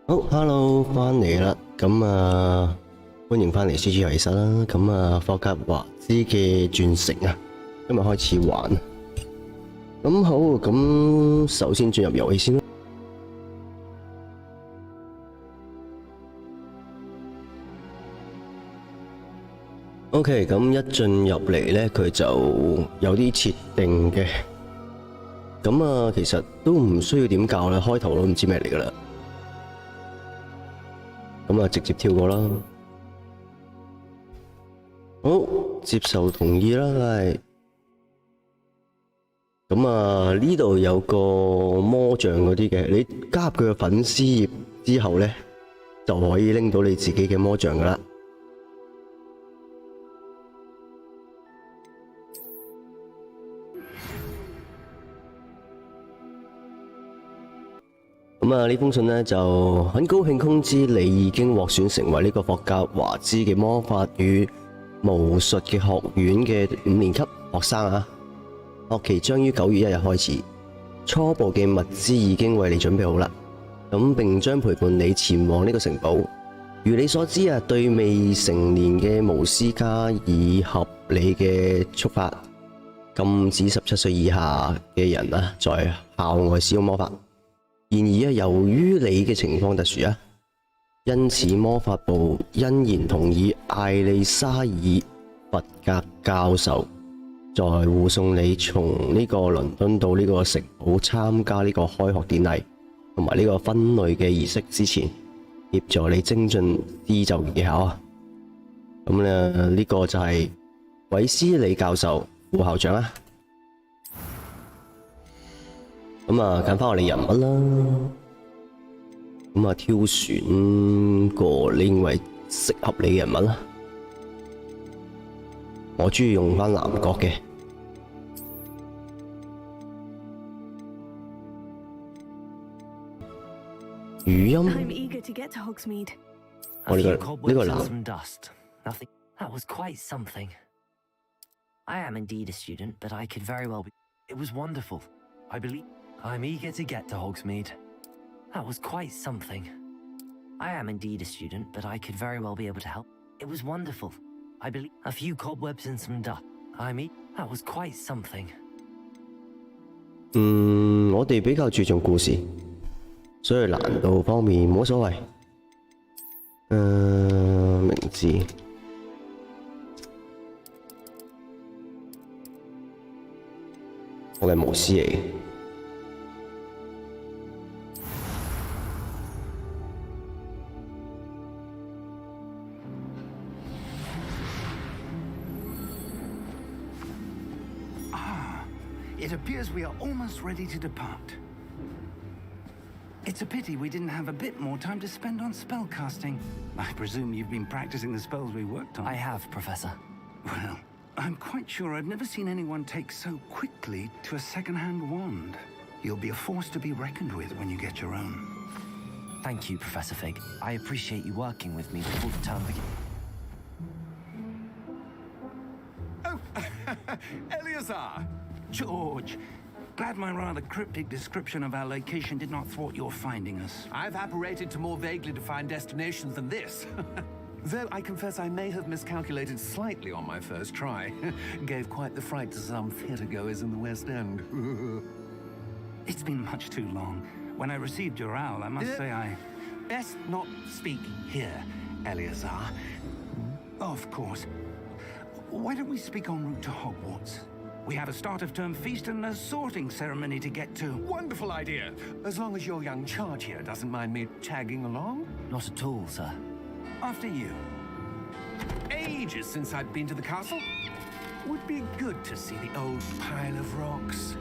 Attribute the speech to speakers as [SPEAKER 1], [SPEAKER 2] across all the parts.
[SPEAKER 1] 好 ，Hello， 翻嚟啦，歡迎翻嚟 C.g 遊戲室啦。霍格華茲嘅傳承啊，今日開始玩。好，首先進入遊戲先啦。OK， 一進入嚟呢，佢就有啲設定嘅。其實都唔需要點教啦，開頭都唔知咩嚟噶啦。直接跳過啦。好，接受同意啦，係。呢度有個魔杖嗰啲嘅，你加入佢嘅粉絲頁之後咧，就可以拎到你自己嘅魔杖噶啦。呢封信呢，就很高興通知你已經獲選成為呢個霍格華茲嘅魔法與巫術嘅學院嘅5年級學生啊！學期將於9月1日開始，初步嘅物資已經為你準備好啦，並將陪伴你前往呢個城堡。如你所知啊，對未成年嘅巫師加以合理嘅觸發，禁止17歲以下嘅人啊在校外使用魔法。然而由於你嘅情況特殊啊，因此魔法部欣然同意艾莉莎爾佛格教授在護送你從呢個倫敦到呢個城堡參加呢個開學典禮同埋呢個分類嘅儀式之前，協助你精進施咒技巧啊。呢個就係韋斯利教授副校長啊。揀翻我哋人物啦，挑選個你認為適合你嘅人物啦。我中意用翻男角嘅語音。我呢個男。
[SPEAKER 2] That was quite something. I am indeed a student, but I could very well be. It was wonderful. I believe. I'm eager to get to Hogsmeade. That was quite something. I am indeed a student, but I could very well be able to help. It was wonderful. I believe a few cobwebs and some dust. That was quite something.
[SPEAKER 1] 我哋比較注重故事，所以難度方面冇所謂。名字，我係巫師嚟嘅。
[SPEAKER 3] It appears we are almost ready to depart. It's a pity we didn't have a bit more time to spend on spellcasting. I presume you've been practicing the spells we worked on.
[SPEAKER 2] I have, Professor.
[SPEAKER 3] Well, I'm quite sure I've never seen anyone take so quickly to a second-hand wand. You'll be a force to be reckoned with when you get your own.
[SPEAKER 2] Thank you, Professor Fig. I appreciate you working with me before the term begins.
[SPEAKER 3] Oh, Eleazar! George, glad my rather cryptic description of our location did not thwart your finding us.
[SPEAKER 4] I've apparated to more vaguely defined destinations than this. Though I confess I may have miscalculated slightly on my first try. Gave quite the fright to some theatre-goers in the West End.
[SPEAKER 3] It's been much too long. When I received your owl, I must say I...
[SPEAKER 4] Best not speak here, Eleazar.
[SPEAKER 3] Of course. Why don't we speak en route to Hogwarts? We have a start-of-term feast and a sorting ceremony to get to.
[SPEAKER 4] Wonderful idea. As long as your young charge here doesn't mind me tagging along.
[SPEAKER 2] Not at all, sir.
[SPEAKER 3] After you.
[SPEAKER 4] Ages since I'd been to the castle. Would be good to see the old pile of rocks.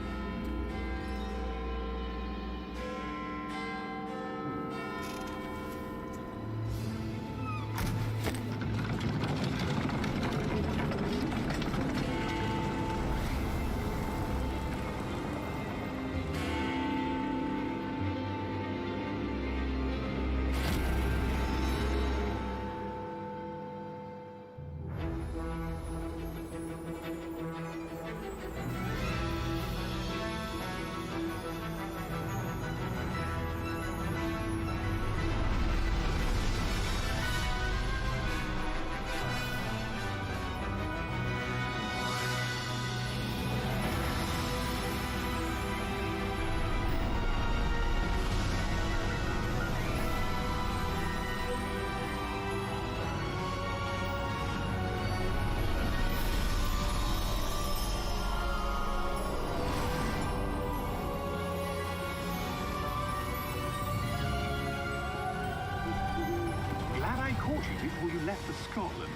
[SPEAKER 4] before you left for Scotland.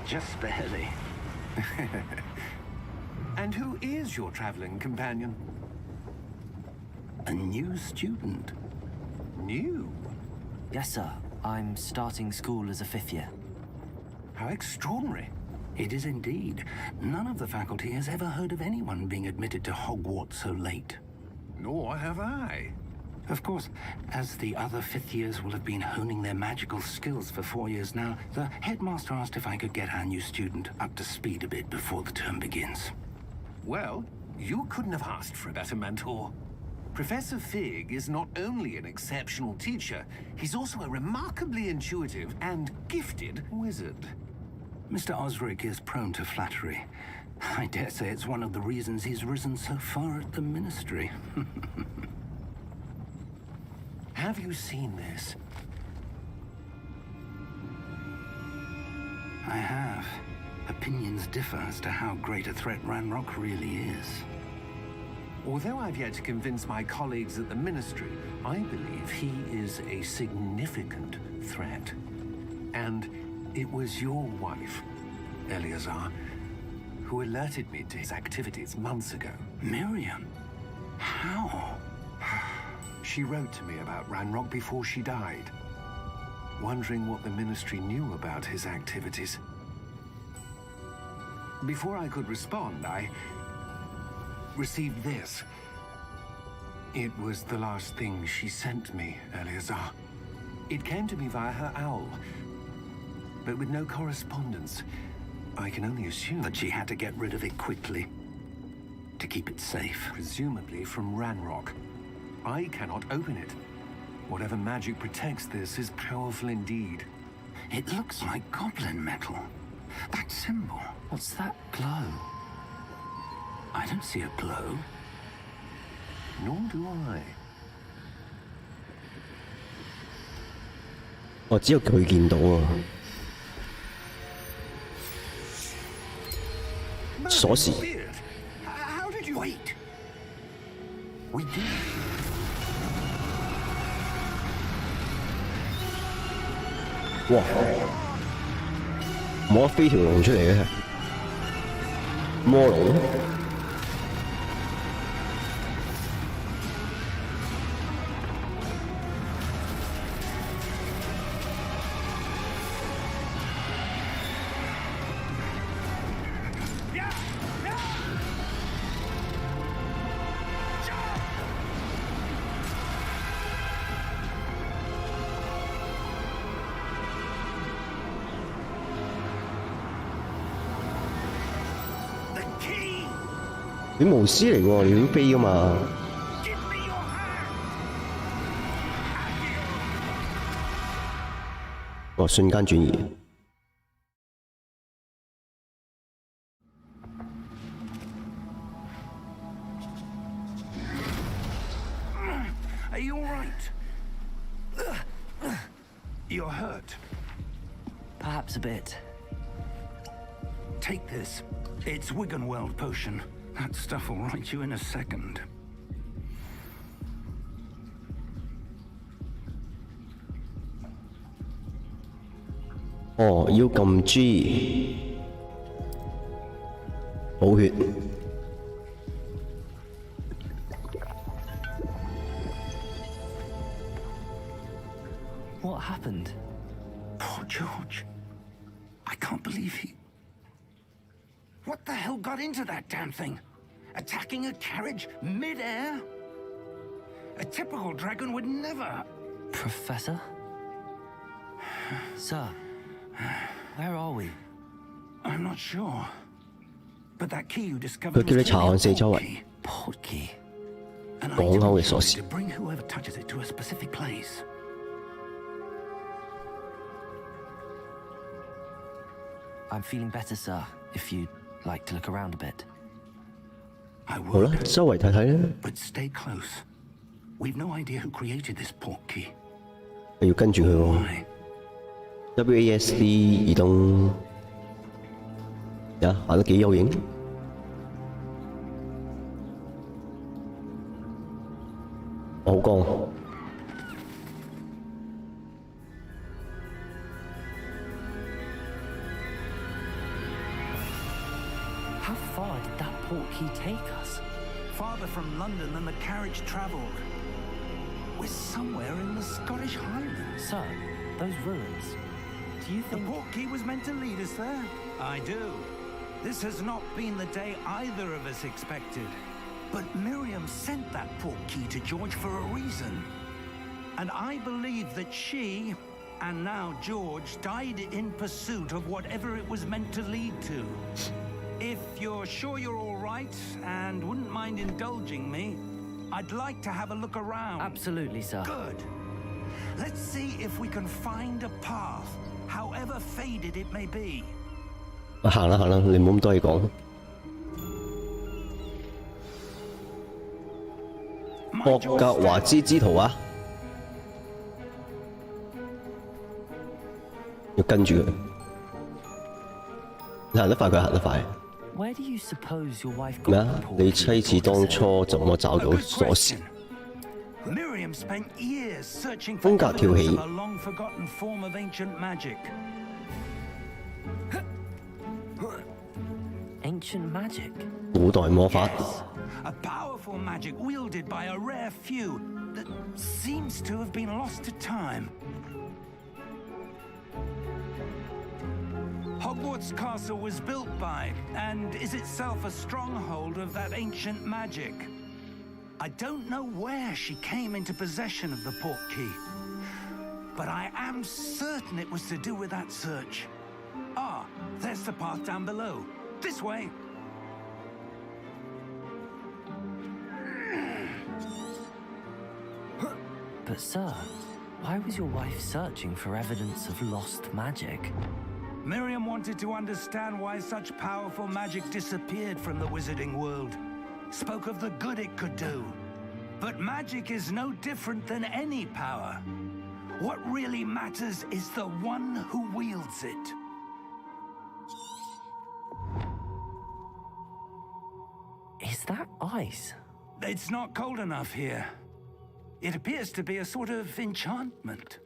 [SPEAKER 3] Just barely.
[SPEAKER 4] And who is your traveling companion?
[SPEAKER 3] A new student.
[SPEAKER 4] New?
[SPEAKER 2] Yes, sir. I'm starting school as a 5th year.
[SPEAKER 4] How extraordinary.
[SPEAKER 3] It is indeed. None of the faculty has ever heard of anyone being admitted to Hogwarts so late.
[SPEAKER 4] Nor have I.
[SPEAKER 3] Of course, as the other 5th years will have been honing their magical skills for 4 years now, the headmaster asked if I could get our new student up to speed a bit before the term begins.
[SPEAKER 4] Well, you couldn't have asked for a better mentor. Professor Fig is not only an exceptional teacher, he's also a remarkably intuitive and gifted wizard.
[SPEAKER 3] Mr. Osric is prone to flattery. I dare say it's one of the reasons he's risen so far at the Ministry.
[SPEAKER 4] Have you seen this?
[SPEAKER 3] I have. Opinions differ as to how great a threat Ranrock really is.
[SPEAKER 4] Although I've yet to convince my colleagues at the Ministry, I believe he is a significant threat. And it was your wife, Eleazar, who alerted me to his activities months ago.
[SPEAKER 3] Miriam? How?
[SPEAKER 4] She wrote to me about Ranrock before she died, wondering what the Ministry knew about his activities. Before I could respond, I received this. It was the last thing she sent me, Eleazar. It came to me via her owl, but with no correspondence. I can only assume
[SPEAKER 3] But she had to get rid of it quickly to keep it safe.
[SPEAKER 4] presumably from Ranrock. I cannot open it. Whatever magic protects this is powerful indeed.
[SPEAKER 3] It looks like goblin metal. That symbol.
[SPEAKER 2] What's that glow?
[SPEAKER 3] I don't see a glow.
[SPEAKER 4] Nor do I.
[SPEAKER 1] 我只有佢見到啊。鎖匙
[SPEAKER 3] Beard. How did you wait? We did.
[SPEAKER 1] 哇！冇得飛條龍出嚟嘅，魔龍。
[SPEAKER 3] The key.
[SPEAKER 1] 你巫師嚟喎，你要飛噶嘛？
[SPEAKER 3] Give me your hand.
[SPEAKER 1] 哦，瞬間轉移。
[SPEAKER 3] Are you all right? You're hurt.
[SPEAKER 2] Perhaps a bit.
[SPEAKER 3] Take this. It's Wiggenweld potion. That stuff will right you in a second.
[SPEAKER 1] 哦，要撳 G 補血。
[SPEAKER 2] What happened?
[SPEAKER 3] Poor George. I can't believe he... What the hell got into that damn thing? Attacking a carriage mid-air? A typical dragon would never...
[SPEAKER 2] Professor? Sir, where are we?
[SPEAKER 3] I'm not sure. But that key you
[SPEAKER 1] 佢
[SPEAKER 3] discovered
[SPEAKER 1] 叫你
[SPEAKER 3] was
[SPEAKER 1] 查看
[SPEAKER 3] clearly
[SPEAKER 1] 四
[SPEAKER 3] a
[SPEAKER 1] 周
[SPEAKER 3] port
[SPEAKER 1] 圍，
[SPEAKER 3] key.
[SPEAKER 2] Portkey.
[SPEAKER 3] An
[SPEAKER 1] 港
[SPEAKER 3] item
[SPEAKER 1] 口嘅
[SPEAKER 3] used
[SPEAKER 1] 鎖匙
[SPEAKER 3] to。bring whoever touches it to a specific place.
[SPEAKER 2] I'm feeling better, sir, if you'd like to look around a bit.
[SPEAKER 3] I
[SPEAKER 1] 好啦，
[SPEAKER 3] would,
[SPEAKER 1] 周圍睇睇啦，
[SPEAKER 3] but stay close. We've no idea who created this port key.
[SPEAKER 1] 你要跟住佢喎。
[SPEAKER 3] Why?
[SPEAKER 1] WASD 移動，呀，行得幾有型。我好光。
[SPEAKER 2] portkey take us?
[SPEAKER 3] Farther from London than the carriage travelled. We're somewhere in the Scottish Highlands.
[SPEAKER 2] Sir, those ruins. Do you
[SPEAKER 3] The
[SPEAKER 2] think...
[SPEAKER 3] portkey was meant to lead us there? I do. This has not been the day either of us expected. But Miriam sent that portkey to George for a reason. And I believe that she, and now George, died in pursuit of whatever it was meant to lead to. If you're sure you're all right and wouldn't mind indulging me, I'd like to have a look around.
[SPEAKER 2] Absolutely, sir.
[SPEAKER 3] Good. Let's see if we can find a path, however faded it may be.
[SPEAKER 1] 行啦行啦，你唔好咁多嘢講。霍格華茲之徒啊，要跟住佢。你行得快，佢行得快。
[SPEAKER 2] Where do you suppose your wife
[SPEAKER 1] 咩
[SPEAKER 2] got
[SPEAKER 1] 啊
[SPEAKER 2] the？
[SPEAKER 1] 你
[SPEAKER 2] portkey?
[SPEAKER 1] 妻子當初怎麼找到
[SPEAKER 3] Good
[SPEAKER 1] 鎖匙？
[SPEAKER 3] question. Miriam spent years searching
[SPEAKER 1] 風
[SPEAKER 3] for
[SPEAKER 1] 格跳
[SPEAKER 3] evidence
[SPEAKER 1] 起
[SPEAKER 3] of a long-forgotten form of ancient magic.
[SPEAKER 2] Ancient magic?
[SPEAKER 1] 古代魔法。
[SPEAKER 3] A powerful magic wielded by a rare few that seems to have been lost to time. Hogwarts Castle was built by, and is itself a stronghold of that ancient magic. I don't know where she came into possession of the portkey, but I am certain it was to do with that search. Ah, there's the path down below. This way.
[SPEAKER 2] But sir, why was your wife searching for evidence of lost magic?
[SPEAKER 3] Miriam wanted to understand why such powerful magic disappeared from the wizarding world. Spoke of the good it could do. But magic is no different than any power. What really matters is the one who wields it.
[SPEAKER 2] Is that ice?
[SPEAKER 3] It's not cold enough here. It appears to be a sort of enchantment.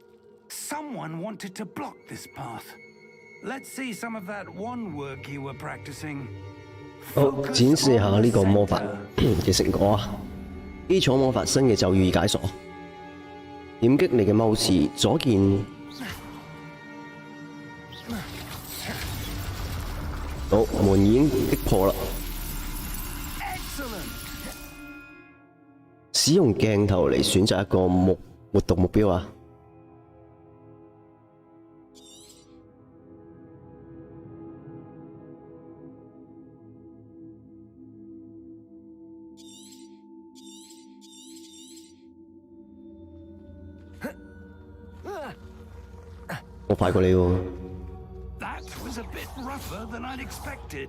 [SPEAKER 3] Someone wanted to block this path. Let's see some of that wand work you were practicing.
[SPEAKER 1] 好，展示下呢個魔法嘅成果啊！基礎魔法新嘅咒語已解鎖。點擊你嘅踎詞左鍵，好，門已經擊破啦。使用鏡頭嚟選擇一個活動目標啊！我快過你喎。
[SPEAKER 3] That was a bit rougher than I'd expected.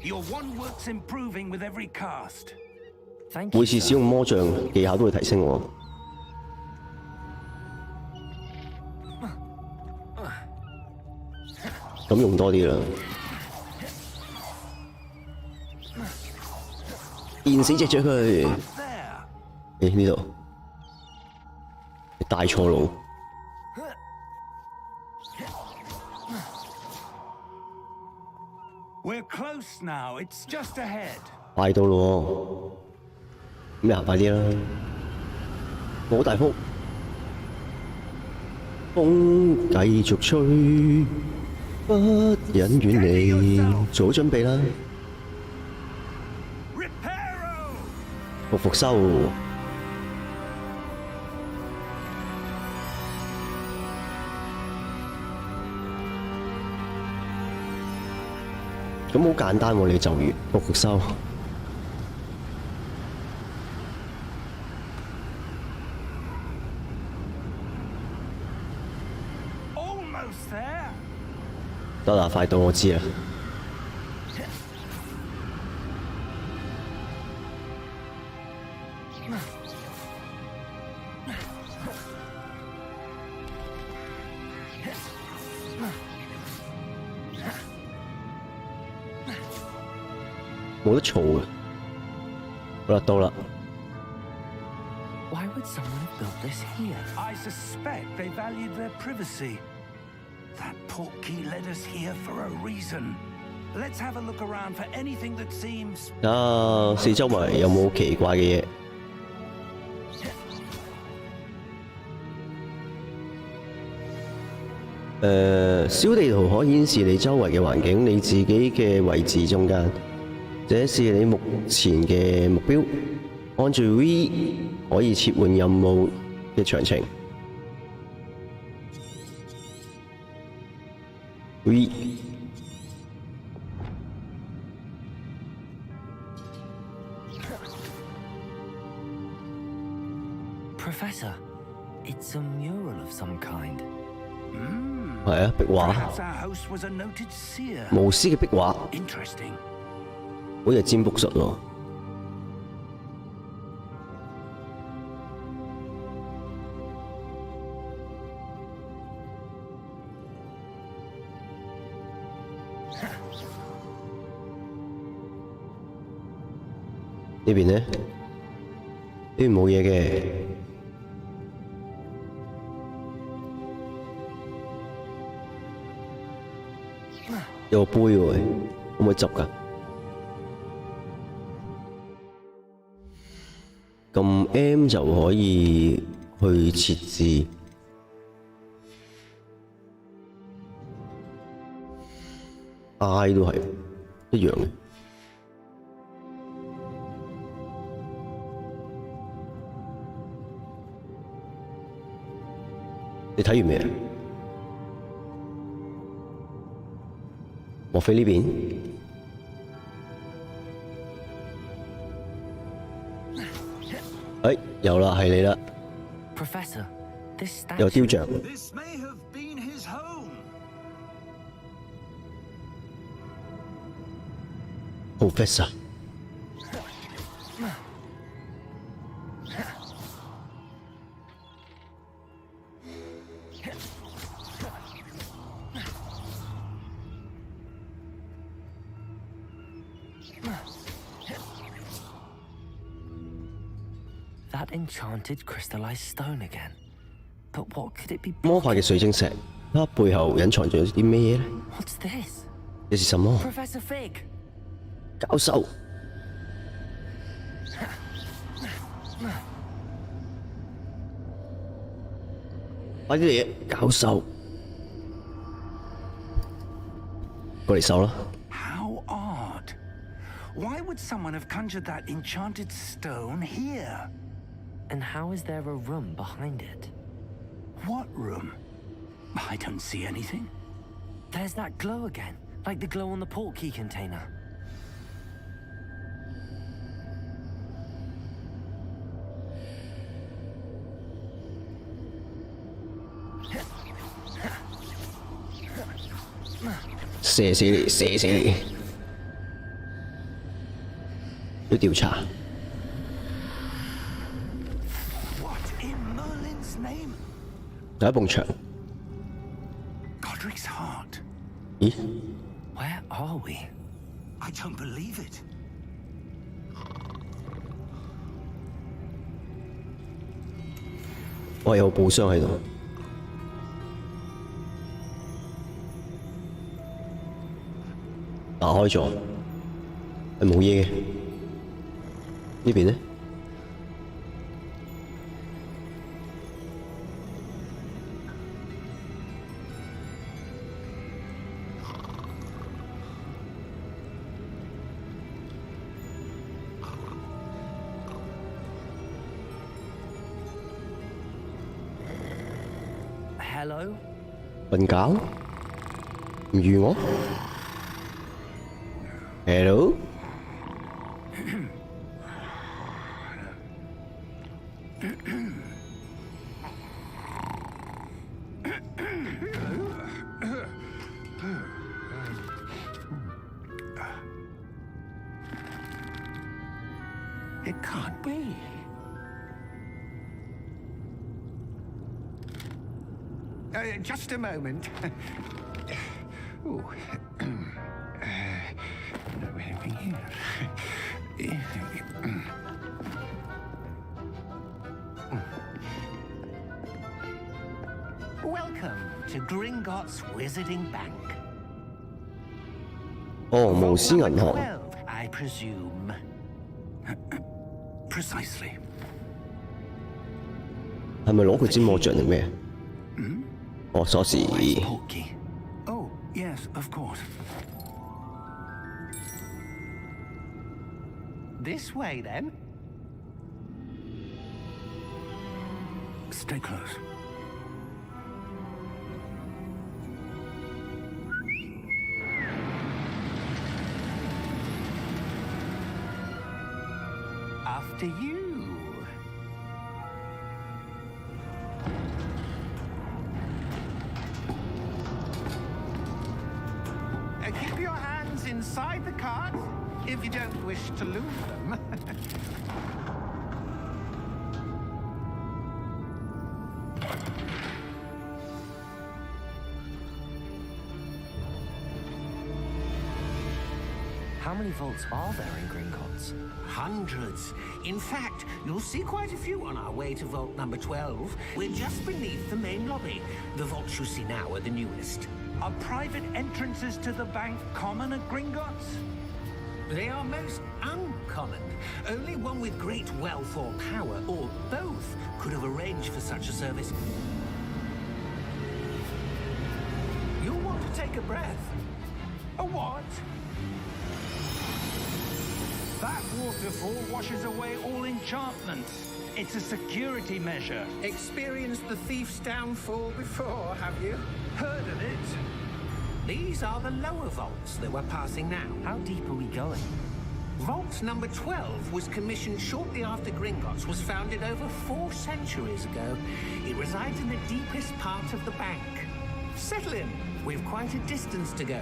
[SPEAKER 3] Your wand work's improving with every cast.
[SPEAKER 2] Thank
[SPEAKER 1] 每
[SPEAKER 2] you,
[SPEAKER 1] 次
[SPEAKER 2] sir.
[SPEAKER 1] 使用魔杖技巧都會提升喎。咁用多啲啦。電死隻雀佢！
[SPEAKER 3] There.
[SPEAKER 1] 呢度，你帶錯路。
[SPEAKER 3] We're close now. It's just ahead.
[SPEAKER 1] 快到咯喎，咁你行快啲啦！好大風，風繼續吹，不忍遠離，做好準備啦！
[SPEAKER 3] Reparo!
[SPEAKER 1] 復修。咁好簡單喎，你咒語復修。
[SPEAKER 3] Almost there.
[SPEAKER 1] 得啦，快到我知啦。冇得嘈嘅。好啦，到啦。
[SPEAKER 2] Why would someone have built this here?
[SPEAKER 3] I suspect they valued their privacy. That portkey led us here for a reason. Let's have a look around for anything that seems.
[SPEAKER 1] 睇下四周圍有冇奇怪嘅嘢。小地圖可顯示你周圍嘅環境，你自己嘅位置中間，這是你目前嘅目標。按住 V 可以切換任務嘅詳情。V
[SPEAKER 2] Professor, it's a mural of some kind.
[SPEAKER 1] 係啊，壁畫，
[SPEAKER 3] Perhaps our host was a noted seer.
[SPEAKER 1] 巫師嘅壁畫，
[SPEAKER 3] Interesting.
[SPEAKER 1] 好似係占卜術喎。呢邊呢？呢邊冇嘢嘅。有個杯喎，可唔可以執㗎？撳 M 就可以去設置。I 都係一樣嘅。你睇完未啊？莫非呢邊？有啦，係你啦。
[SPEAKER 2] Professor, this
[SPEAKER 1] 有
[SPEAKER 2] statue.
[SPEAKER 1] 雕像。
[SPEAKER 3] This may have been his home.
[SPEAKER 1] Professor。That
[SPEAKER 2] enchanted crystallized stone again. But what could it be?
[SPEAKER 1] 魔法嘅水晶石，它背後隱藏咗啲咩呢？
[SPEAKER 2] What's this?
[SPEAKER 1] 這是什麼？
[SPEAKER 2] Professor Fig.
[SPEAKER 1] 教授。快啲嚟啊！教授，過嚟手啦。
[SPEAKER 3] How odd. Why would someone have conjured that enchanted stone here?
[SPEAKER 2] And how is there a room behind it?
[SPEAKER 3] What room? I don't see anything.
[SPEAKER 2] There's that glow again, like the glow on the portkey container.
[SPEAKER 1] 射死你！射死你！要調查。
[SPEAKER 3] What in Merlin's name?
[SPEAKER 1] 有一埲牆。
[SPEAKER 3] Godric's heart.
[SPEAKER 1] 咦？
[SPEAKER 2] Where are we?
[SPEAKER 3] I don't believe it.
[SPEAKER 1] 我有寶箱喺度。打開咗，係冇嘢嘅。呢邊呢？
[SPEAKER 2] Hello?
[SPEAKER 1] 瞓覺？唔預我 ？Hello？
[SPEAKER 3] It can't be. Just a moment. Ooh. Welcome to Gringotts Wizarding Bank.
[SPEAKER 1] 哦，無私銀行
[SPEAKER 3] I presume. Precisely.
[SPEAKER 1] 係咪攞佢支魔杖定咩？哦，鎖匙。
[SPEAKER 3] Porky. Oh, yes, of course.
[SPEAKER 4] This way, then.
[SPEAKER 3] Stay close.
[SPEAKER 4] After you. Keep your hands inside the cart if you don't wish to lose them.
[SPEAKER 2] How many vaults are there in Gringotts?
[SPEAKER 5] Hundreds. In fact, you'll see quite a few on our way to vault number 12. We're just beneath the main lobby. The vaults you see now are the newest.
[SPEAKER 3] Are private entrances to the bank common at Gringotts?
[SPEAKER 5] They are most uncommon. Only one with great wealth or power, or both, could have arranged for such a service. You'll want to take a breath.
[SPEAKER 3] A what? That waterfall washes away all enchantments. It's a security measure.
[SPEAKER 5] Experienced the thief's downfall before, have you?
[SPEAKER 3] Heard of it?
[SPEAKER 5] These are the lower vaults that we're passing now.
[SPEAKER 2] How deep are we going?
[SPEAKER 5] Vault number 12 was commissioned shortly after Gringotts was founded over 4 centuries ago. It resides in the deepest part of the bank. Settle in. We've quite a distance to go.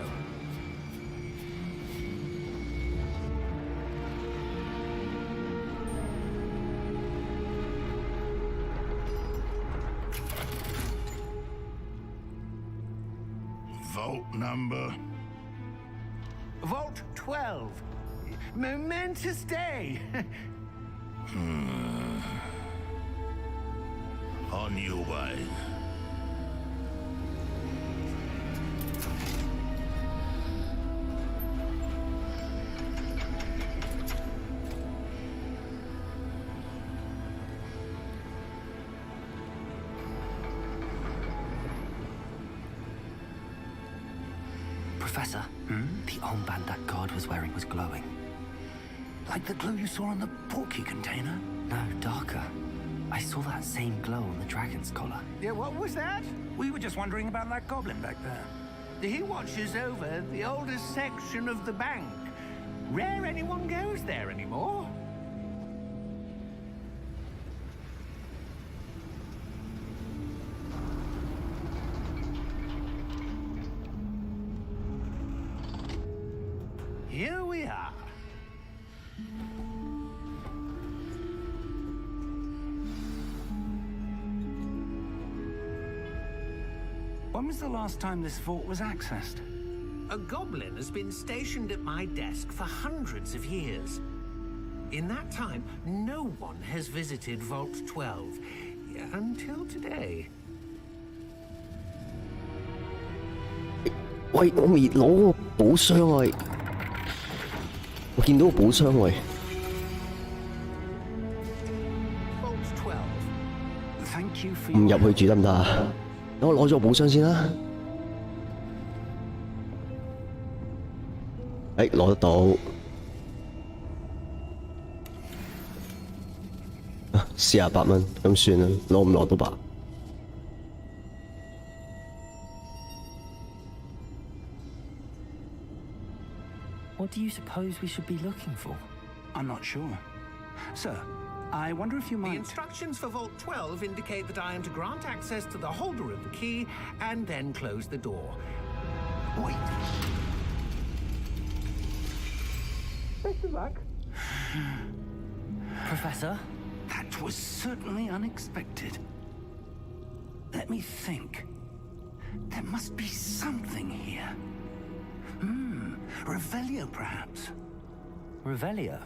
[SPEAKER 3] Vault number?
[SPEAKER 4] Vault 12. Momentous day.
[SPEAKER 3] On your way.
[SPEAKER 2] Professor, the armband that guard was wearing was glowing.
[SPEAKER 3] Like the glow you saw on the Porky container?
[SPEAKER 2] No, darker. I saw that same glow on the dragon's collar.
[SPEAKER 4] Yeah, what was that?
[SPEAKER 3] We were just wondering about that goblin back there.
[SPEAKER 4] He watches over the oldest section of the bank. Rare anyone goes there anymore. Here we are.
[SPEAKER 3] When was the last time this vault was accessed?
[SPEAKER 5] A goblin has been stationed at my desk for hundreds of years. In that time, no one has visited Vault 12 until today.
[SPEAKER 1] 喂，我未攞個寶箱喂，我見到個寶箱喂。
[SPEAKER 5] Vault 12.
[SPEAKER 3] Thank you for
[SPEAKER 1] 唔
[SPEAKER 3] your
[SPEAKER 1] 入去住得唔得啊？等我攞咗個寶箱先啦。攞得到。48蚊，咁算啦，攞唔攞到吧？
[SPEAKER 2] What do you suppose we should be looking for?
[SPEAKER 3] I'm not sure. Sir, I wonder if you
[SPEAKER 5] The
[SPEAKER 3] might...
[SPEAKER 5] instructions for Vault 12 indicate that I am to grant access to the holder of the key and then close the door.
[SPEAKER 3] Wait.
[SPEAKER 5] Best of luck.
[SPEAKER 2] Professor?
[SPEAKER 3] That was certainly unexpected. Let me think. There must be something here. Revelio, perhaps?
[SPEAKER 2] Revelio?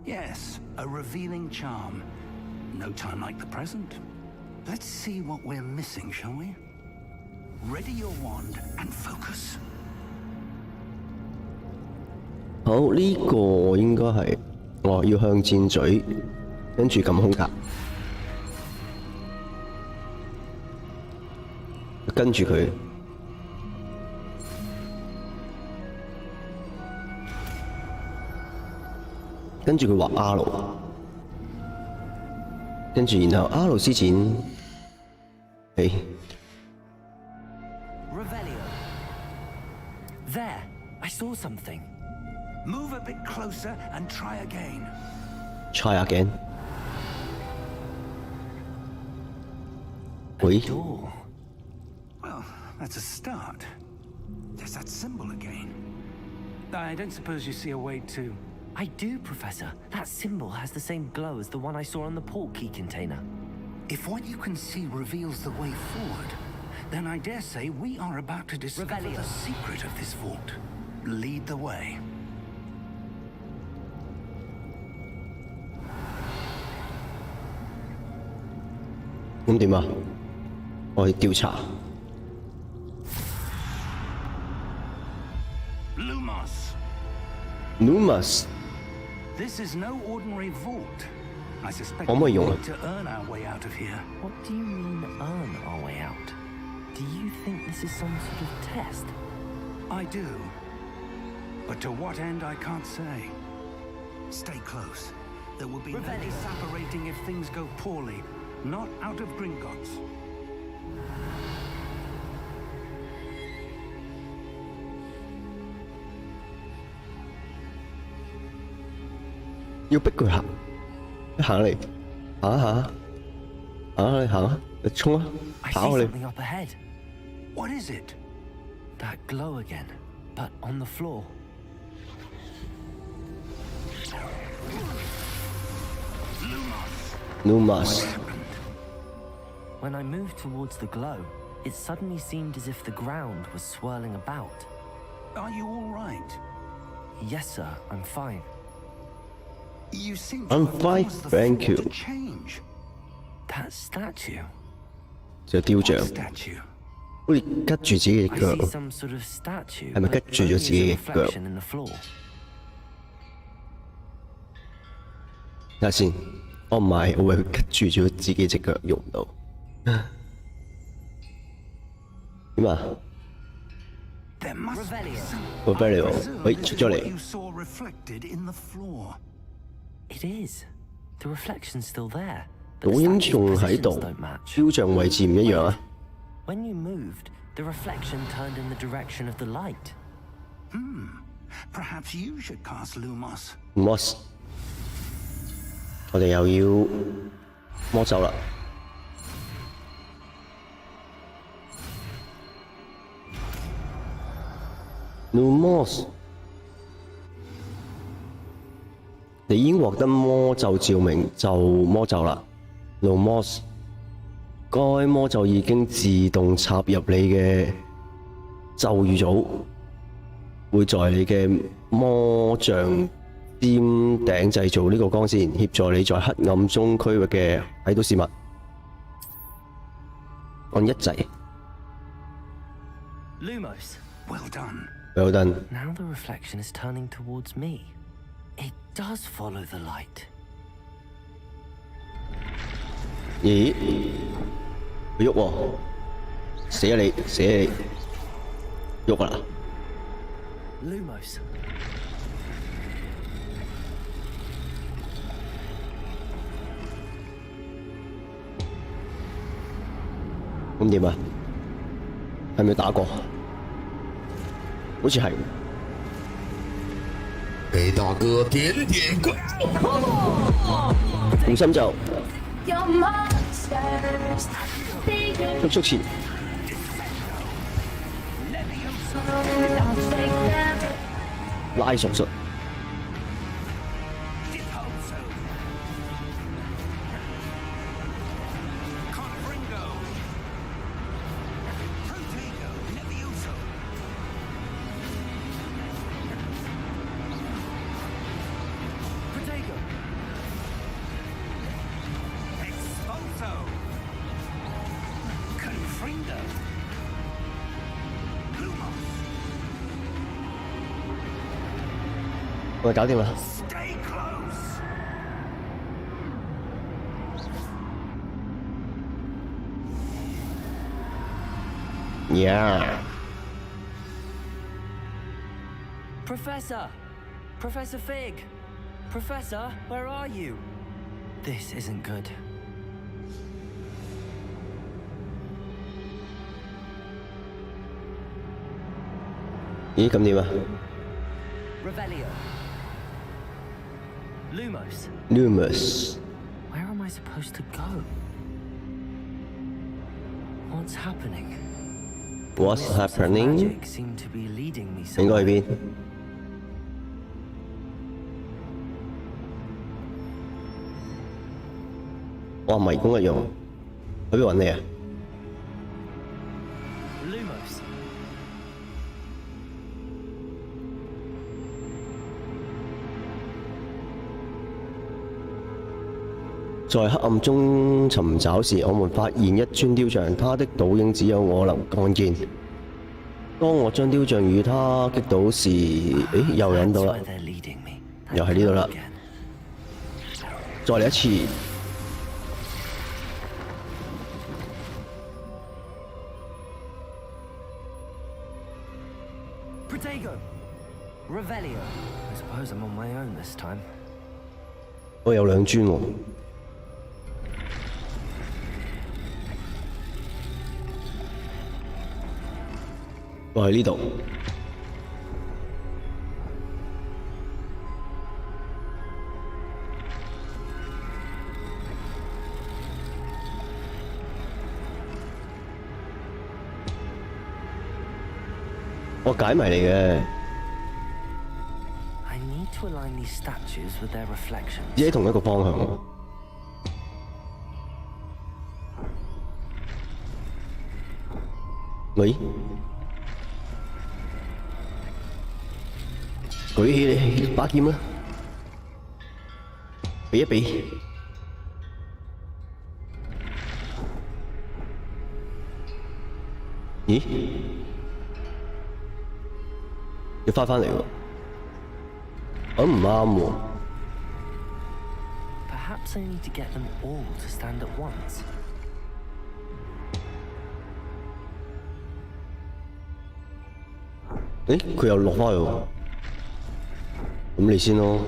[SPEAKER 3] Yes, a revealing charm. No time like the present. Let's see what we're missing, shall we? Ready your wand and focus.
[SPEAKER 1] 好，呢、個應該係要向箭嘴，跟住撳空格，跟住佢。跟住佢畫 R， 跟住然後 R 施展，誒
[SPEAKER 2] Revelio. There, I saw something.
[SPEAKER 3] Move a bit closer and try again.
[SPEAKER 1] try again。喂，
[SPEAKER 2] Door.
[SPEAKER 3] Well, that's a start. There's that symbol again. I don't suppose you see a way to...
[SPEAKER 2] I do, Professor. That symbol has the same glow as the one I saw on the port key container.
[SPEAKER 3] If what you can see reveals the way forward, then I dare say we are about to discover
[SPEAKER 2] Revelio.
[SPEAKER 3] the secret of this vault. Lead the way.
[SPEAKER 1] 咁點啊？我去調查。 Lumos。
[SPEAKER 3] This is no ordinary vault. I suspect
[SPEAKER 1] 可唔可以用啊？
[SPEAKER 3] to earn our way out of here.
[SPEAKER 2] What do you mean, earn our way out? Do you think this is some sort of test?
[SPEAKER 3] I do. But to what end, I can't say. Stay close. There will be no
[SPEAKER 2] Revelio.
[SPEAKER 3] separating if things go poorly. Not out of Gringotts.
[SPEAKER 1] 要逼佢行，行嚟，行啊行啊，行啊你行啊，你衝啊，
[SPEAKER 2] I
[SPEAKER 1] 跑
[SPEAKER 2] see
[SPEAKER 1] 啊你！
[SPEAKER 2] something up ahead.
[SPEAKER 3] What is it?
[SPEAKER 2] That glow again, but on the floor.
[SPEAKER 1] Lumos。
[SPEAKER 2] When I moved towards the glow, it suddenly seemed as if the ground was swirling about.
[SPEAKER 3] Are you all right?
[SPEAKER 2] Yes, sir, I'm fine.
[SPEAKER 3] You seem
[SPEAKER 1] I'm
[SPEAKER 3] to have
[SPEAKER 1] fine,
[SPEAKER 3] caused the
[SPEAKER 1] thank
[SPEAKER 3] floor
[SPEAKER 1] you.
[SPEAKER 3] to change.
[SPEAKER 2] That statue.
[SPEAKER 1] 就雕像，
[SPEAKER 3] What statue?
[SPEAKER 1] 好似吉住自己
[SPEAKER 2] I
[SPEAKER 1] 嘅腳
[SPEAKER 2] see。some sort of statue,
[SPEAKER 1] 係咪
[SPEAKER 2] but
[SPEAKER 1] 吉住咗自
[SPEAKER 2] only
[SPEAKER 1] 己
[SPEAKER 2] as a
[SPEAKER 1] 嘅腳？
[SPEAKER 2] reflection in the floor.
[SPEAKER 1] 睇下先，我唔係，我以為佢吉住咗自己隻腳用唔到。點啊？
[SPEAKER 3] There must be
[SPEAKER 2] Revelio.
[SPEAKER 3] some
[SPEAKER 1] 個 Revelio，
[SPEAKER 3] preserve
[SPEAKER 1] 喂
[SPEAKER 3] this
[SPEAKER 1] 出
[SPEAKER 3] is
[SPEAKER 1] 咗
[SPEAKER 3] what
[SPEAKER 1] 嚟
[SPEAKER 3] you saw reflected in the floor.
[SPEAKER 2] It is. The reflection's still there.
[SPEAKER 1] 倒
[SPEAKER 2] But the
[SPEAKER 1] 影
[SPEAKER 2] statue's
[SPEAKER 1] 仲喺
[SPEAKER 2] positions
[SPEAKER 1] 度，
[SPEAKER 2] don't match.
[SPEAKER 1] 雕像位置唔一樣啊！
[SPEAKER 2] When you moved, the reflection turned in the direction of the light.
[SPEAKER 3] Perhaps you should cast Lumos.
[SPEAKER 1] Moss，我哋又要魔咒啦。Lumos， 你已經獲得魔咒照明，就魔咒啦。Lumos， 該魔咒已經自動插入你嘅咒語組，會在你嘅魔像尖頂製造呢個光線，協助你在黑暗中區域嘅睇到事物。按一掣
[SPEAKER 2] Lumos.
[SPEAKER 3] Well done.
[SPEAKER 1] ，well done。
[SPEAKER 2] Now the reflection is turning towards me. It does follow the light.
[SPEAKER 1] 咦？佢喐喎！死啊你！死啊你！喐啦！
[SPEAKER 2] Lumos.
[SPEAKER 1] 咁點啊？係咪打過？好似係。
[SPEAKER 6] 给大哥点点关注。
[SPEAKER 1] 護心咒，
[SPEAKER 7] Your monsters, they
[SPEAKER 1] 速速前，
[SPEAKER 7] don't take them.
[SPEAKER 1] 拉術術，
[SPEAKER 3] Confringo. Protego. Levioso.
[SPEAKER 2] Protego.
[SPEAKER 3] Expulso. Confringo. Lumos.
[SPEAKER 1] 喂，搞掂啦。
[SPEAKER 3] Stay close.
[SPEAKER 1] Yeah.
[SPEAKER 2] Professor! Professor Fig! Professor, where are you? This isn't good.
[SPEAKER 1] 咦，咁點啊
[SPEAKER 2] Revelio. Lumos.
[SPEAKER 1] ？Lumos.
[SPEAKER 2] Where am I supposed to go? What's happening?
[SPEAKER 1] What's
[SPEAKER 2] Wisps of
[SPEAKER 1] happening？
[SPEAKER 2] magic seem to be leading me
[SPEAKER 1] 應該
[SPEAKER 2] somewhere.
[SPEAKER 1] 去邊？哇，迷宮一樣，去邊揾你啊？
[SPEAKER 2] Lumos.
[SPEAKER 1] 在黑暗中尋找時，我們發現一尊雕像，它的倒影只有我能看見。當我將雕像與它擊倒時，誒又引到
[SPEAKER 2] That's
[SPEAKER 1] 啦
[SPEAKER 2] where，they're leading me.
[SPEAKER 1] 又喺呢度啦，
[SPEAKER 2] Again.
[SPEAKER 1] 再嚟一次。
[SPEAKER 2] Protego. Revelio. I suppose I'm on my own this time.
[SPEAKER 1] 我有兩尊喎。我喺呢度。我解謎嚟嘅，
[SPEAKER 2] I need to align these statues with their reflections.
[SPEAKER 1] 只喺同一個方向喎。喂，舉起你把劍啦，比一比。咦？要翻嚟喎，咁唔啱喎。
[SPEAKER 2] Perhaps I need to get them all to stand at once.
[SPEAKER 1] 誒，佢又落翻去喎，咁你先咯。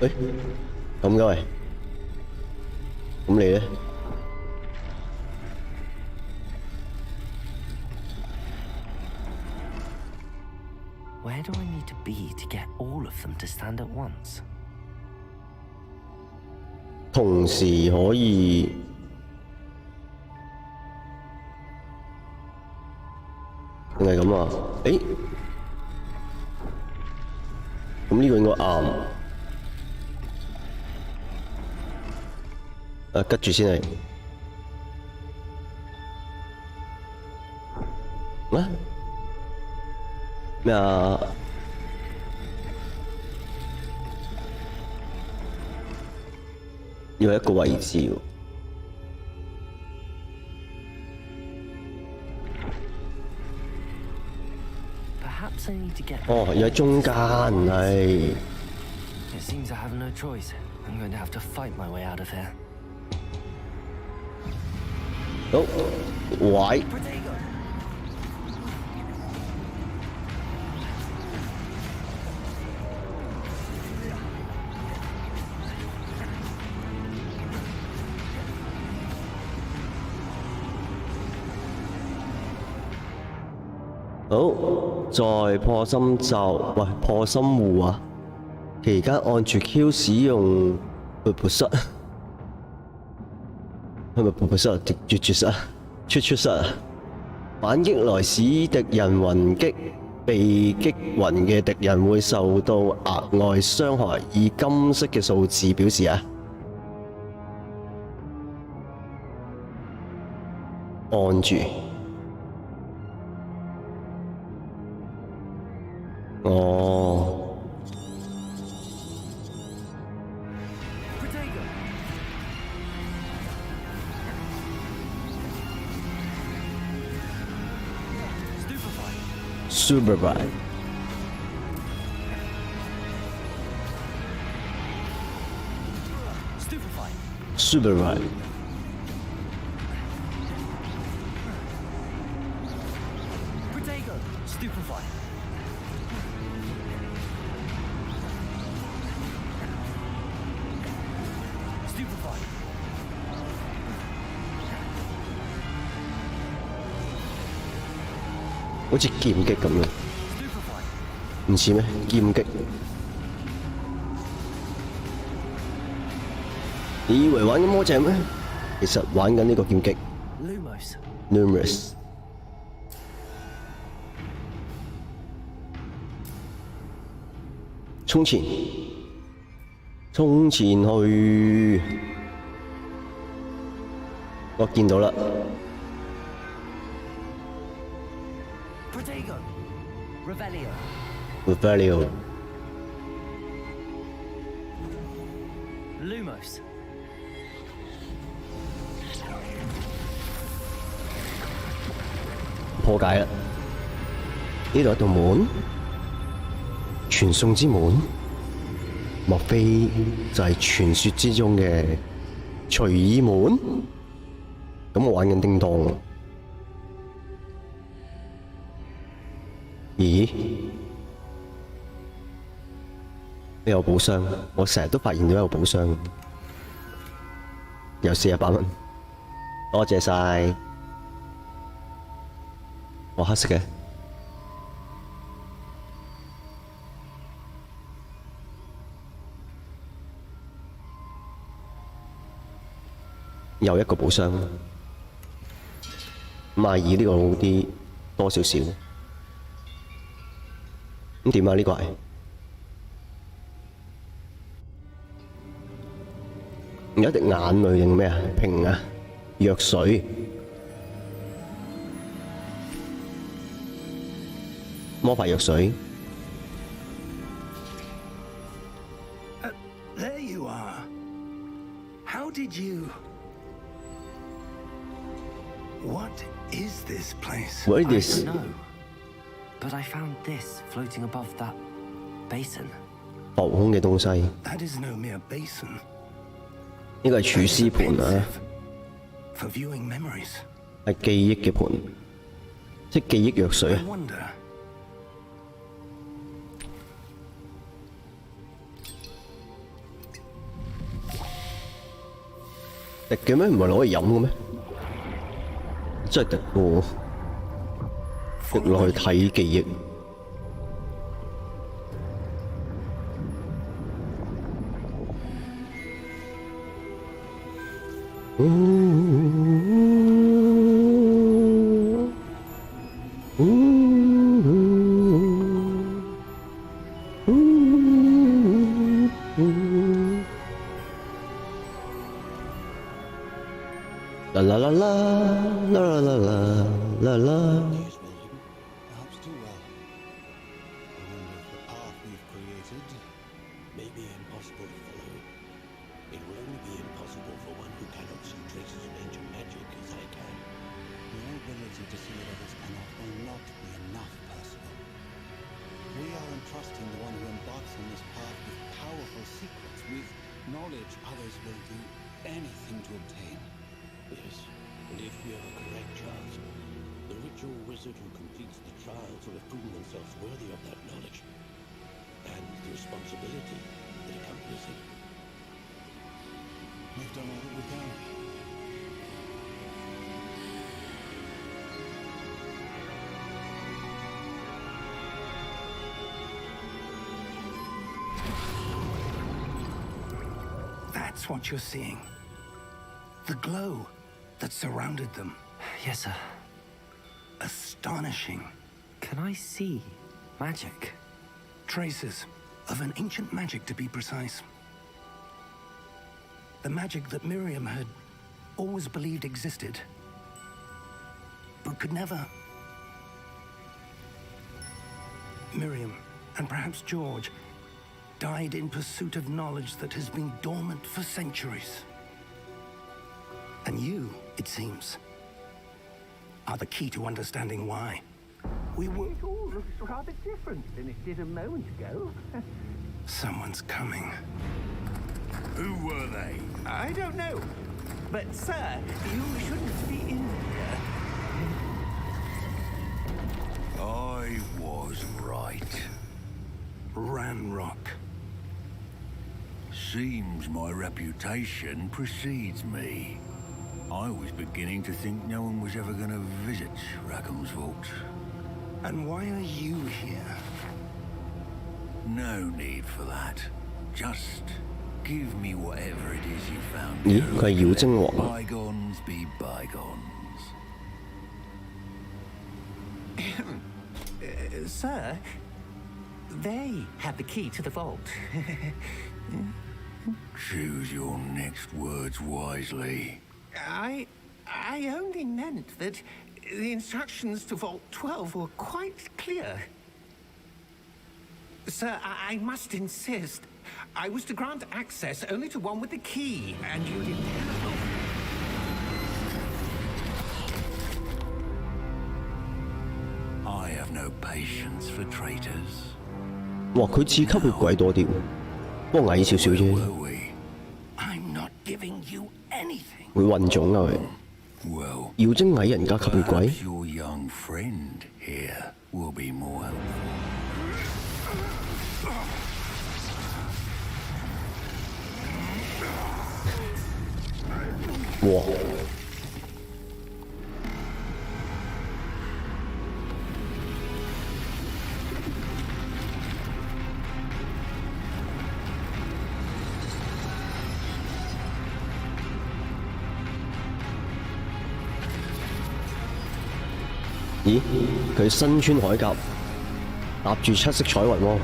[SPEAKER 1] 誒，咁嘅喂，咁你咧？
[SPEAKER 2] Where do I need to be to get all of them to stand at once?
[SPEAKER 1] 同時可以定係咁啊？誒，咁呢個應該啱。吉住先係。咩啊？要一個位置喎。
[SPEAKER 2] Perhaps I need to get.
[SPEAKER 1] 哦，要喺中間係。
[SPEAKER 2] It seems I have no choice. I'm going to have to fight my way out of here.
[SPEAKER 1] 好，喂。
[SPEAKER 2] Protego.
[SPEAKER 1] 好，在破心咒，喂，破心戶啊！期間按住 Q 使用潑潑室，係咪潑潑室啊？絕室啊？出室啊？反擊來使敵人暈擊，被擊暈嘅敵人會受到額外傷害，以金色嘅數字表示啊！按住。 哦，
[SPEAKER 2] Protego.
[SPEAKER 1] super bright。super bright。Stupefy.
[SPEAKER 2] Stupefy.
[SPEAKER 1] 好似劍擊咁樣，唔似咩？劍擊。你以為玩緊魔杖咩？其實玩緊呢個劍擊。Numerous。衝前，衝前去。我見到啦。
[SPEAKER 2] Protego. Revelio.
[SPEAKER 1] Revelio。Lumos. 破解啦！呢度有道門，傳送之門，莫非就係傳說之中嘅隨意門？咁我玩緊叮當喎。咦？呢有寶箱，我成日都發現到有寶箱，有400蚊，多謝晒。我黑色嘅，又一個寶箱，賣耳呢個好啲，多少少。咁點啊？呢個係有一滴眼淚定咩啊？瓶啊，藥水。魔法藥水。
[SPEAKER 3] There you are. How did you? What is this place?
[SPEAKER 1] What is this?
[SPEAKER 2] I don't know. But I found this floating above that basin.
[SPEAKER 1] 浮空嘅東西。
[SPEAKER 3] That is no mere basin.
[SPEAKER 1] 呢個係儲屍盤啊，
[SPEAKER 3] For viewing memories.
[SPEAKER 1] 係記憶嘅盤，即係記憶藥水
[SPEAKER 3] I
[SPEAKER 1] 啊。
[SPEAKER 3] wonder.
[SPEAKER 1] 滴嘅咩？唔係攞嚟飲嘅咩？真係滴喎，滴落去睇記憶。啦啦啦啦啦啦啦啦啦。
[SPEAKER 8] Perhaps too well. I wonder if the path we've created may be impossible to follow. It will only be impossible for one who cannot see traces of ancient magic as I can.
[SPEAKER 9] Your ability to see what others cannot will not be enough, Percival. We are entrusting the one who embarks on this path with powerful secrets, with knowledge others will do anything to obtain.
[SPEAKER 8] Yes, and if we are correct, Charles, the ritual wizard who completes the trials will have proven themselves worthy of that knowledge and the responsibility that accompanies it.
[SPEAKER 9] We've done all that we can.
[SPEAKER 3] That's what you're seeing. The glow that surrounded them.
[SPEAKER 2] Yes, sir.
[SPEAKER 3] Astonishing.
[SPEAKER 2] Can I see magic?
[SPEAKER 3] Traces of an ancient magic, to be precise. The magic that Miriam had always believed existed, but could never. Miriam, and perhaps George, died in pursuit of knowledge that has been dormant for centuries. And you, it seems, are the key to understanding why. We were.
[SPEAKER 5] It all looks rather different than it did a moment ago.
[SPEAKER 3] Someone's coming. Who were they?
[SPEAKER 5] I don't know. But, sir, you shouldn't be in here.
[SPEAKER 3] I was right. Ranrock. Seems my reputation precedes me. I was beginning to think no one was ever going to visit Rackham's vault. And why are you here? No need for that. Just give me whatever it is you found.
[SPEAKER 1] 咦，佢係妖精王。
[SPEAKER 3] Bygones be bygones.
[SPEAKER 5] Sir, they had the key to the vault.
[SPEAKER 3] Choose your next words wisely.
[SPEAKER 5] I only meant that the instructions to Vault 12 were quite clear. Sir, I must insist. I was to grant access only to one with the key, and you didn't have.
[SPEAKER 3] I have no patience for traitors.
[SPEAKER 1] 哇！佢似吸血鬼多啲喎，不過矮少少啫，
[SPEAKER 3] Were we? I'm not giving you anything.
[SPEAKER 1] 會混種啊佢。
[SPEAKER 3] Well,
[SPEAKER 1] 妖精矮人加吸血鬼，
[SPEAKER 3] perhaps your young friend here will be more helpful.
[SPEAKER 1] 哇！咦？佢身穿鎧甲，搭住七色彩雲喎，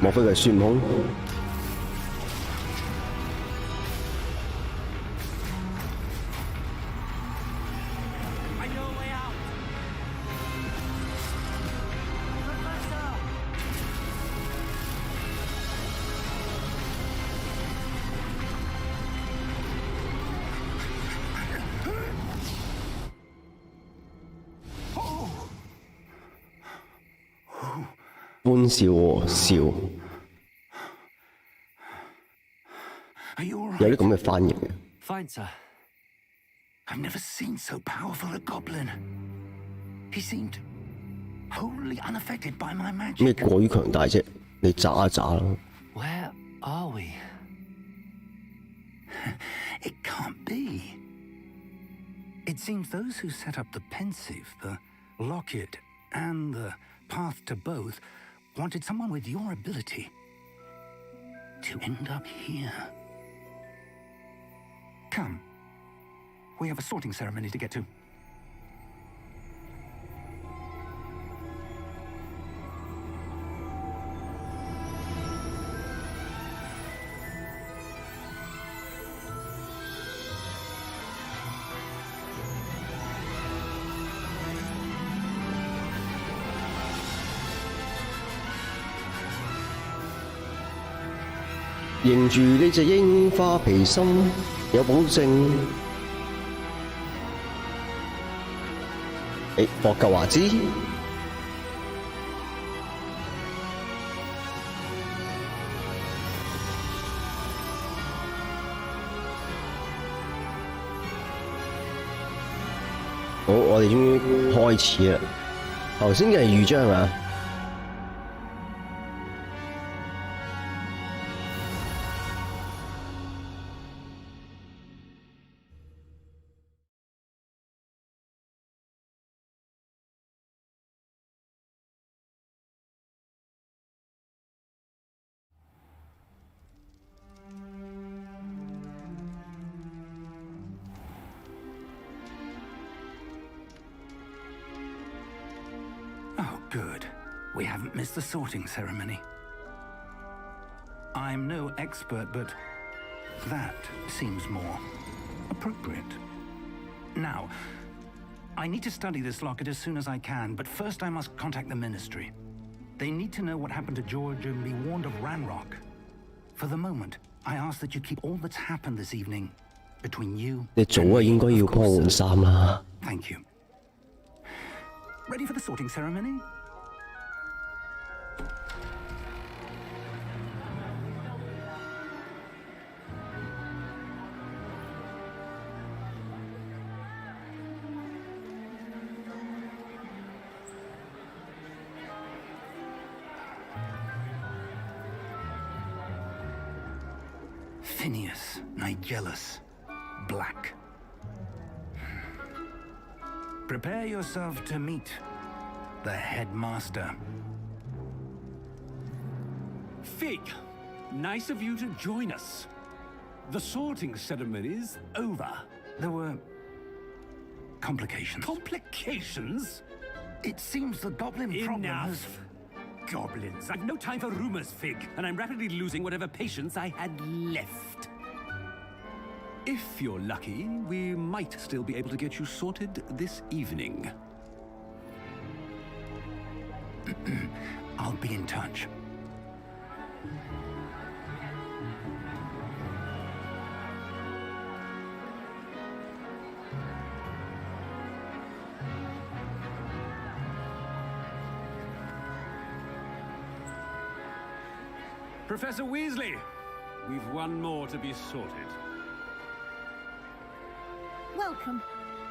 [SPEAKER 1] 莫非佢係孫悟空？
[SPEAKER 2] I know a way out. Professor!
[SPEAKER 3] Oh!
[SPEAKER 1] 歡笑喎，笑
[SPEAKER 3] Are you all
[SPEAKER 1] 有
[SPEAKER 3] right?
[SPEAKER 1] 啲咁嘅翻譯嘅。
[SPEAKER 2] Fine, sir.
[SPEAKER 3] I've never seen so powerful a goblin. He seemed wholly unaffected by my
[SPEAKER 1] 咩
[SPEAKER 3] magic.
[SPEAKER 1] 過於強大啫？你渣一渣啦！
[SPEAKER 2] Where are we?
[SPEAKER 3] It can't be. It seems those who set up the pensive, the locket, and the path to both wanted someone with your ability to end up here. Come. We have a sorting ceremony to get to.
[SPEAKER 1] "認住呢隻櫻花皮心，有保證。霍格華茲。好，我哋終於開始啦。頭先嘅係預章啊。
[SPEAKER 3] Oh, good. We haven't missed the sorting ceremony. I'm no expert, but that seems more appropriate. Now, I need to study this locket as soon as I can, but first I must contact the Ministry. They need to know what happened to George and be warned of Ranrock. For the moment, I ask that you keep all that's happened this evening between you.
[SPEAKER 1] 你早啊應該要幫我換衫啦。
[SPEAKER 3] Thank you. Ready for the sorting ceremony? Phineas Nigellus Black. Prepare yourself to meet the headmaster.
[SPEAKER 10] Fig, nice of you to join us. The sorting ceremony's over.
[SPEAKER 3] There were complications.
[SPEAKER 10] Complications?
[SPEAKER 3] It seems the goblin problem has...
[SPEAKER 10] Enough. Goblins. I've no time for rumors, Fig, and I'm rapidly losing whatever patience I had left. If you're lucky, we might still be able to get you sorted this evening.
[SPEAKER 3] I'll be in touch.
[SPEAKER 10] Professor Weasley, we've one more to be sorted.
[SPEAKER 11] Welcome.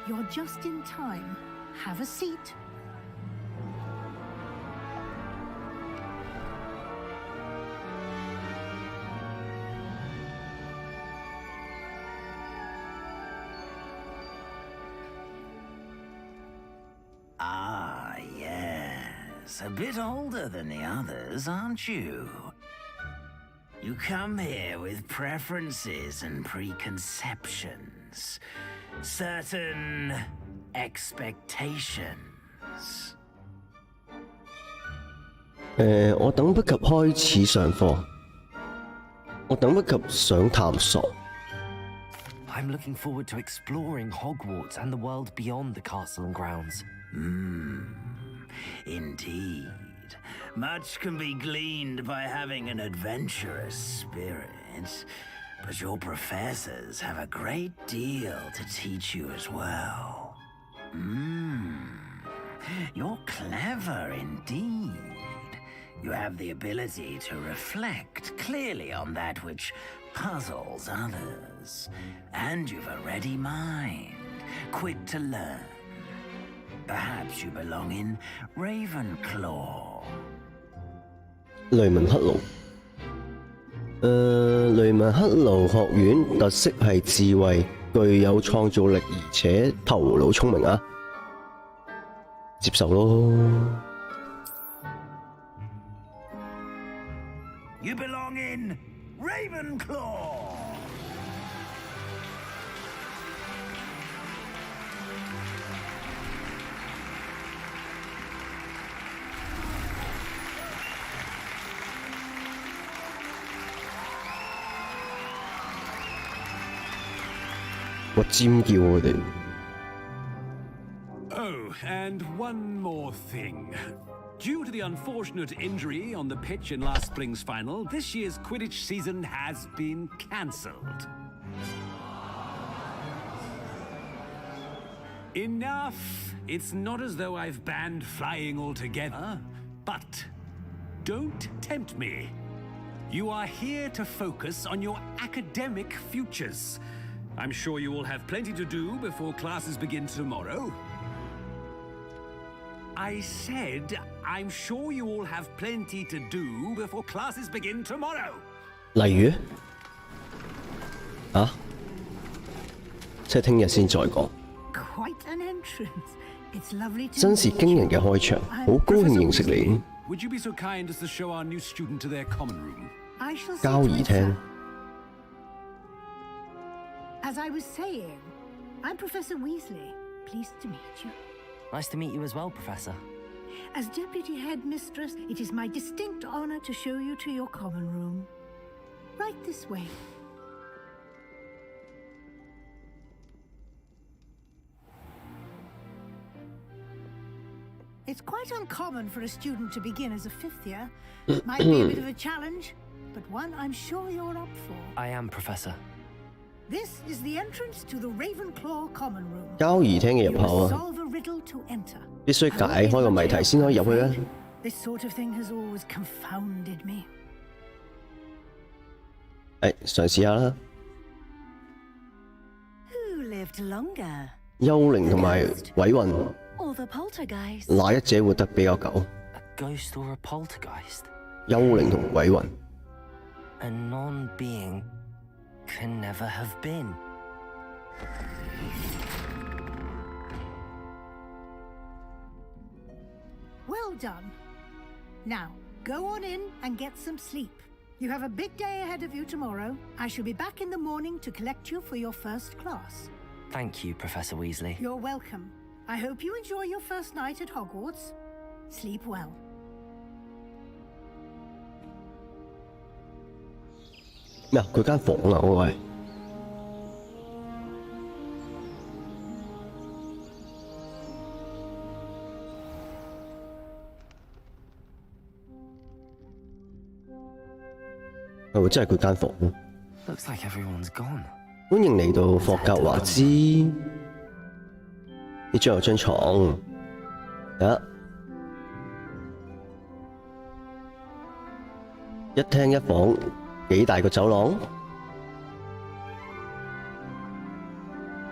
[SPEAKER 11] You're just in time. Have a seat.
[SPEAKER 2] Ah, yes. A bit older than the others, aren't you? You come here with preferences and preconceptions. Certain expectations.
[SPEAKER 1] 我等不及開始上課，我等不及想探索。
[SPEAKER 2] I'm looking forward to exploring Hogwarts and the world beyond the castle and grounds. Indeed. Much can be gleaned by having an adventurous spirit, but your professors have a great deal to teach you as well. You're clever indeed. You have the ability to reflect clearly on that which puzzles others, and you've a ready mind, quick to learn. Perhaps you belong in Ravenclaw.
[SPEAKER 1] 雷文克勞，雷文克勞學院特色係智慧，具有創造力，而且頭腦聰明啊！接受咯。
[SPEAKER 2] You belong in Ravenclaw.
[SPEAKER 1] Oh,
[SPEAKER 10] and one more thing. Due to the unfortunate injury on the pitch in last spring's final, this year's Quidditch season has been cancelled. Enough! It's not as though I've banned flying altogether, but don't tempt me. You are here to focus on your academic futures. I'm sure you will have plenty to do before classes begin tomorrow. I said, I'm sure you all have plenty to do before classes begin tomorrow.
[SPEAKER 1] 例如啊，即係聽日先再講。
[SPEAKER 11] Quite an entrance. It's lovely to
[SPEAKER 1] 真是驚人嘅開場，好高興認識你。
[SPEAKER 10] Would you be so kind as to show our new student to their common room?
[SPEAKER 11] I shall see
[SPEAKER 1] 交
[SPEAKER 11] to
[SPEAKER 1] 誼
[SPEAKER 11] it,
[SPEAKER 1] 廳
[SPEAKER 11] sir. As I was saying, I'm Professor Weasley. Pleased to meet you.
[SPEAKER 2] Nice to meet you as well, Professor.
[SPEAKER 11] As Deputy Headmistress, it is my distinct honor to show you to your common room. Right this way. It's quite uncommon for a student to begin as a fifth year. Might be a bit of a challenge, but one I'm sure you're up for.
[SPEAKER 2] I am, Professor.
[SPEAKER 11] This is the entrance to the Ravenclaw Common Room.
[SPEAKER 1] 交誼廳嘅入口啊，
[SPEAKER 11] Solve a riddle to enter.
[SPEAKER 1] 必須解開個謎題先可以入去啊！
[SPEAKER 11] This sort of thing has always confounded me.
[SPEAKER 1] 嘗試下啦。
[SPEAKER 7] Who lived longer?
[SPEAKER 1] 幽靈同埋鬼魂，
[SPEAKER 7] Or the poltergeist?
[SPEAKER 1] 哪一者活得比較久？
[SPEAKER 2] A ghost or a poltergeist?
[SPEAKER 1] 幽靈同鬼魂。
[SPEAKER 2] A non-being can never have been.
[SPEAKER 11] Well done. Now, go on in and get some sleep. You have a big day ahead of you tomorrow. I shall be back in the morning to collect you for your first class.
[SPEAKER 2] Thank you, Professor Weasley.
[SPEAKER 11] You're welcome. I hope you enjoy your first night at Hogwarts. Sleep well.
[SPEAKER 1] 咩啊？佢間房啊，嗰個係。係喎，真係佢間房。
[SPEAKER 2] Looks like everyone's gone.
[SPEAKER 1] 歡迎嚟到霍格華茲。呢張有張床，一廳一房，幾大個走廊，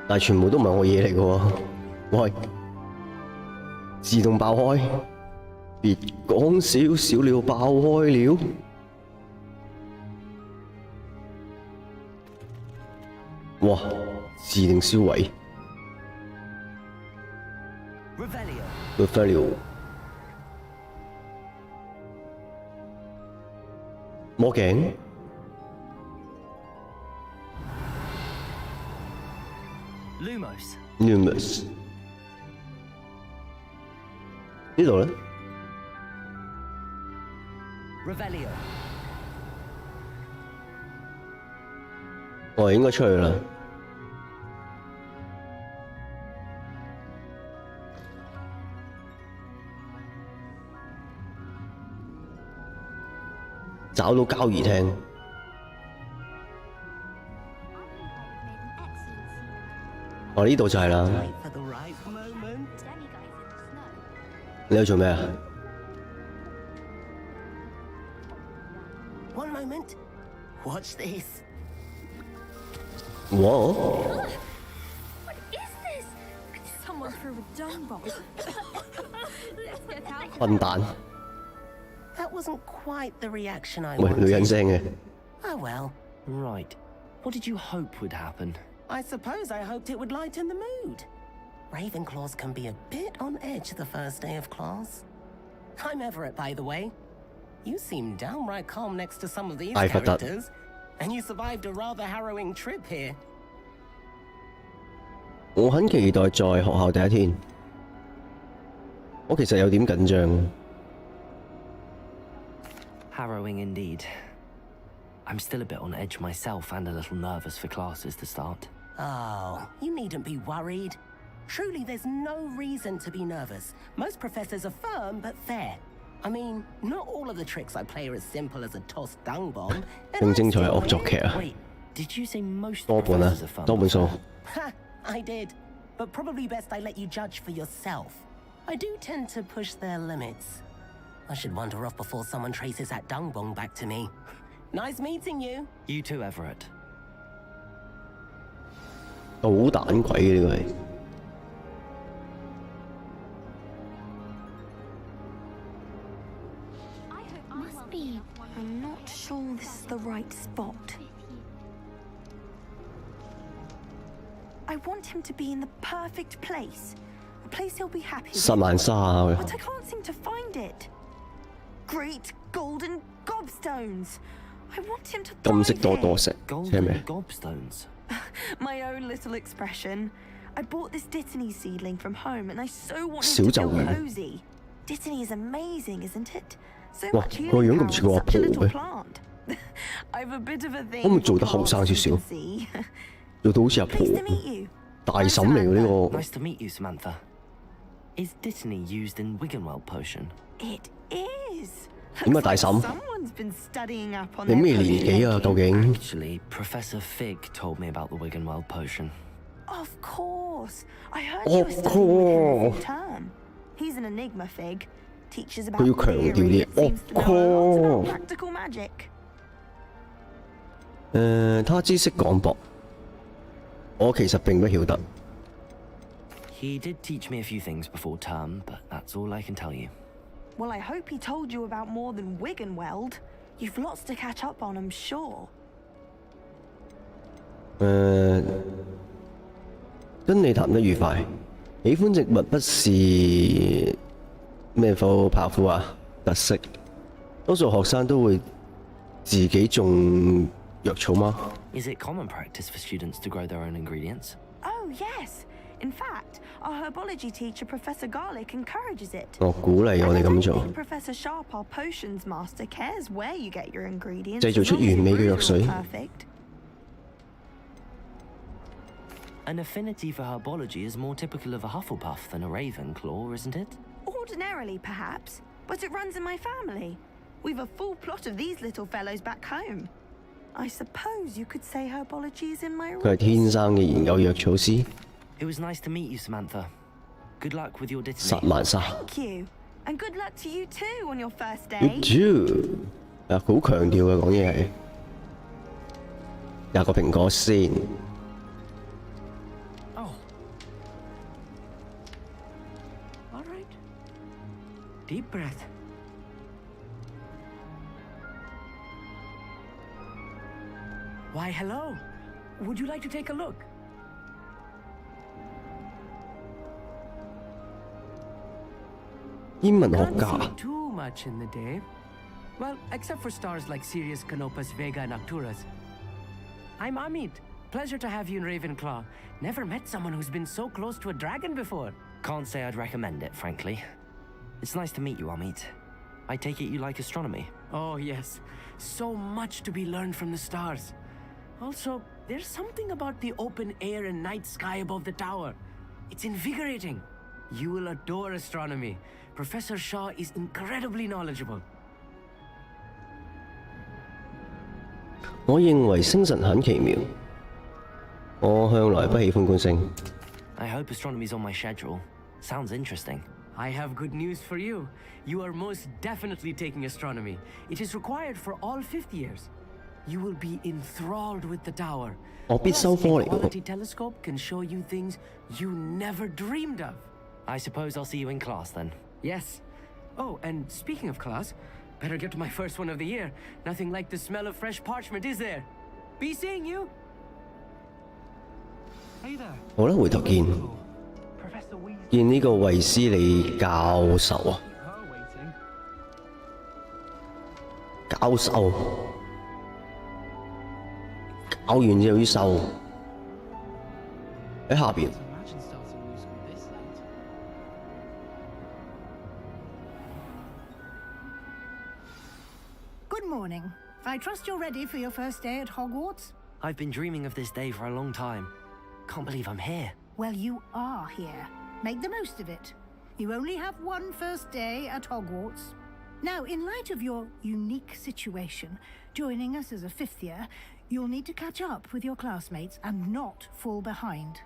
[SPEAKER 1] 但係全部都唔係我嘢嚟嘅喎。喂，自動爆開，別講少少了，爆開了。哇！自定銷毀。Revelio。魔鏡。Lumos。呢度咧
[SPEAKER 2] Revelio。
[SPEAKER 1] 我應該出去啦。找到交誼廳。哦，呢度就係啦。你喺度做咩啊
[SPEAKER 5] One moment. Watch this.
[SPEAKER 1] Whoa.
[SPEAKER 7] What is this? Someone threw a dung bomb. Let's get out.
[SPEAKER 1] 笨蛋。
[SPEAKER 5] That wasn't quite the reaction I
[SPEAKER 1] 喂，
[SPEAKER 5] wanted.
[SPEAKER 1] 女人聲嘅。
[SPEAKER 5] Oh well.
[SPEAKER 2] Right. What did you hope would happen?
[SPEAKER 5] I suppose I hoped it would lighten the mood. Ravenclaws can be a bit on edge the first day of class. I'm Everett, by the way. You seem downright calm next to some of these characters, and you survived a rather harrowing trip here.
[SPEAKER 1] 我很期待在學校第一天。我其實有點緊張。
[SPEAKER 2] Harrowing indeed. I'm still a bit on edge myself and a little nervous for classes to start.
[SPEAKER 5] Oh, you needn't be worried. Truly, there's no reason to be nervous. Most professors are firm but fair. I mean, not all of the tricks I play are as simple as a tossed dung bomb.
[SPEAKER 1] 更精彩係惡作劇啊！
[SPEAKER 2] Wait, did you say most
[SPEAKER 1] 多本啊
[SPEAKER 2] professors are fun?，
[SPEAKER 1] 多本數。
[SPEAKER 5] Ha! I did. But probably best I let you judge for yourself. I do tend to push their limits. I should wander off before someone traces that dung bomb back to me. Nice meeting you.
[SPEAKER 2] You too, Everett.
[SPEAKER 1] 搗蛋鬼嘅呢個係。
[SPEAKER 7] Must be. I'm not sure this is the right spot. I want him to be in the perfect place. A place he'll be happy with.
[SPEAKER 1] 實萬沙啊！
[SPEAKER 7] But I can't seem to find it. Great golden gobstones. I want him to
[SPEAKER 1] 金色
[SPEAKER 7] thrive
[SPEAKER 1] 多
[SPEAKER 7] here.
[SPEAKER 1] 多石，即係咩？
[SPEAKER 2] Gobstones.
[SPEAKER 7] My own little expression. I bought this Dittany seedling from home, and I so want
[SPEAKER 1] 小
[SPEAKER 7] him to
[SPEAKER 1] 咒
[SPEAKER 7] feel
[SPEAKER 1] 語。
[SPEAKER 7] cozy. Dittany is amazing, isn't it? So
[SPEAKER 1] 哇，
[SPEAKER 7] much
[SPEAKER 1] 個
[SPEAKER 7] healing
[SPEAKER 1] 樣
[SPEAKER 7] power
[SPEAKER 1] 咁似
[SPEAKER 7] in
[SPEAKER 1] 我阿
[SPEAKER 7] such a
[SPEAKER 1] 婆
[SPEAKER 7] little
[SPEAKER 1] 嘅，
[SPEAKER 7] plant. I've a bit of a thing
[SPEAKER 1] 可唔可以
[SPEAKER 7] for
[SPEAKER 1] 做得後生少
[SPEAKER 7] plants,
[SPEAKER 1] 少
[SPEAKER 7] you can see.
[SPEAKER 1] 做到好似阿婆
[SPEAKER 7] Pleased to meet you.
[SPEAKER 1] 大嬸嚟嘅呢個。
[SPEAKER 2] Nice to meet you, Samantha. Is Dittany used in Wiggenweld potion?
[SPEAKER 7] It is.
[SPEAKER 1] 點啊，大嬸？
[SPEAKER 7] Someone's been studying up on
[SPEAKER 1] 你
[SPEAKER 7] their
[SPEAKER 1] 咩年紀啊？究竟？
[SPEAKER 2] Actually, Professor Fig told me about the Wiggenweld potion.
[SPEAKER 7] Of course. I heard you were studying with him this term. He's an enigma, Fig. Teaches about
[SPEAKER 1] 佢要強調
[SPEAKER 7] theory
[SPEAKER 1] 啲
[SPEAKER 7] but seems to know a lot
[SPEAKER 1] of
[SPEAKER 7] about practical magic.
[SPEAKER 1] 他知識廣博，我其實並不曉得。
[SPEAKER 2] He did teach me a few things before term, but that's all I can tell you.
[SPEAKER 7] Well, I hope he told you about more than Wiggenweld. You've lots to catch up on, I'm sure.
[SPEAKER 1] 跟你談得愉快。喜歡植物不是咩科跑夫啊特色，多數學生都會自己種藥草嗎？
[SPEAKER 2] Is it common practice for students to grow their own ingredients?
[SPEAKER 7] Oh, yes. In fact, our herbology teacher, Professor Garlic, encourages it.
[SPEAKER 1] 我鼓勵我哋咁做。
[SPEAKER 7] Professor Sharp, our potions master, cares where you get your ingredients.
[SPEAKER 1] 製造出完美嘅藥水。
[SPEAKER 7] Perfect.
[SPEAKER 2] An affinity for herbology is more typical of a Hufflepuff than a Ravenclaw, isn't it?
[SPEAKER 7] Ordinarily, perhaps, but it runs in my family. We've a full plot of these little fellows back home. I suppose you could say herbology is in my
[SPEAKER 1] 佢係
[SPEAKER 7] roots.
[SPEAKER 1] 天生嘅研究藥草師，
[SPEAKER 2] It was nice to meet you, Samantha. Good luck with your
[SPEAKER 1] 殺
[SPEAKER 2] dittany.
[SPEAKER 1] 萬殺。
[SPEAKER 7] Thank you. And good luck to you too on your first
[SPEAKER 1] You
[SPEAKER 7] day.
[SPEAKER 1] too。啊，好強調嘅講嘢係。廿個蘋果先。
[SPEAKER 2] Oh. All right. Deep breath. Why, hello. Would you like to take a look?
[SPEAKER 1] 英文學
[SPEAKER 12] Can't
[SPEAKER 1] 家
[SPEAKER 12] see too much in the day. Well, except for stars like Sirius, Canopus, Vega, and Arcturus. I'm Amit. Pleasure to have you in Ravenclaw. Never met someone who's been so close to a dragon before.
[SPEAKER 2] Can't say I'd recommend it, frankly. It's nice to meet you, Amit. I take it you like astronomy.
[SPEAKER 12] Oh, yes. So much to be learned from the stars. Also, there's something about the open air and night sky above the tower. It's invigorating. You will adore astronomy. Professor Shaw is incredibly knowledgeable.
[SPEAKER 1] 我認為星辰很奇妙。我向來不喜歡觀星。
[SPEAKER 2] I hope astronomy's on my schedule. Sounds interesting.
[SPEAKER 12] I have good news for you. You are most definitely taking astronomy. It is required for all fifth years. You will be enthralled with the tower.
[SPEAKER 1] 我必修科
[SPEAKER 12] Plus,
[SPEAKER 1] 嚟
[SPEAKER 12] a
[SPEAKER 1] 嘅。
[SPEAKER 12] quality telescope can show you things you never dreamed of.
[SPEAKER 2] I suppose I'll see you in class then.
[SPEAKER 12] Yes. Oh, and speaking of class, better get to my first one of the year. Nothing like the smell of fresh parchment, is there? Be seeing you. Hey there.
[SPEAKER 1] 好啦，回頭見。
[SPEAKER 12] Professor Weasley.
[SPEAKER 1] 見呢個衛斯理教授啊，
[SPEAKER 12] Her waiting.
[SPEAKER 1] 教授，教完之後要收喺下邊。
[SPEAKER 12] Imagine starting musical this late.
[SPEAKER 11] Good morning. I trust you're ready for your first day at Hogwarts?
[SPEAKER 2] I've been dreaming of this day for a long time. Can't believe I'm here.
[SPEAKER 11] Well, you are here. Make the most of it. You only have one first day at Hogwarts. Now, in light of your unique situation, joining us as a fifth year, you'll need to catch up with your classmates and not fall behind.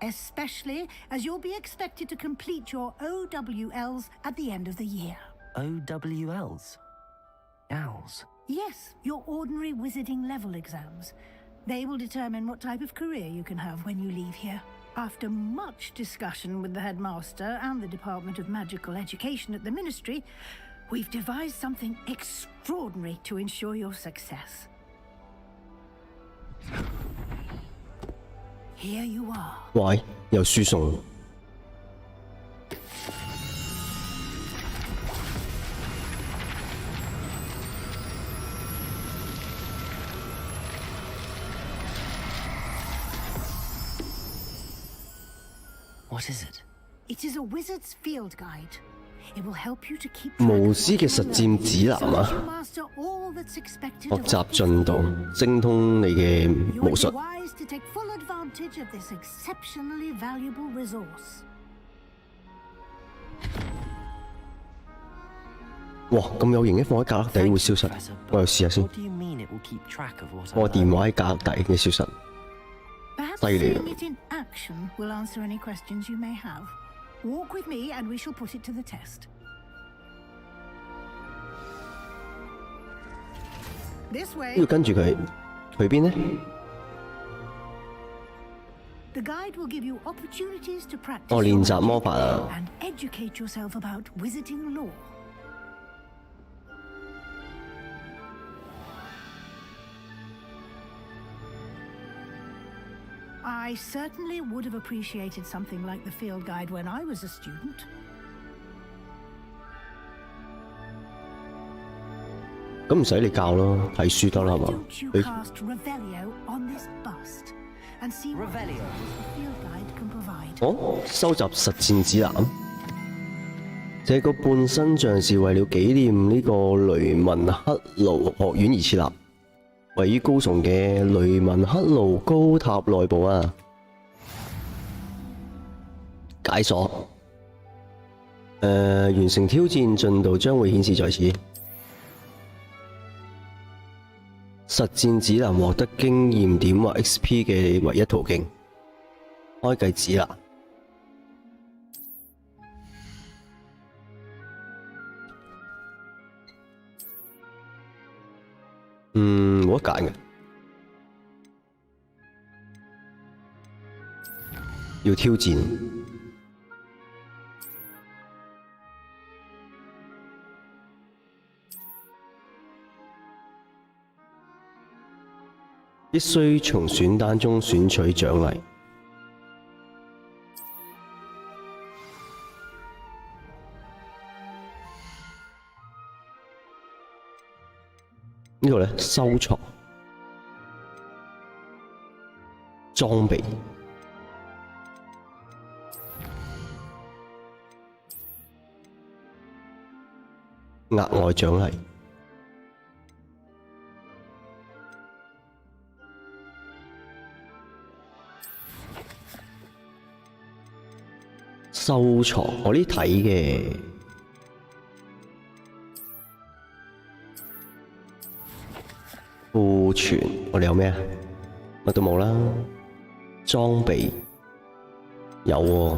[SPEAKER 11] Especially as you'll be expected to complete your OWLs at the end of the year.
[SPEAKER 2] OWLs? Owls?
[SPEAKER 11] Yes, your ordinary wizarding level exams. They will determine what type of career you can have when you leave here. After much discussion with the headmaster and the Department of Magical Education at the Ministry, we've devised something extraordinary to ensure your success. Here you are.
[SPEAKER 1] 喂，有輸送。
[SPEAKER 2] What is it?
[SPEAKER 11] It is a wizard's field guide. It will help you to keep
[SPEAKER 1] 巫師嘅實戰指南啊，
[SPEAKER 11] master all that's expected
[SPEAKER 1] 學
[SPEAKER 11] of
[SPEAKER 1] 習進度，精通你嘅
[SPEAKER 11] You
[SPEAKER 1] 巫
[SPEAKER 11] will
[SPEAKER 1] 術
[SPEAKER 11] be。wise to take full advantage of this exceptionally valuable resource.
[SPEAKER 1] 哇，咁有型嘅放喺格底會消失，我又試下先。我電話喺格底嘅消失，
[SPEAKER 11] Perhaps
[SPEAKER 1] 犀利啊！
[SPEAKER 11] seeing it in action will answer any questions you may have. Walk with me and we shall put it to the test. This
[SPEAKER 1] 要
[SPEAKER 11] way.
[SPEAKER 1] 跟住佢去邊呢？
[SPEAKER 11] The guide will give you opportunities to practice
[SPEAKER 1] 哦，
[SPEAKER 11] your
[SPEAKER 1] 練習
[SPEAKER 11] magic
[SPEAKER 1] 魔法啊！
[SPEAKER 11] and educate yourself about wizarding lore. I certainly would have appreciated something like the field guide when I was a student.
[SPEAKER 1] 咁唔使你教咯，睇書得啦係嘛？
[SPEAKER 11] Don't you
[SPEAKER 1] 你
[SPEAKER 11] cast Revelio on this bust and see what the field guide can provide?
[SPEAKER 1] 哦，收集實戰指南。這個半身像是為了紀念呢個雷文克勞學院而設立，位於高聳嘅雷文克勞高塔內部啊。解鎖。完成挑戰進度將會顯示在此。實戰指南獲得經驗點或 XP 嘅唯一途徑。開計指南。冇得揀嘅，要挑戰。必須從選單中選取獎勵。呢個呢，收藏裝備額外獎勵收藏，我呢睇嘅。庫存，我哋有咩啊？乜都冇啦。裝備有喎。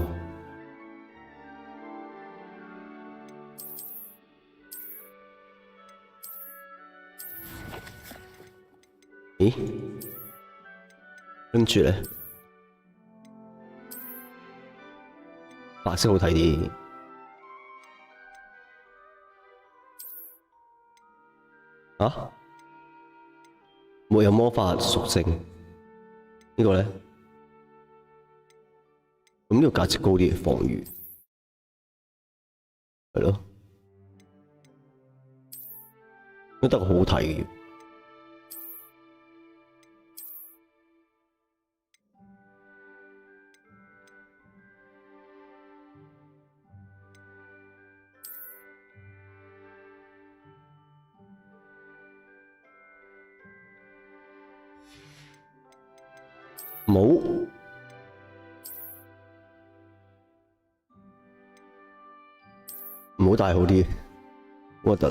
[SPEAKER 1] 咦？跟住咧，白色好睇啲。啊？沒有魔法屬性，呢個呢？咁呢個價值高啲，防禦，係咯，都得個好睇嘅。冇，唔好戴好啲，核突。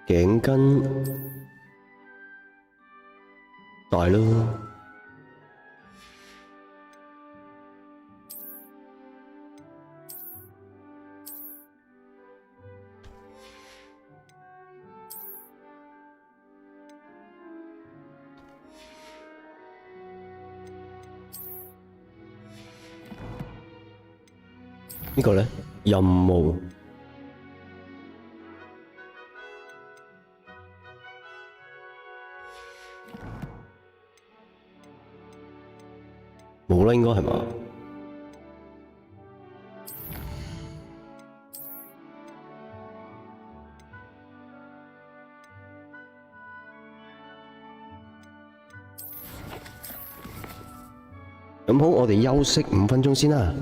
[SPEAKER 1] 頸巾戴咯。呢個呢，任務冇啦，應該係嘛？咁好，我哋休息5分鐘先啦。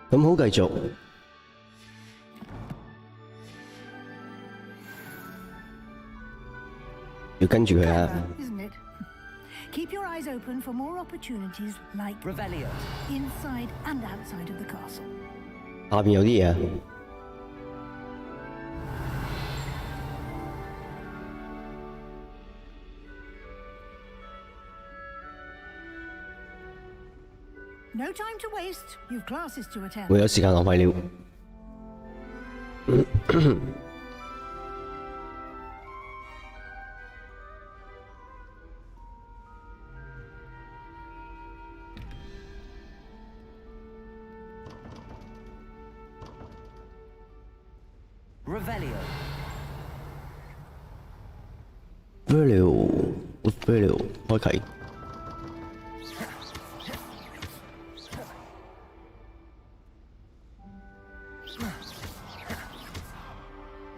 [SPEAKER 1] 咁好，繼續。要跟住佢啊！
[SPEAKER 11] Isn't it? Keep your eyes open for more opportunities like
[SPEAKER 2] Revelio.
[SPEAKER 11] inside and outside of the castle.
[SPEAKER 1] 下邊有啲嘢啊！
[SPEAKER 11] No time to waste. You've classes to attend.
[SPEAKER 1] 沒有時間浪費了。
[SPEAKER 2] Revelio.
[SPEAKER 1] Value 開啟。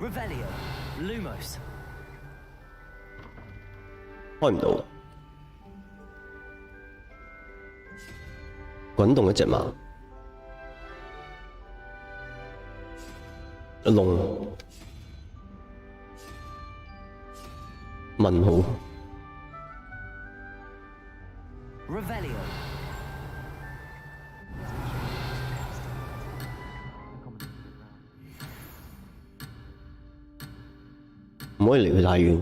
[SPEAKER 2] Revelio. Lumos.
[SPEAKER 1] 開唔到。滾動一隻馬。龍。問號。
[SPEAKER 2] Revelio.
[SPEAKER 1] 唔可以離佢太遠，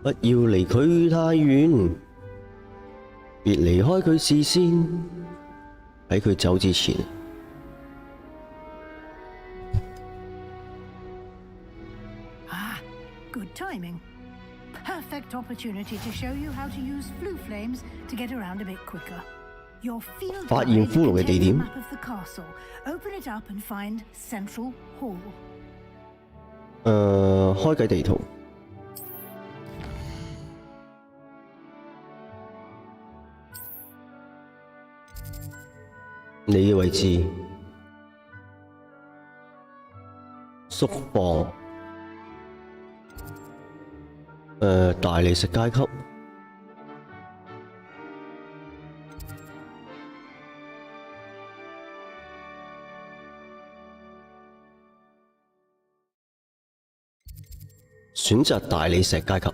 [SPEAKER 1] 不要離佢太遠，別離開佢視線，喺佢走之前。
[SPEAKER 11] Good timing. Perfect opportunity to show you how to use flue flames to get around a bit quicker. Your field
[SPEAKER 1] 發現骷髏嘅地點。
[SPEAKER 11] map of the castle. Open it up and find Central Hall.
[SPEAKER 1] 開啟地圖。你嘅位置，縮放。大理石階級。選擇大理石階級。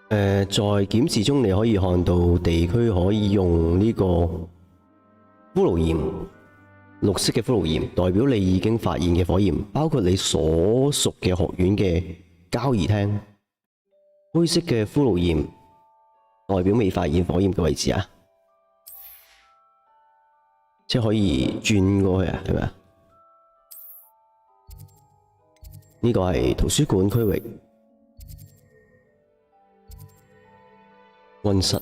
[SPEAKER 1] 在檢視中，你可以看到地區可以用呢個骷髏焰，綠色嘅骷髏焰代表你已經發現嘅火焰，包括你所屬嘅學院嘅交誼廳。灰色嘅骷髏焰代表未發現火焰嘅位置啊，即係可以轉過去啊，係咪啊？ 呢個係圖書館區域，溫室。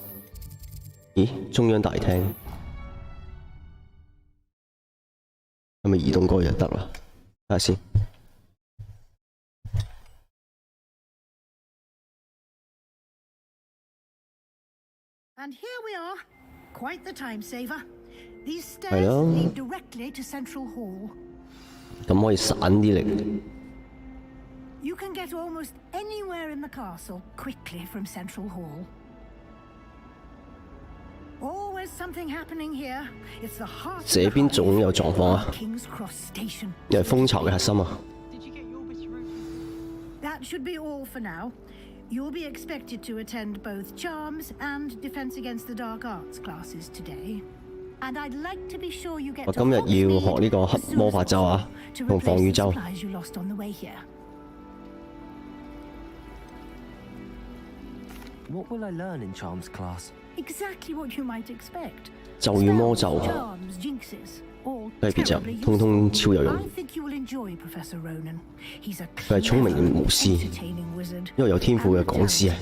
[SPEAKER 1] 咦，中央大廳係咪移動過去就得啦？睇下先。
[SPEAKER 11] And here we are. Quite the time saver. These stairs lead directly to Central Hall.
[SPEAKER 1] 咁可以散啲力。
[SPEAKER 11] You can get almost anywhere in the castle quickly from Central Hall. Always something happening here. It's the heart.
[SPEAKER 1] 這邊總有狀況啊，
[SPEAKER 11] King's Cross Station.
[SPEAKER 1] 因為蜂巢嘅核心啊。
[SPEAKER 11] That should be all for now. You'll be expected to attend both Charms and Defense Against the Dark Arts classes today. And I'd like to be sure you get
[SPEAKER 1] 我今日要學呢個黑魔法咒啊，同防禦咒。
[SPEAKER 2] What will I learn in Charms class?
[SPEAKER 11] Exactly what you might expect.
[SPEAKER 1] 咒語魔咒，
[SPEAKER 11] Charms, jinxes, all
[SPEAKER 1] 都係別咒，
[SPEAKER 11] terribly
[SPEAKER 1] 通通超有用。
[SPEAKER 11] I think you will enjoy Professor Ronan. He's a
[SPEAKER 1] 佢係聰明嘅巫師，
[SPEAKER 11] entertaining wizard
[SPEAKER 1] 因為有天賦嘅講師啊。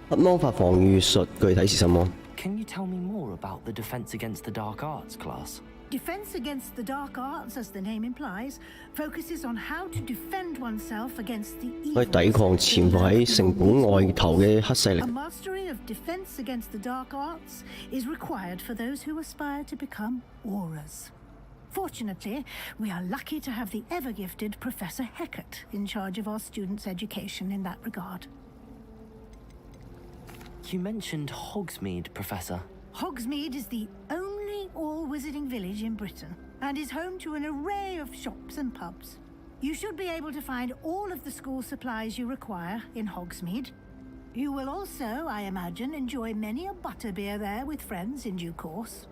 [SPEAKER 1] 黑魔法防禦術具體是什麼？
[SPEAKER 2] Can you tell me more about the Defense Against the Dark Arts class?
[SPEAKER 11] Defense Against the Dark Arts, as the name implies, focuses on how to defend oneself against the
[SPEAKER 1] 可以
[SPEAKER 11] evil.
[SPEAKER 1] 抵抗潛伏喺城堡外頭嘅黑勢力
[SPEAKER 11] A。mastery of Defense Against the Dark Arts is required for those who aspire to become auras. Fortunately, we are lucky to have the ever-gifted Professor Heckert in charge of our students' education in that regard.
[SPEAKER 2] You mentioned Hogsmeade, Professor.
[SPEAKER 11] Hogsmeade is the only all-wizarding village in Britain and is home to an array of shops and pubs. You should be able to find all of the school supplies you require in Hogsmeade. You will also, I imagine, enjoy many a butterbeer there with friends in due course.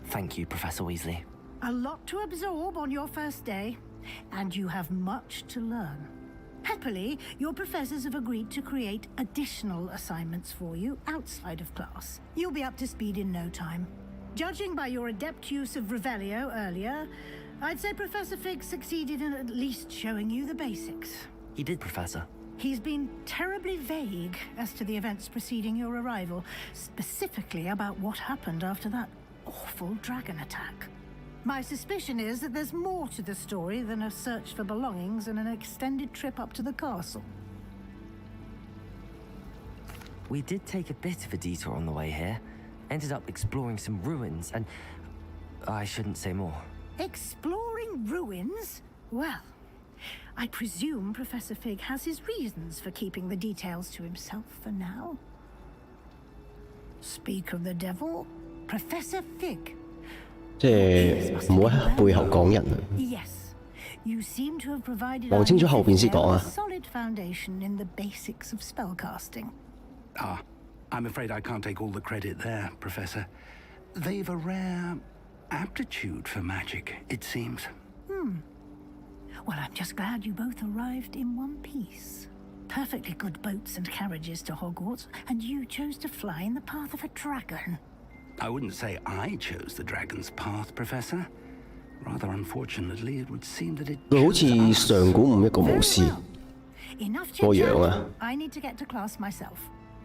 [SPEAKER 2] Thank you, Professor Weasley.
[SPEAKER 11] A lot to absorb on your first day, and you have much to learn. Happily, your professors have agreed to create additional assignments for you outside of class. You'll be up to speed in no time. Judging by your adept use of Revelio earlier, I'd say Professor Fig succeeded in at least showing you the basics.
[SPEAKER 2] He did, Professor.
[SPEAKER 11] He's been terribly vague as to the events preceding your arrival, specifically about what happened after that awful dragon attack. My suspicion is that there's more to the story than a search for belongings and an extended trip up to the castle.
[SPEAKER 2] We did take a bit of a detour on the way here. Ended up exploring some ruins and... I shouldn't say more.
[SPEAKER 11] Exploring ruins? Well, I presume Professor Fig has his reasons for keeping the details to himself for now. Speak of the devil, Professor Fig.
[SPEAKER 1] 即係唔好喺背後講人啊！
[SPEAKER 11] Yes, you seem to have provided
[SPEAKER 1] 望清楚後邊先講啊！
[SPEAKER 11] a solid foundation in the basics of spellcasting.
[SPEAKER 3] I'm afraid I can't take all the credit there, Professor. They've a rare aptitude for magic, it seems.
[SPEAKER 11] Well, I'm just glad you both arrived in one piece. Perfectly good boats and carriages to Hogwarts, and you chose to fly in the path of a dragon.
[SPEAKER 3] I wouldn't say I chose the dragon's path, Professor. Rather unfortunately, it would seem that it
[SPEAKER 1] 佢好似上古五一個巫師
[SPEAKER 11] Enough
[SPEAKER 1] 個樣
[SPEAKER 11] chit-chat.
[SPEAKER 1] 啊！
[SPEAKER 11] I need to get to class myself.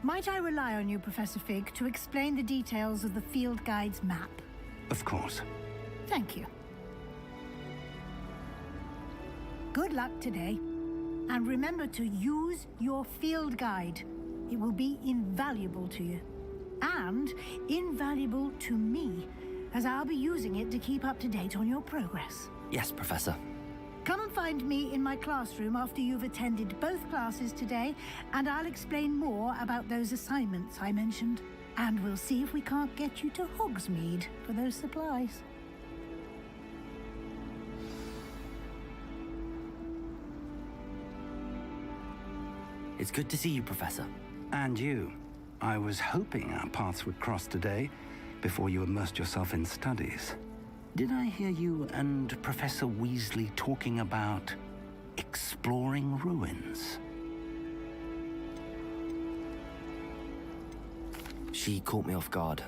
[SPEAKER 11] Might I rely on you, Professor Fig, to explain the details of the field guide's map?
[SPEAKER 3] Of course.
[SPEAKER 11] Thank you. Good luck today. And remember to use your field guide. It will be invaluable to you. And invaluable to me, as I'll be using it to keep up to date on your progress.
[SPEAKER 2] Yes, Professor.
[SPEAKER 11] Come and find me in my classroom after you've attended both classes today, and I'll explain more about those assignments I mentioned. And we'll see if we can't get you to Hogsmeade for those supplies.
[SPEAKER 2] It's good to see you, Professor.
[SPEAKER 3] And you. I was hoping our paths would cross today, before you immersed yourself in studies. Did I hear you and Professor Weasley talking about exploring ruins?
[SPEAKER 2] She caught me off guard.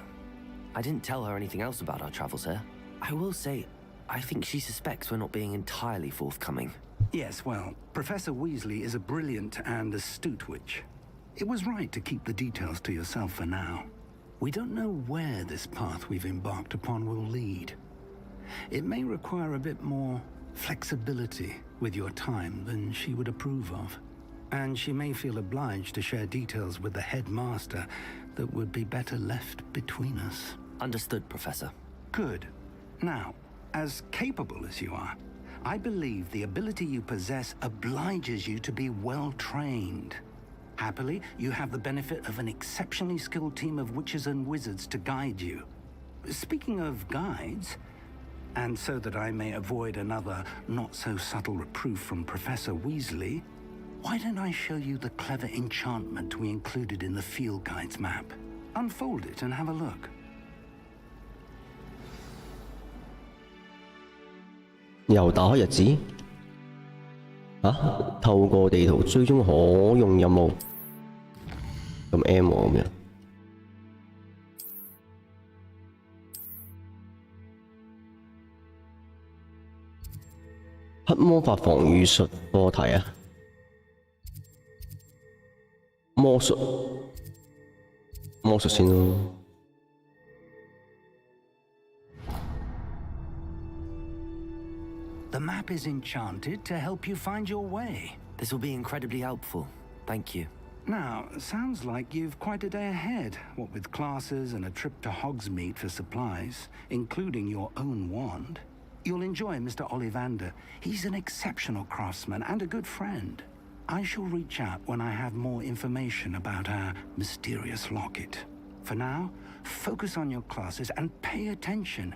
[SPEAKER 2] I didn't tell her anything else about our travels here. I will say, I think she suspects we're not being entirely forthcoming.
[SPEAKER 3] Yes, well, Professor Weasley is a brilliant and astute witch. It was right to keep the details to yourself for now. We don't know where this path we've embarked upon will lead. It may require a bit more flexibility with your time than she would approve of. And she may feel obliged to share details with the headmaster that would be better left between us.
[SPEAKER 2] Understood, Professor.
[SPEAKER 3] Good. Now, as capable as you are, I believe the ability you possess obliges you to be well trained. Happily, you have the benefit of an exceptionally skilled team of witches and wizards to guide you. Speaking of guides, and so that I may avoid another not-so-subtle reproof from Professor Weasley, why don't I show you the clever enchantment we included in the field guide's map? Unfold it and have a look.
[SPEAKER 1] 又打開日子啊！透過地圖追蹤可用任務，咁 M 喎咁樣。黑魔法防禦術課題啊！魔術先咯。
[SPEAKER 3] The map is enchanted to help you find your way.
[SPEAKER 2] This will be incredibly helpful. Thank you.
[SPEAKER 3] Now, sounds like you've quite a day ahead, what with classes and a trip to Hogsmeade for supplies, including your own wand. You'll enjoy Mr. Ollivander. He's an exceptional craftsman and a good friend. I shall reach out when I have more information about our mysterious locket. For now, focus on your classes and pay attention.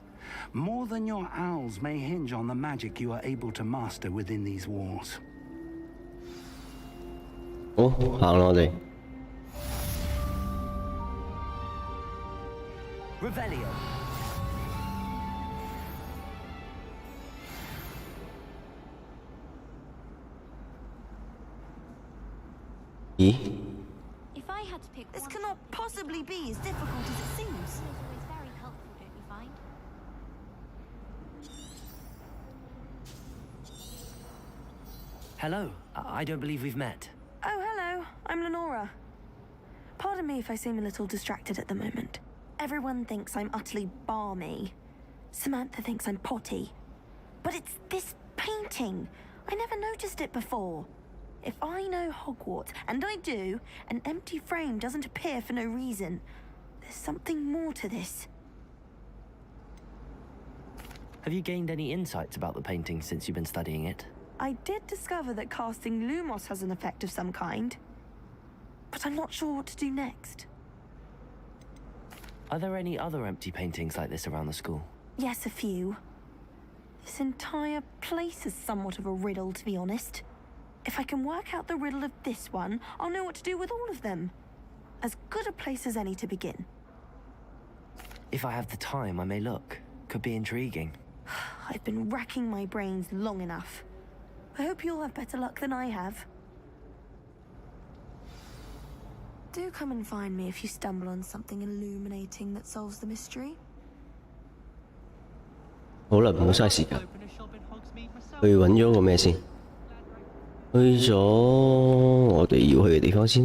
[SPEAKER 3] More than your owls may hinge on the magic you are able to master within these walls.
[SPEAKER 1] 好，行啦我哋。
[SPEAKER 2] Revelio.
[SPEAKER 1] 咦？
[SPEAKER 13] If I had to pick
[SPEAKER 7] This
[SPEAKER 13] one,
[SPEAKER 7] cannot possibly be as difficult as it seems.
[SPEAKER 13] it's always very helpful, don't you find?
[SPEAKER 2] Hello. I don't believe we've met.
[SPEAKER 7] Oh, hello. I'm Lenora. Pardon me if I seem a little distracted at the moment. Everyone thinks I'm utterly balmy. Samantha thinks I'm potty. But it's this painting. I never noticed it before. If I know Hogwarts, and I do, an empty frame doesn't appear for no reason. There's something more to this.
[SPEAKER 2] Have you gained any insights about the painting since you've been studying it?
[SPEAKER 7] I did discover that casting Lumos has an effect of some kind. But I'm not sure what to do next.
[SPEAKER 2] Are there any other empty paintings like this around the school?
[SPEAKER 7] Yes, a few. This entire place is somewhat of a riddle, to be honest. If I can work out the riddle of this one, I'll know what to do with all of them. As good a place as any to begin.
[SPEAKER 2] If I have the time, I may look. Could be intriguing.
[SPEAKER 7] I've been racking my brains long enough. I hope you'll have better luck than I have. Do come and find me if you stumble on something illuminating that solves the mystery.
[SPEAKER 1] 好啦，唔好嘥時間。去揾咗個咩先？去咗我哋要去嘅地方先。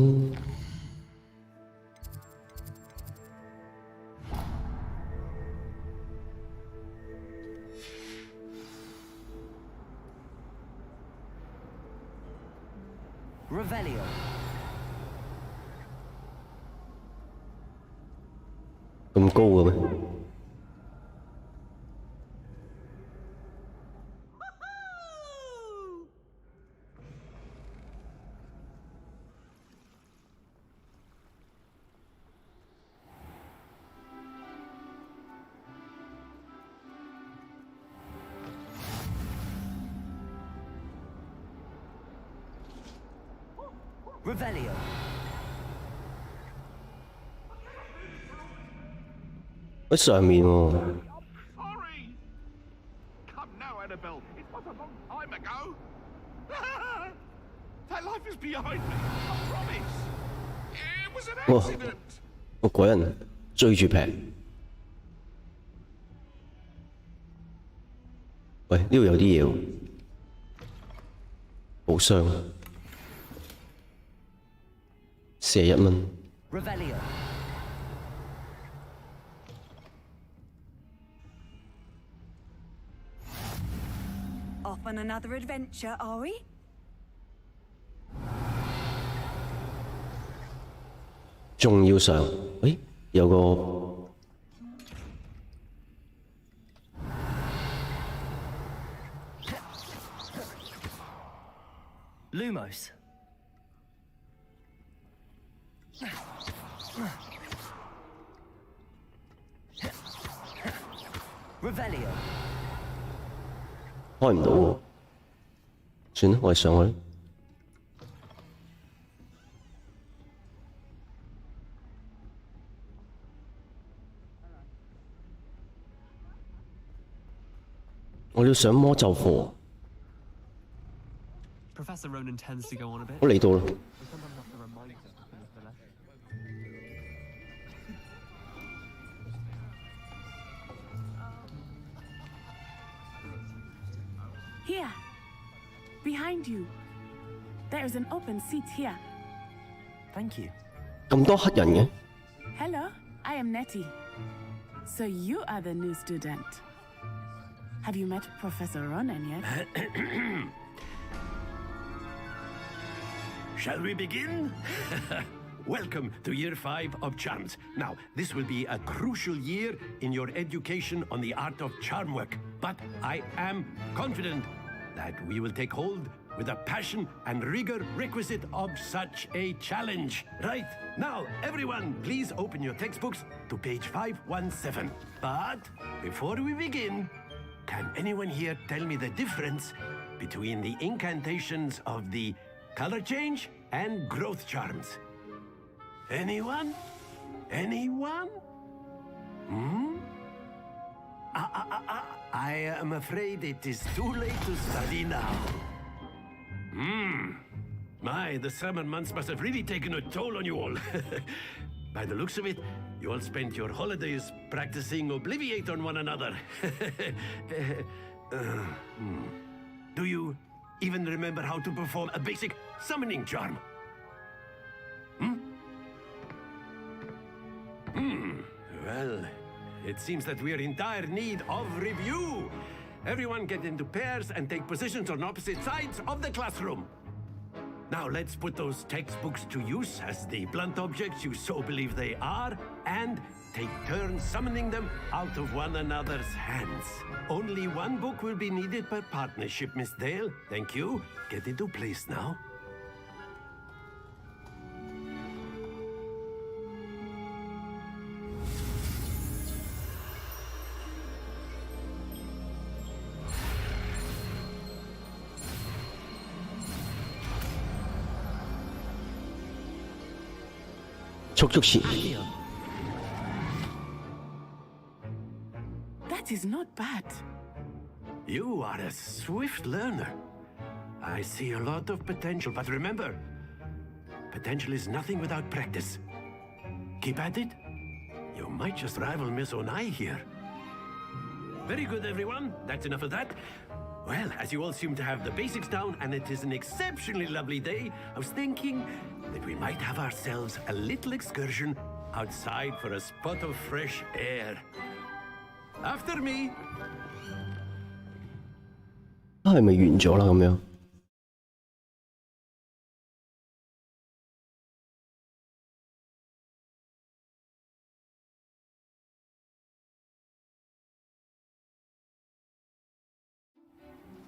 [SPEAKER 2] Revelio.
[SPEAKER 1] 咁高嘅咩？
[SPEAKER 2] Revelio.
[SPEAKER 1] 喺上面喎。
[SPEAKER 14] Sorry. Come now, Annabelle. It was a long time ago. That life is behind me. I promise. It was an
[SPEAKER 1] 哇！
[SPEAKER 14] accident.
[SPEAKER 1] 個鬼人追住劈。喂，呢度有啲嘢喎。寶箱。41蚊。
[SPEAKER 2] Revelio.
[SPEAKER 15] Off on another adventure, are we?
[SPEAKER 1] 仲要上？誒，有個
[SPEAKER 2] Lumos. Revelio.
[SPEAKER 1] 開唔到喎。算啦，我哋上去。我要上魔咒課。
[SPEAKER 16] Professor Ronan tends to go on a bit.
[SPEAKER 1] 我嚟到啦。
[SPEAKER 16] We sometimes have to remind him to finish the lesson.
[SPEAKER 15] Here. Behind you. There is an open seat here.
[SPEAKER 2] Thank you.
[SPEAKER 1] 咁多黑人嘅。
[SPEAKER 15] Hello, I am Nettie. So you are the new student. Have you met Professor Ronan yet?
[SPEAKER 10] Shall we begin? Welcome to Year 5 of Charms. Now, this will be a crucial year in your education on the art of charm work. But I am confident that we will take hold with the passion and rigor requisite of such a challenge. Right, now everyone please open your textbooks to page 517. But before we begin, can anyone here tell me the difference between the incantations of the color change and growth charms? Anyone? Anyone? I am afraid it is too late to study now. My, the summer months must have really taken a toll on you all. By the looks of it, you all spent your holidays practicing Obliviate on one another. Do you even remember how to perform a basic summoning charm? Well, it seems that we are in dire need of review. Everyone get into pairs and take positions on opposite sides of the classroom. Now let's put those textbooks to use as the blunt objects you so believe they are, and take turns summoning them out of one another's hands. Only one book will be needed per partnership, Miss Dale. Thank you. Get into place now.
[SPEAKER 15] That is not bad.
[SPEAKER 10] You are a swift learner. I see a lot of potential, but remember, potential is nothing without practice. Keep at it. You might just rival Miss Onai here. Very good, everyone. That's enough of that. Well, as you all seem to have the basics down, and it is an exceptionally lovely day, I was thinking that we might have ourselves a little excursion outside for a spot of fresh air. After me.
[SPEAKER 1] 係咪完咗啦？咁樣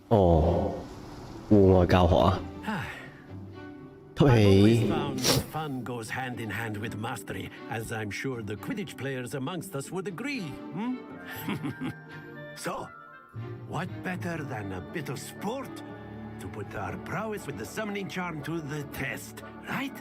[SPEAKER 1] 哦，戶外教學啊，吸
[SPEAKER 10] Always
[SPEAKER 1] 氣。
[SPEAKER 10] found that fun goes hand in hand with mastery, as I'm sure the Quidditch players amongst us would agree. So, what better than a bit of sport to put our prowess with the summoning charm to the test, right?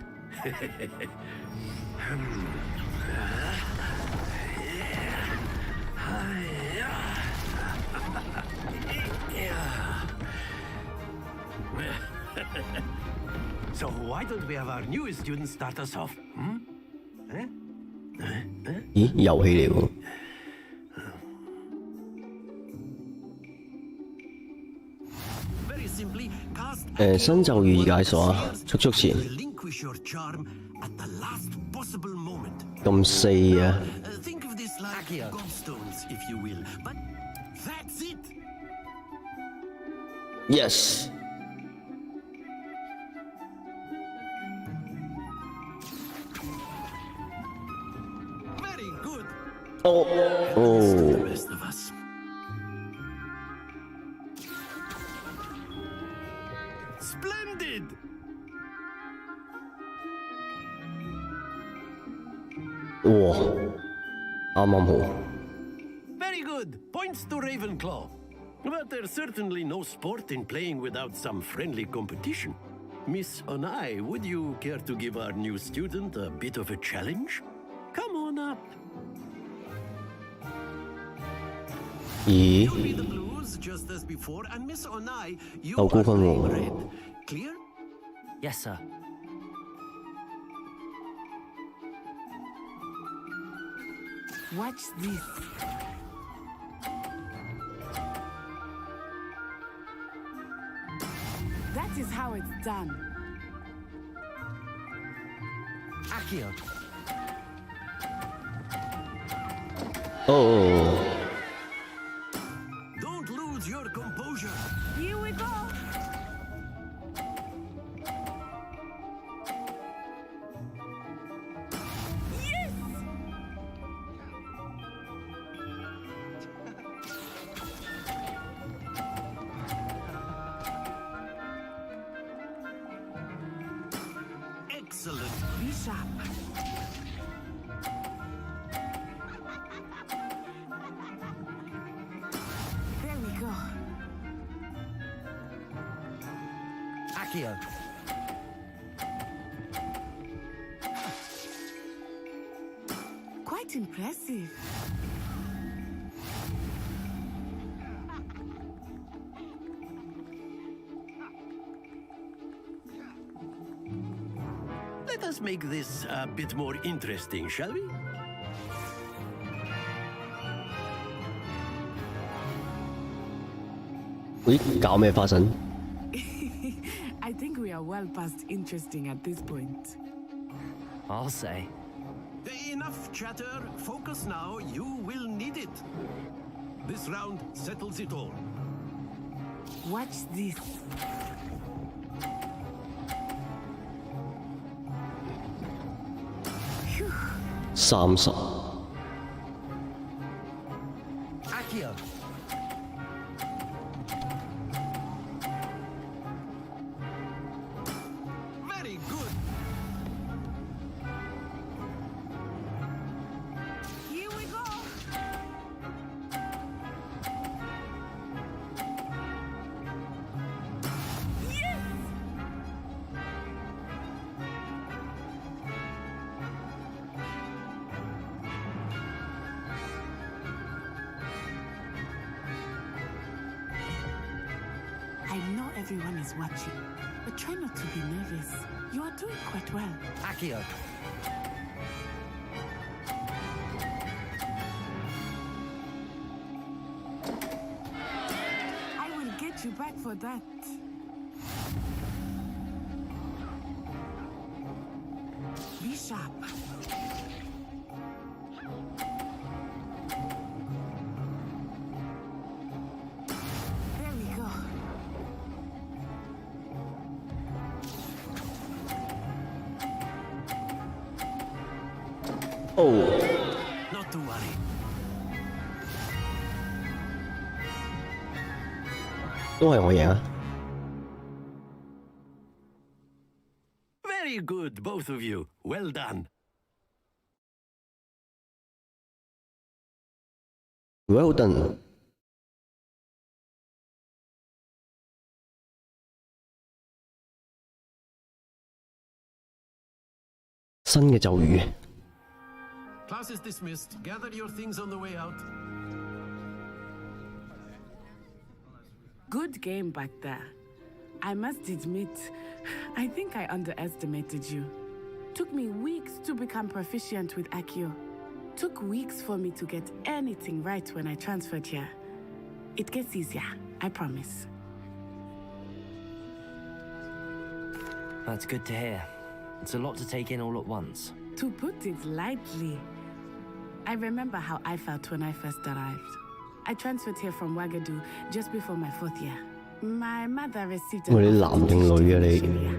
[SPEAKER 10] So why don't we have our newest student start us off?
[SPEAKER 1] 咦，遊戲嚟喎。
[SPEAKER 10] Very simply, cast
[SPEAKER 1] 新咒語解鎖啊，速前
[SPEAKER 10] relinquish your charm at the last possible moment.
[SPEAKER 1] 咁四啊，
[SPEAKER 10] Think of this like gobstones, if you will. But that's it.
[SPEAKER 1] yes。
[SPEAKER 10] Very good.
[SPEAKER 1] 哦
[SPEAKER 10] The
[SPEAKER 1] 哦，
[SPEAKER 10] rest of us. Splendid.
[SPEAKER 1] 哇，啱啱好。
[SPEAKER 10] Very good. Points to Ravenclaw. But there's certainly no sport in playing without some friendly competition. Miss Onai, would you care to give our new student a bit of a challenge? Come on up.
[SPEAKER 1] 咦，
[SPEAKER 10] Be the blues just as before, and Miss Onai, you
[SPEAKER 1] 好高
[SPEAKER 10] are
[SPEAKER 1] 分
[SPEAKER 10] playing
[SPEAKER 1] 喎。
[SPEAKER 10] red. Clear?
[SPEAKER 2] Yes, sir.
[SPEAKER 15] Watch this. That is how it's done.
[SPEAKER 2] Accio.
[SPEAKER 1] 哦，
[SPEAKER 10] Don't lose your composure.
[SPEAKER 15] Here we go. Yes! Be sharp. There we go.
[SPEAKER 12] Accio.
[SPEAKER 15] Quite impressive.
[SPEAKER 10] Let us make this a bit more interesting, shall we?
[SPEAKER 1] 咦，搞咩花神？
[SPEAKER 15] I think we are well past interesting at this point.
[SPEAKER 2] I'll say.
[SPEAKER 10] Enough chatter. Focus now. You will need it. This round settles it all.
[SPEAKER 15] Watch this. Phew.
[SPEAKER 1] 30。Accio.
[SPEAKER 10] Very good.
[SPEAKER 15] Here we go. Yes! I know everyone is watching, but try not to be nervous. You are doing quite well.
[SPEAKER 12] Accio.
[SPEAKER 15] I will get you back for that. Be sharp. There we go.
[SPEAKER 1] Oh，
[SPEAKER 10] Not to worry.
[SPEAKER 1] 都係我贏啊！
[SPEAKER 10] Very good, both of you. Well done.
[SPEAKER 1] Well done。新嘅咒語。
[SPEAKER 10] Class is dismissed. Gather your things on the way out.
[SPEAKER 15] Good game back there. I must admit, I think I underestimated you. Took me weeks to become proficient with Accio. Took weeks for me to get anything right when I transferred here. It gets easier, I promise.
[SPEAKER 2] That's good to hear. It's a lot to take in all at once.
[SPEAKER 15] To put it lightly, I remember how I felt when I first arrived. I transferred here from Ouagadougou just before my 4th year. My mother received an
[SPEAKER 1] 喂，你
[SPEAKER 15] offer
[SPEAKER 1] 男
[SPEAKER 15] to
[SPEAKER 1] 定
[SPEAKER 15] teach
[SPEAKER 1] 女啊
[SPEAKER 15] in
[SPEAKER 1] 你？
[SPEAKER 15] Nigeria.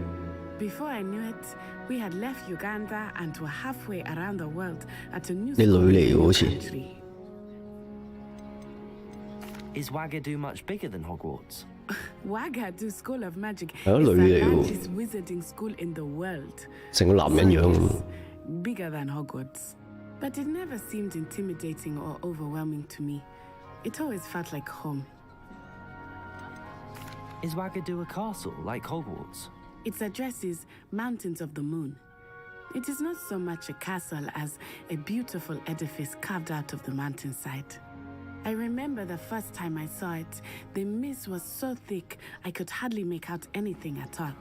[SPEAKER 15] Before I knew it, we had left Uganda and were halfway around the world at a new
[SPEAKER 1] 你
[SPEAKER 15] school
[SPEAKER 1] 女嚟
[SPEAKER 15] in
[SPEAKER 1] 喎
[SPEAKER 15] the
[SPEAKER 1] 好似。
[SPEAKER 15] country.
[SPEAKER 2] Is Ouagadougou much bigger than Hogwarts?
[SPEAKER 15] Ouagadougou School of Magic is
[SPEAKER 1] 係咯，
[SPEAKER 15] the
[SPEAKER 1] 女嚟喎，
[SPEAKER 15] largest wizarding school in the world.
[SPEAKER 1] 成個男人樣咁。
[SPEAKER 15] Bigger than Hogwarts. But it never seemed intimidating or overwhelming to me. It always felt like home.
[SPEAKER 2] Is Ouagadougou a castle like Hogwarts?
[SPEAKER 15] Its address is Mountains of the Moon. It is not so much a castle as a beautiful edifice carved out of the mountainside. I remember the first time I saw it, the mist was so thick I could hardly make out anything at all.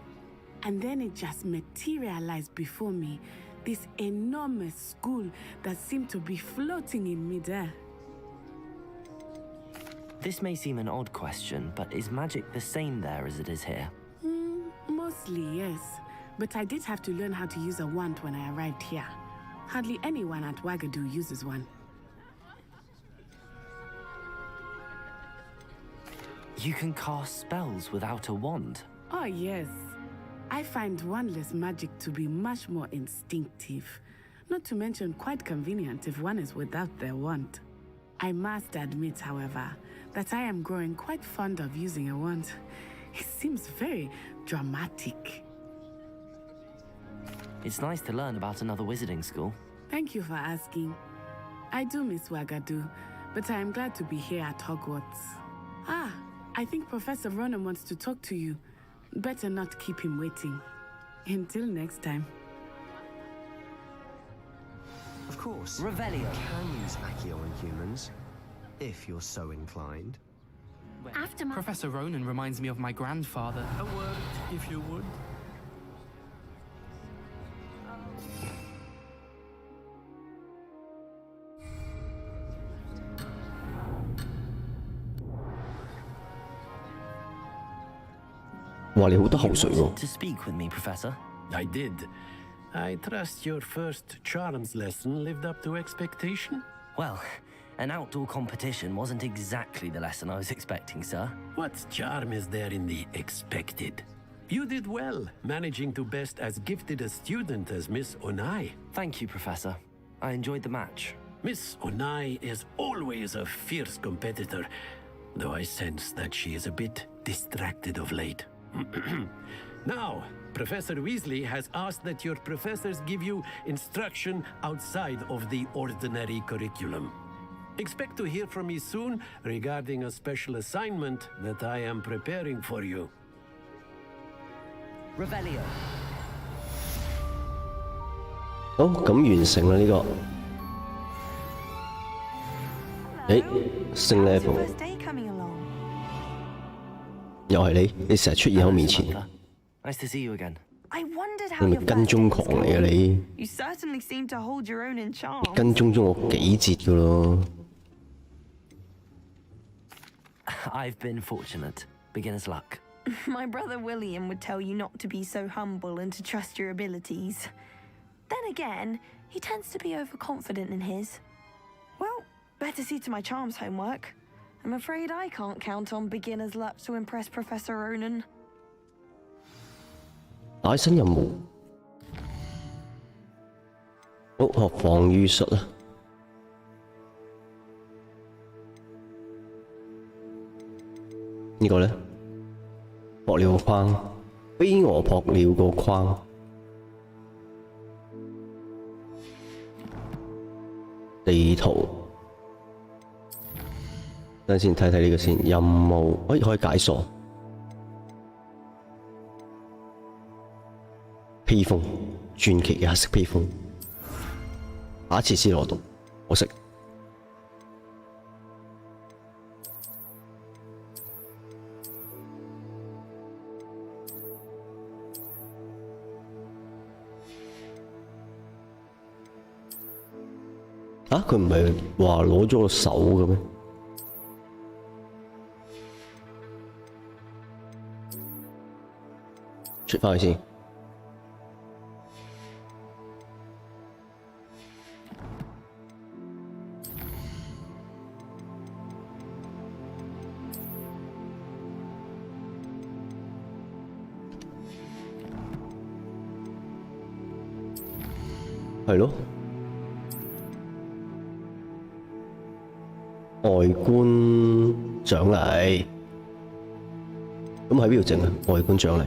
[SPEAKER 15] And then it just materialized before me, this enormous school that seemed to be floating in midair.
[SPEAKER 2] This may seem an odd question, but is magic the same there as it is here?
[SPEAKER 15] Mostly, yes. But I did have to learn how to use a wand when I arrived here. Hardly anyone at Ouagadougou uses one.
[SPEAKER 2] You can cast spells without a wand.
[SPEAKER 15] Oh, yes. I find wandless magic to be much more instinctive. Not to mention quite convenient if one is without their wand. I must admit, however, that I am growing quite fond of using a wand. It seems very dramatic.
[SPEAKER 2] It's nice to learn about another wizarding school.
[SPEAKER 15] Thank you for asking. I do miss Wagadu, but I am glad to be here at Hogwarts. Ah, I think Professor Ronan wants to talk to you. Better not keep him waiting. Until next time.
[SPEAKER 17] Of course.
[SPEAKER 2] Revelio.
[SPEAKER 17] You can use Accio on humans, if you're so inclined.
[SPEAKER 13] After my...
[SPEAKER 16] Professor Ronan reminds me of my grandfather.
[SPEAKER 10] A word, if you would.
[SPEAKER 1] 哇，你好多口水喎！
[SPEAKER 2] To speak with me, Professor.
[SPEAKER 10] I did. I trust your first charms lesson lived up to expectation?
[SPEAKER 2] Well, an outdoor competition wasn't exactly the lesson I was expecting, sir.
[SPEAKER 10] What charm is there in the expected? You did well, managing to best as gifted a student as Miss Onai.
[SPEAKER 2] Thank you, Professor. I enjoyed the match.
[SPEAKER 10] Miss Onai is always a fierce competitor, though I sense that she is a bit distracted of late. Now, Professor Weasley has asked that your professors give you instruction outside of the ordinary curriculum. Expect to hear from me soon regarding a special assignment that I am preparing for you.
[SPEAKER 2] Revelio.
[SPEAKER 1] 好，咁完成啦呢個。升 level，
[SPEAKER 7] First day coming along.
[SPEAKER 1] 又係你，你成日出現喺我面前，
[SPEAKER 2] Nice to see you again.
[SPEAKER 7] I wondered
[SPEAKER 1] 你
[SPEAKER 7] how
[SPEAKER 1] 咪
[SPEAKER 7] your
[SPEAKER 1] 跟蹤狂嚟嘅你，
[SPEAKER 7] You certainly seem to hold your own in charm.
[SPEAKER 1] 跟蹤咗我幾節噶咯。
[SPEAKER 2] I've been fortunate. Beginner's luck.
[SPEAKER 7] My brother William would tell you not to be so humble and to trust your abilities. Then again, he tends to be overconfident in his. Well, better see to my charms homework. I'm afraid I can't count on beginner's luck to impress Professor Ronan.
[SPEAKER 1] 打新任務，好學防禦術啦。呢個咧，撲了個框，飛蛾撲了個框。地圖，等陣先睇睇呢個先。任務，可以解鎖。披風，傳奇嘅黑色披風，下一次先攞到，可惜。啊！佢唔係話攞咗個手嘅咩？出返去先。係咯，外觀獎勵，咁喺邊度整啊？外觀獎勵，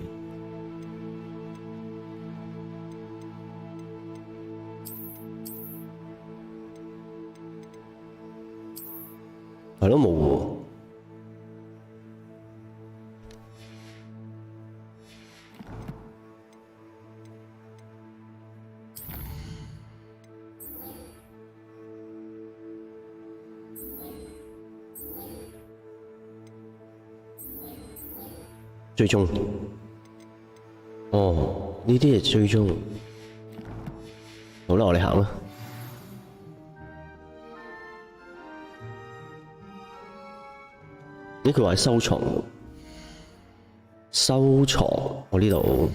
[SPEAKER 1] 係咯，冇喎。最終，哦，呢啲係最終。好啦，我哋行啦。呢句話係收藏喎，收藏我呢度。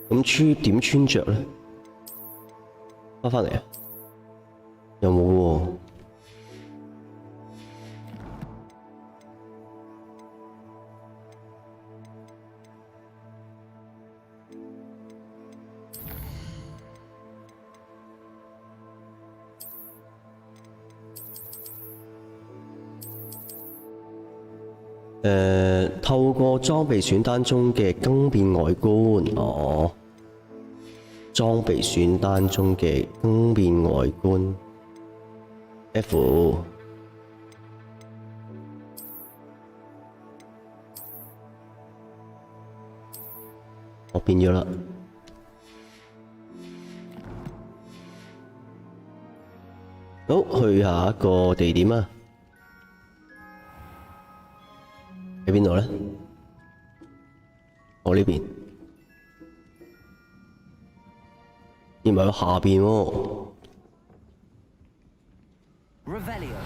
[SPEAKER 1] 咁點穿着咧？返嚟啊！又冇喎。透過裝備選單中嘅更變外觀，裝備選單中嘅更變外觀 F。我變咗啦。好，去下一個地點啊！喺邊度咧？我呢邊，而唔係下邊喎。
[SPEAKER 2] Revelio.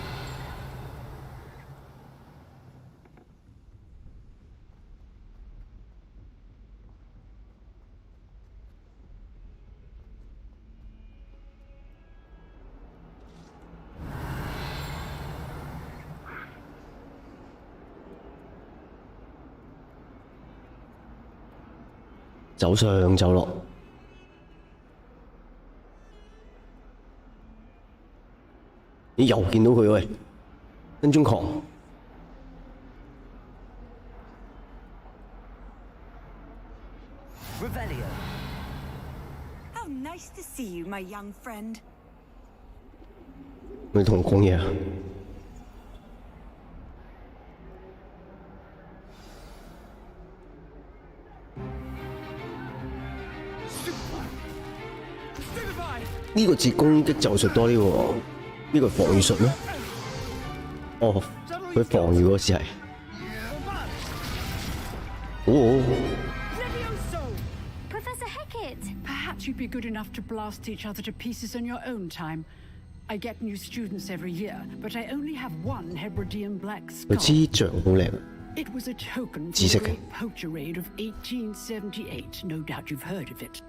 [SPEAKER 1] 走上走落，咦又見到佢喂，跟蹤狂。
[SPEAKER 2] Revelio.
[SPEAKER 18] How nice to see you, my young friend.
[SPEAKER 1] 你同我講嘢啊？呢個字攻擊咒術多啲喎，呢個防禦術咩？哦，佢防禦嗰時係。
[SPEAKER 11] Professor Hecat! Perhaps you'd be good enough to blast each other to pieces in your own time. I get new students every year, but I only have one Hebridean black skull.
[SPEAKER 1] 佢支杖好靚。
[SPEAKER 11] It was a token for the great poacher raid of 1878. No doubt you've heard of it.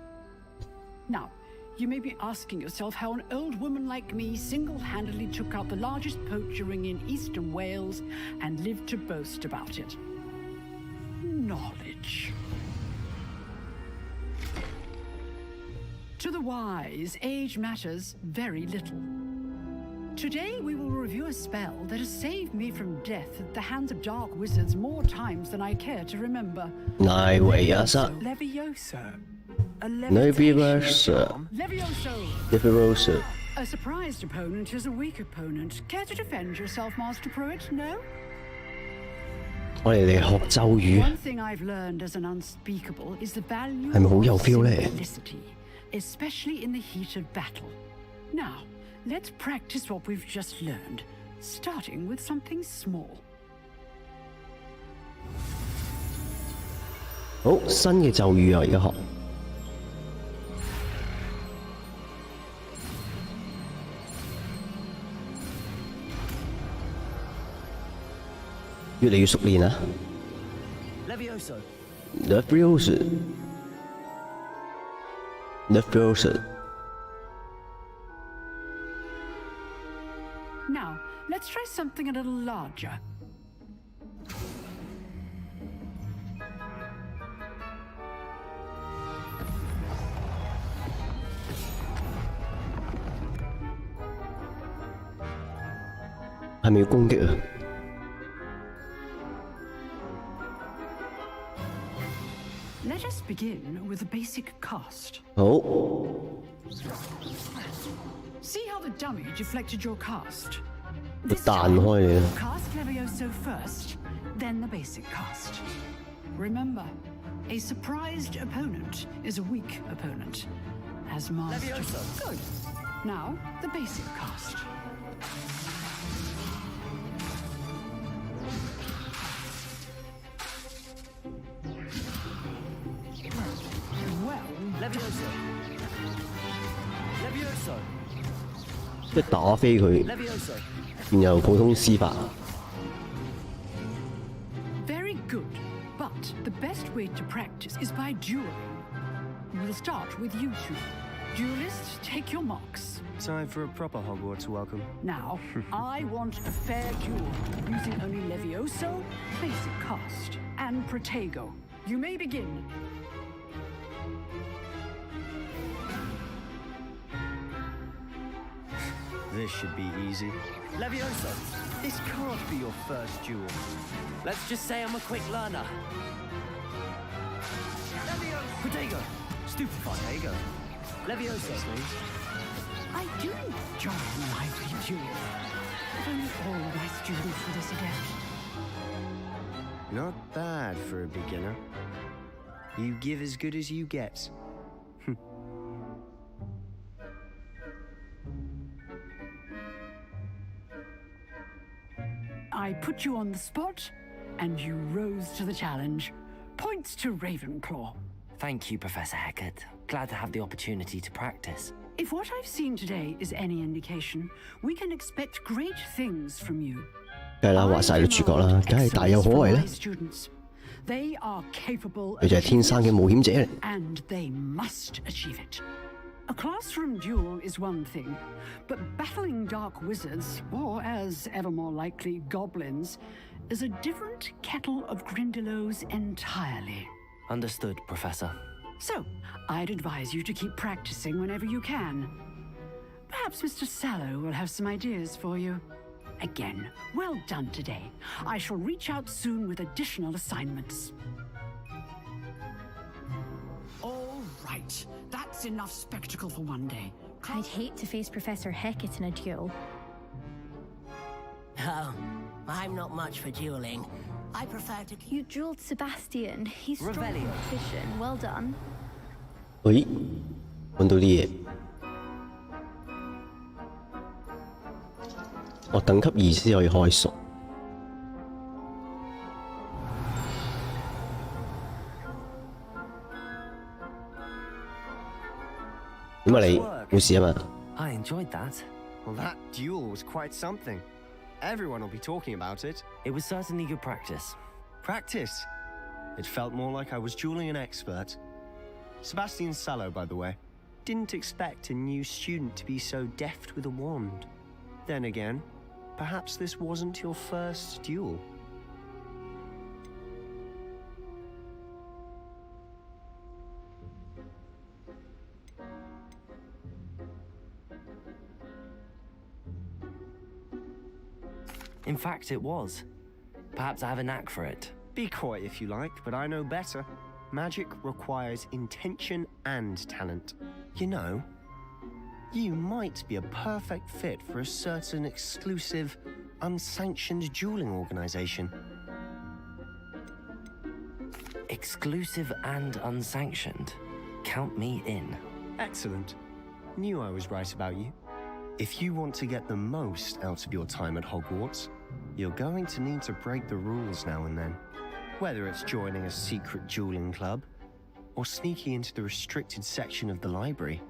[SPEAKER 11] Now, you may be asking yourself how an old woman like me single-handedly took out the largest poacher ring in eastern Wales and lived to boast about it. Knowledge. To the wise, age matters very little. Today we will review a spell that has saved me from death at the hands of dark wizards more times than I care to remember.
[SPEAKER 1] Leviosa. Leviosa.
[SPEAKER 11] A surprised opponent is a weak opponent. Care to defend yourself, Master Pruitt? No?
[SPEAKER 1] 我哋嚟學咒語。
[SPEAKER 11] One thing I've learned as an unspeakable is the value
[SPEAKER 1] 係咪好有 feel 咧？
[SPEAKER 11] simplicity, especially in the heat of battle. Now, let's practice what we've just learned, starting with something small.
[SPEAKER 1] 好，新嘅咒語啊，而家學。越嚟越熟練啊
[SPEAKER 2] Levioso.
[SPEAKER 1] Leviosa。
[SPEAKER 11] Now, let's try something a little larger.
[SPEAKER 1] 係咪要攻擊啊？
[SPEAKER 11] Let us begin with a basic cast.
[SPEAKER 1] 好。
[SPEAKER 11] See how the dummy deflected your cast?
[SPEAKER 1] 佢彈開你啊！
[SPEAKER 11] Cast Levioso first, then the basic cast. Remember, a surprised opponent is a weak opponent. As master.
[SPEAKER 2] Levioso.
[SPEAKER 11] Good. Now, the basic cast.
[SPEAKER 2] Levioso. Levioso.
[SPEAKER 1] 一打飛佢，
[SPEAKER 2] Levioso.
[SPEAKER 1] 然後普通施法。
[SPEAKER 11] Very good, but the best way to practice is by dueling. We'll start with you two. Duelists, take your marks.
[SPEAKER 17] Time for a proper Hogwarts welcome.
[SPEAKER 11] Now, I want a fair duel, using only Levioso, basic cast, and Protego. You may begin.
[SPEAKER 17] This should be easy.
[SPEAKER 2] Levioso.
[SPEAKER 12] This can't be your first duel. Let's just say I'm a quick learner. Protego! Stupefy. There you go. Levioso, please.
[SPEAKER 19] I do enjoy lively duels. If only all of my students were this adept.
[SPEAKER 17] Not bad for a beginner. You give as good as you get.
[SPEAKER 19] I put you on the spot, and you rose to the challenge. Points to Ravenclaw.
[SPEAKER 2] Thank you, Professor Hecat. Glad to have the opportunity to practice.
[SPEAKER 19] If what I've seen today is any indication, we can expect great things from you.
[SPEAKER 1] 梗係啦，話晒個主角啦，梗係大有可為啦。
[SPEAKER 19] They are capable
[SPEAKER 1] 佢就係天生嘅冒險者嚟。
[SPEAKER 19] and they must achieve it. A classroom duel is one thing, but battling dark wizards, or as ever more likely goblins, is a different kettle of Grindylows entirely.
[SPEAKER 2] Understood, Professor.
[SPEAKER 19] So, I'd advise you to keep practicing whenever you can. Perhaps Mr. Sallow will have some ideas for you. Again, well done today. I shall reach out soon with additional assignments. All right. That's enough spectacle for one day.
[SPEAKER 20] I'd hate to face Professor Hecat in a duel.
[SPEAKER 21] Oh, I'm not much for dueling. I prefer to keep...
[SPEAKER 20] You dueled Sebastian. He's strong
[SPEAKER 2] Revelio.
[SPEAKER 20] competition. Well done.
[SPEAKER 1] 喂，揾到啲嘢。我等級2先可以開熟。點啊你？冇事啊嘛？
[SPEAKER 2] I enjoyed that.
[SPEAKER 17] Well, that duel was quite something. Everyone will be talking about it.
[SPEAKER 2] It was certainly good practice.
[SPEAKER 17] Practice? It felt more like I was dueling an expert. Sebastian Sallow, by the way. Didn't expect a new student to be so deft with a wand. Then again, perhaps this wasn't your first duel.
[SPEAKER 2] In fact, it was. Perhaps I have a knack for it.
[SPEAKER 17] Be coy if you like, but I know better. Magic requires intention and talent. You know, you might be a perfect fit for a certain exclusive, unsanctioned dueling organization.
[SPEAKER 2] Exclusive and unsanctioned. Count me in.
[SPEAKER 17] Excellent. Knew I was right about you. If you want to get the most out of your time at Hogwarts, you're going to need to break the rules now and then. Whether it's joining a secret dueling club, or sneaking into the restricted section of the library,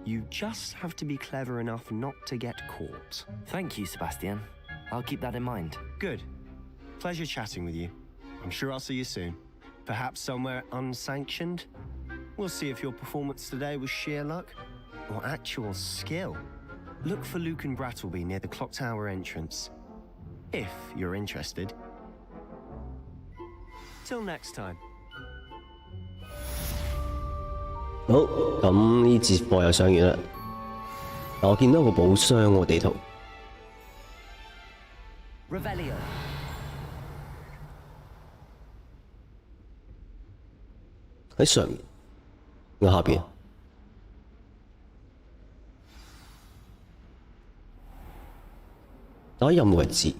[SPEAKER 17] you just have to be clever enough not to get caught.
[SPEAKER 2] Thank you, Sebastian. I'll keep that in mind.
[SPEAKER 17] Good. Pleasure chatting with you. I'm sure I'll see you soon. Perhaps somewhere unsanctioned? We'll see if your performance today was sheer luck, or actual skill. Look for Luke and Brattleby near the clock tower entrance. If you're interested. Till next time.
[SPEAKER 1] 好，咁呢節課又上完啦。嗱，我見到有個寶箱喎，地圖。
[SPEAKER 2] Revelio.
[SPEAKER 1] 喺上面，我下邊。打任何字。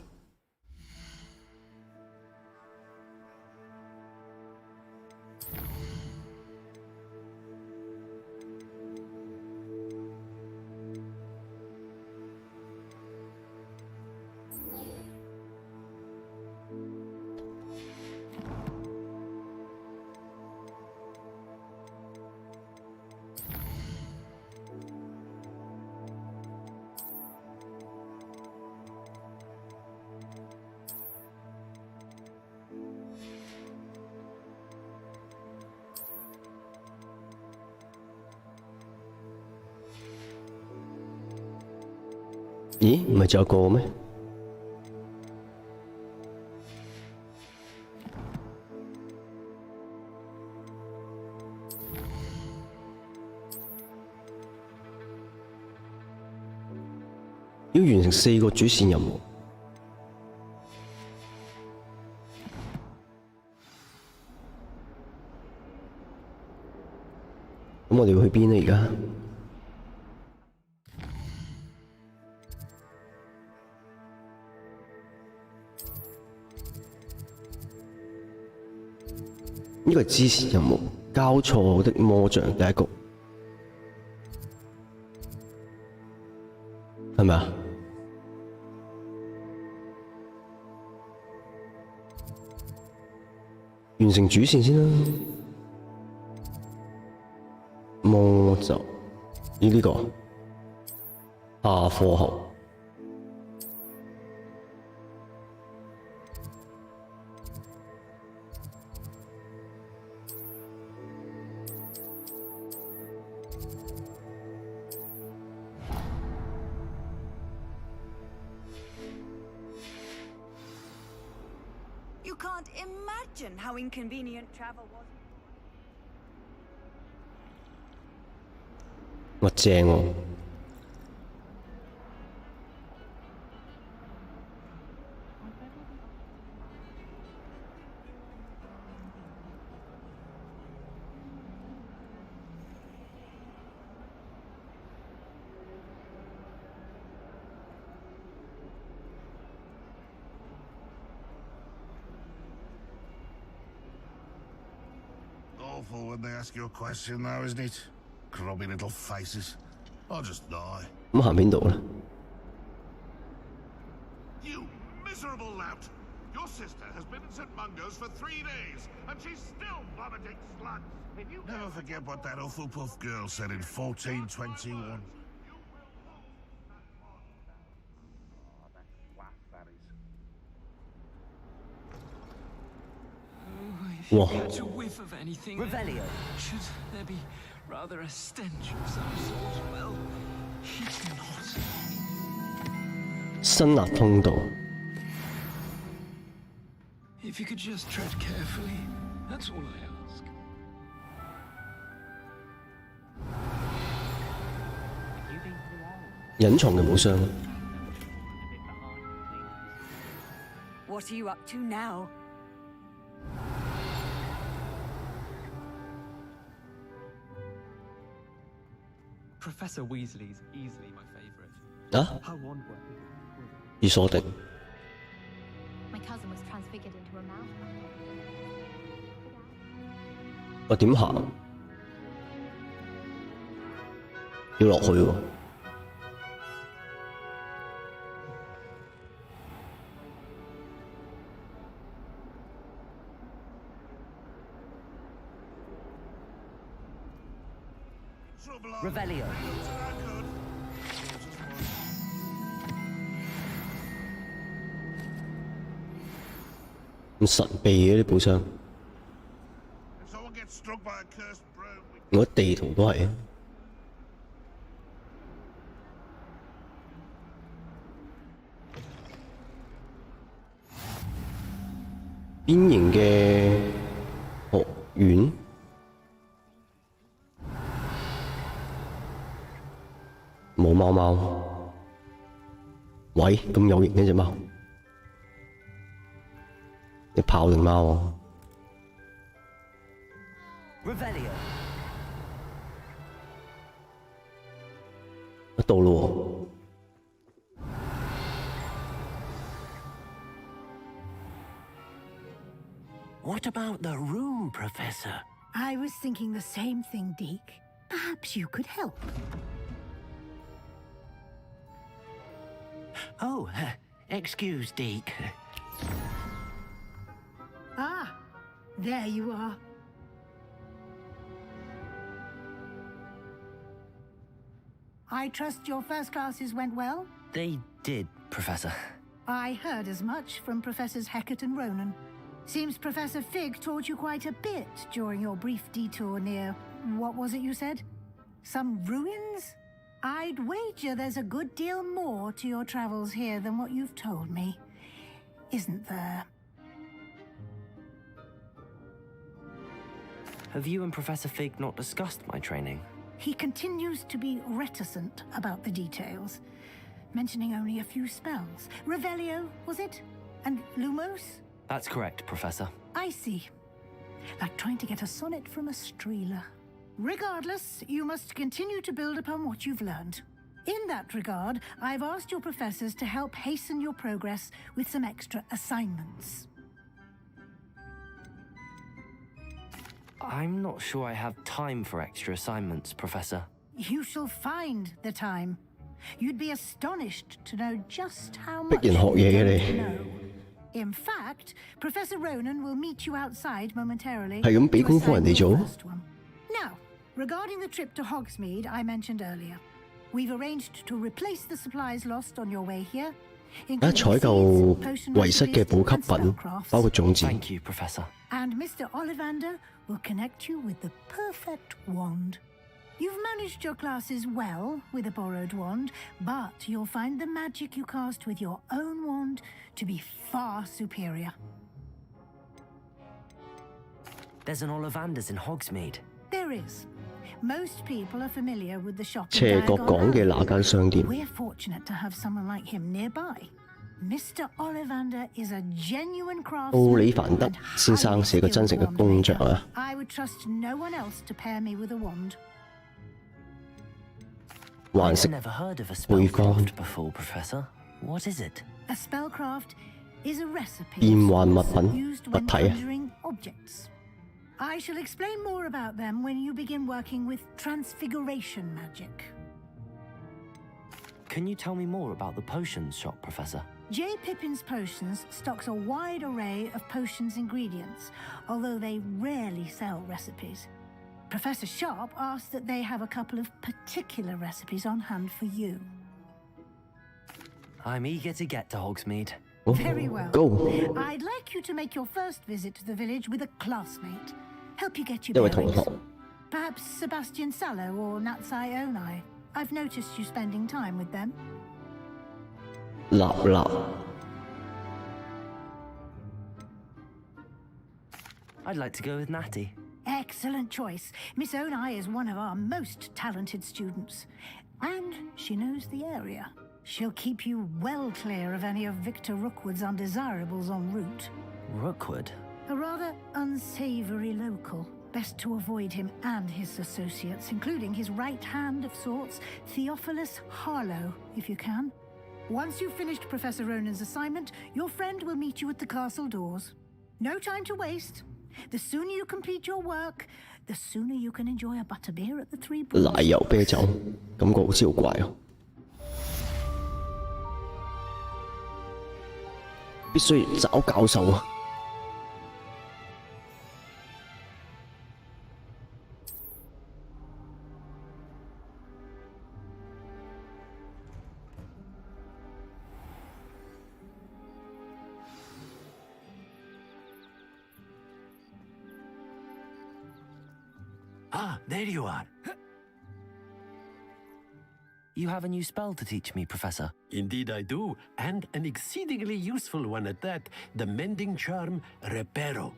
[SPEAKER 1] 咦，唔係仲有個咩？要完成4個主線任務。咁我哋要去邊呢？而家呢個係支持任務，交錯的魔像第一局，係咪啊？完成主線先啦。魔就呢個下課後。
[SPEAKER 18] You can't imagine how inconvenient travel was.
[SPEAKER 1] 哇，正喎！Awful
[SPEAKER 14] when they ask you a question, though, isn't it? Grubby little faces. I'll just die.
[SPEAKER 1] 咁行邊度咧？
[SPEAKER 14] You miserable lout! Your sister has been in St. Mungo's for 3 days, and she's still vomiting slugs. If you never forget what that Hufflepuff girl said in 1421.
[SPEAKER 1] Wow.
[SPEAKER 16] Catch a whiff of anything.
[SPEAKER 2] Revelio.
[SPEAKER 16] Should there be rather a stench of some sort? Well, it's not.
[SPEAKER 1] 辛辣通道。
[SPEAKER 16] If you could just tread carefully, that's all I ask.
[SPEAKER 1] 隱藏嘅寶箱。
[SPEAKER 18] What are you up to now?
[SPEAKER 16] Professor Weasley's easily my favorite.
[SPEAKER 1] 啊？
[SPEAKER 16] How on earth?
[SPEAKER 1] 已鎖定。
[SPEAKER 21] My cousin was transfigured into a mouse.
[SPEAKER 1] 我點行？要落去喎。
[SPEAKER 2] Revelio.
[SPEAKER 1] 咁神秘嘅啲寶箱，我地圖都係。邊形嘅學院。 冇貓貓，喂，咁有型嘅隻貓，你豹定貓啊
[SPEAKER 2] Revelio.
[SPEAKER 1] 到咯喎。
[SPEAKER 2] What about the room, Professor?
[SPEAKER 11] I was thinking the same thing, Deke. Perhaps you could help.
[SPEAKER 2] Oh, excuse, Deke.
[SPEAKER 11] Ah, there you are. I trust your first classes went well?
[SPEAKER 2] They did, Professor.
[SPEAKER 11] I heard as much from Professors Hecat and Ronan. Seems Professor Fig taught you quite a bit during your brief detour near... what was it you said? Some ruins? I'd wager there's a good deal more to your travels here than what you've told me. Isn't there?
[SPEAKER 2] Have you and Professor Fig not discussed my training?
[SPEAKER 11] He continues to be reticent about the details, mentioning only a few spells. Revelio, was it? And Lumos?
[SPEAKER 2] That's correct, Professor.
[SPEAKER 11] I see. Like trying to get a sonnet from a streeler. Regardless, you must continue to build upon what you've learned. In that regard, I've asked your professors to help hasten your progress with some extra assignments.
[SPEAKER 2] I'm not sure I have time for extra assignments, Professor.
[SPEAKER 11] You shall find the time. You'd be astonished to know just how
[SPEAKER 1] 逼
[SPEAKER 11] much
[SPEAKER 1] 人學嘢嘅
[SPEAKER 11] you
[SPEAKER 1] 你，
[SPEAKER 11] know. In fact, Professor Ronan will meet you outside momentarily.
[SPEAKER 1] 係咁俾功課人哋做。
[SPEAKER 11] Now, regarding the trip to Hogsmeade I mentioned earlier, we've arranged to replace the supplies lost on your way here.
[SPEAKER 1] 啊，採購遺失嘅補給品，包括種子。
[SPEAKER 2] Thank you, Professor.
[SPEAKER 11] And Mr. Ollivander will connect you with the perfect wand. You've managed your classes well with a borrowed wand, but you'll find the magic you cast with your own wand to be far superior.
[SPEAKER 2] There's an Ollivander's in Hogsmeade.
[SPEAKER 11] There is. Most people are familiar with the shop in
[SPEAKER 1] 斜角
[SPEAKER 11] Diagon
[SPEAKER 1] 港嘅那間商店。
[SPEAKER 11] We're fortunate to have someone like him nearby. Mr. Ollivander is a genuine
[SPEAKER 1] 奧利
[SPEAKER 11] craftsman.
[SPEAKER 1] 凡德先生是個真誠嘅工匠啊！
[SPEAKER 11] I would trust no one else to pair me with a wand.
[SPEAKER 1] 還
[SPEAKER 2] I've
[SPEAKER 1] 識
[SPEAKER 2] never heard of a
[SPEAKER 1] 配方
[SPEAKER 2] spellcraft before, Professor. What is it?
[SPEAKER 11] A spellcraft is a recipe
[SPEAKER 1] 變幻物
[SPEAKER 11] of spells
[SPEAKER 1] 品
[SPEAKER 11] used
[SPEAKER 1] 物
[SPEAKER 11] when
[SPEAKER 1] 體啊！
[SPEAKER 11] conjuring objects. I shall explain more about them when you begin working with transfiguration magic.
[SPEAKER 2] Can you tell me more about the potions shop, Professor?
[SPEAKER 11] J. Pippin's Potions stocks a wide array of potions ingredients, although they rarely sell recipes. Professor Sharp asked that they have a couple of particular recipes on hand for you.
[SPEAKER 2] I'm eager to get to Hogsmeade.
[SPEAKER 11] Very well.
[SPEAKER 1] Go.
[SPEAKER 11] I'd like you to make your first visit to the village with a classmate. Help you get your
[SPEAKER 1] 一位同
[SPEAKER 11] bearings.
[SPEAKER 1] 學，
[SPEAKER 11] Perhaps Sebastian Sallow or Natsai Onai. I've noticed you spending time with them.
[SPEAKER 1] 立立
[SPEAKER 2] I'd like to go with Natty.
[SPEAKER 11] Excellent choice. Miss Onai is one of our most talented students. And she knows the area. She'll keep you well clear of any of Victor Rookwood's undesirables en route.
[SPEAKER 2] Rookwood?
[SPEAKER 11] A rather unsavory local. Best to avoid him and his associates, including his right hand of sorts, Theophilus Harlow, if you can. Once you've finished Professor Ronan's assignment, your friend will meet you at the castle doors. No time to waste. The sooner you complete your work, the sooner you can enjoy a butterbeer at the Three Bulls.
[SPEAKER 1] 奶油啤酒，感覺好似好怪哦。必須找教授啊！
[SPEAKER 10] Ah, there you are.
[SPEAKER 2] You have a new spell to teach me, Professor.
[SPEAKER 10] Indeed I do, and an exceedingly useful one at that, the mending charm Reparo.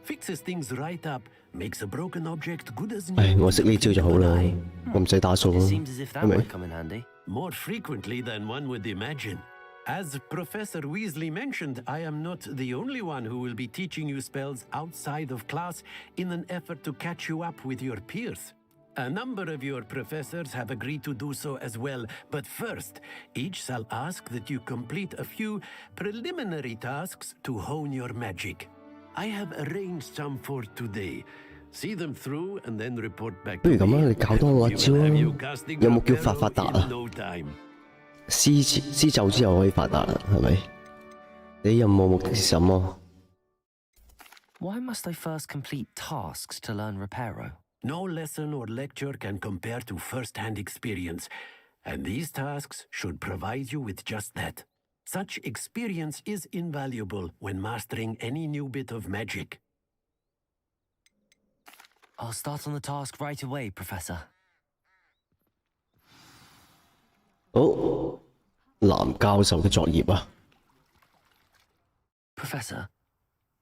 [SPEAKER 10] Fixes things right up, makes a broken object good as new.
[SPEAKER 1] 唉，我識呢招就好啦，我唔使打數啦，
[SPEAKER 2] Seems as if that
[SPEAKER 1] 係咪
[SPEAKER 2] might？ come in handy.
[SPEAKER 10] More frequently than one would imagine. As Professor Weasley mentioned, I am not the only one who will be teaching you spells outside of class in an effort to catch you up with your peers. A number of your professors have agreed to do so as well, but first, each shall ask that you complete a few preliminary tasks to hone your magic. I have arranged some for today. See them through and then report back
[SPEAKER 1] 不
[SPEAKER 10] to
[SPEAKER 1] 如咁
[SPEAKER 10] me.
[SPEAKER 1] 啦，你教多我一招
[SPEAKER 10] You
[SPEAKER 1] 啊
[SPEAKER 10] will have you casting！
[SPEAKER 1] 有冇叫發
[SPEAKER 10] Reparo
[SPEAKER 1] 發達啊
[SPEAKER 10] in no time.
[SPEAKER 1] 施咒之後可以發達啦，係咪？你任務目的是什麼？
[SPEAKER 2] Why must I first complete tasks to learn Reparo?
[SPEAKER 10] No lesson or lecture can compare to first-hand experience, and these tasks should provide you with just that. Such experience is invaluable when mastering any new bit of magic.
[SPEAKER 2] I'll start on the task right away, Professor.
[SPEAKER 1] 好，男教授嘅作業啊！
[SPEAKER 2] Professor,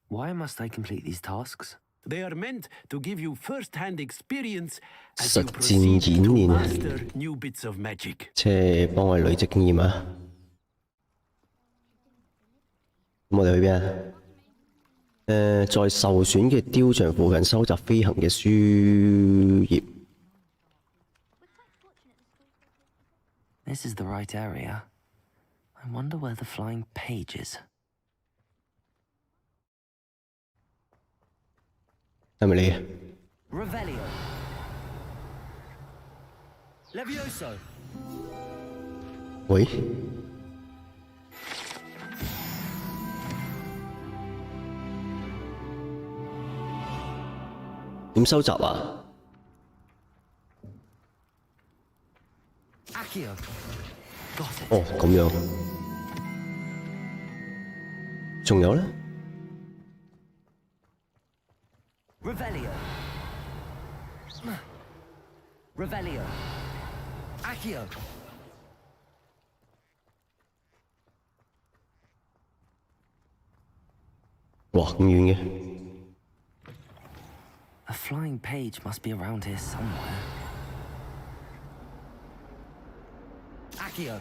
[SPEAKER 2] why must I complete these tasks?
[SPEAKER 10] They are meant to give you first-hand experience as
[SPEAKER 1] 實
[SPEAKER 10] you
[SPEAKER 1] 戰
[SPEAKER 10] proceed
[SPEAKER 1] 演
[SPEAKER 10] to
[SPEAKER 1] 練啊，
[SPEAKER 10] master new bits of magic.
[SPEAKER 1] 即係幫我哋累積經驗啊！咁我哋去邊啊？在受損嘅雕像附近收集飛行嘅書頁。
[SPEAKER 2] This is the right area. I wonder where the flying page is.
[SPEAKER 1] 係咪你啊？
[SPEAKER 2] Revelio. Levioso.
[SPEAKER 1] 喂？點收集啊？
[SPEAKER 2] Accio. Got it.
[SPEAKER 1] 哦，咁樣。仲有咧？
[SPEAKER 2] Revelio. Revelio. Accio.
[SPEAKER 1] 哇，咁遠嘅。
[SPEAKER 2] A flying page must be around here somewhere. Accio.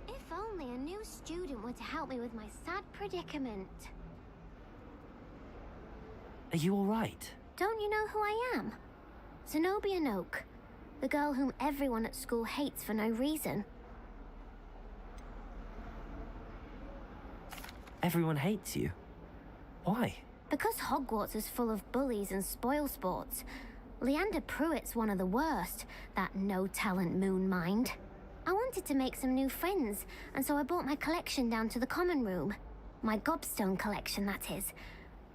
[SPEAKER 4] If only a new student were to help me with my sad predicament.
[SPEAKER 2] Are you all right?
[SPEAKER 4] Don't you know who I am? Zenobia Noak, the girl whom everyone at school hates for no reason.
[SPEAKER 2] Everyone hates you. Why?
[SPEAKER 4] Because Hogwarts is full of bullies and spoilsports. Leander Pruitt's one of the worst, that no-talent moon mind. I wanted to make some new friends, and so I brought my collection down to the common room. My gobstone collection, that is.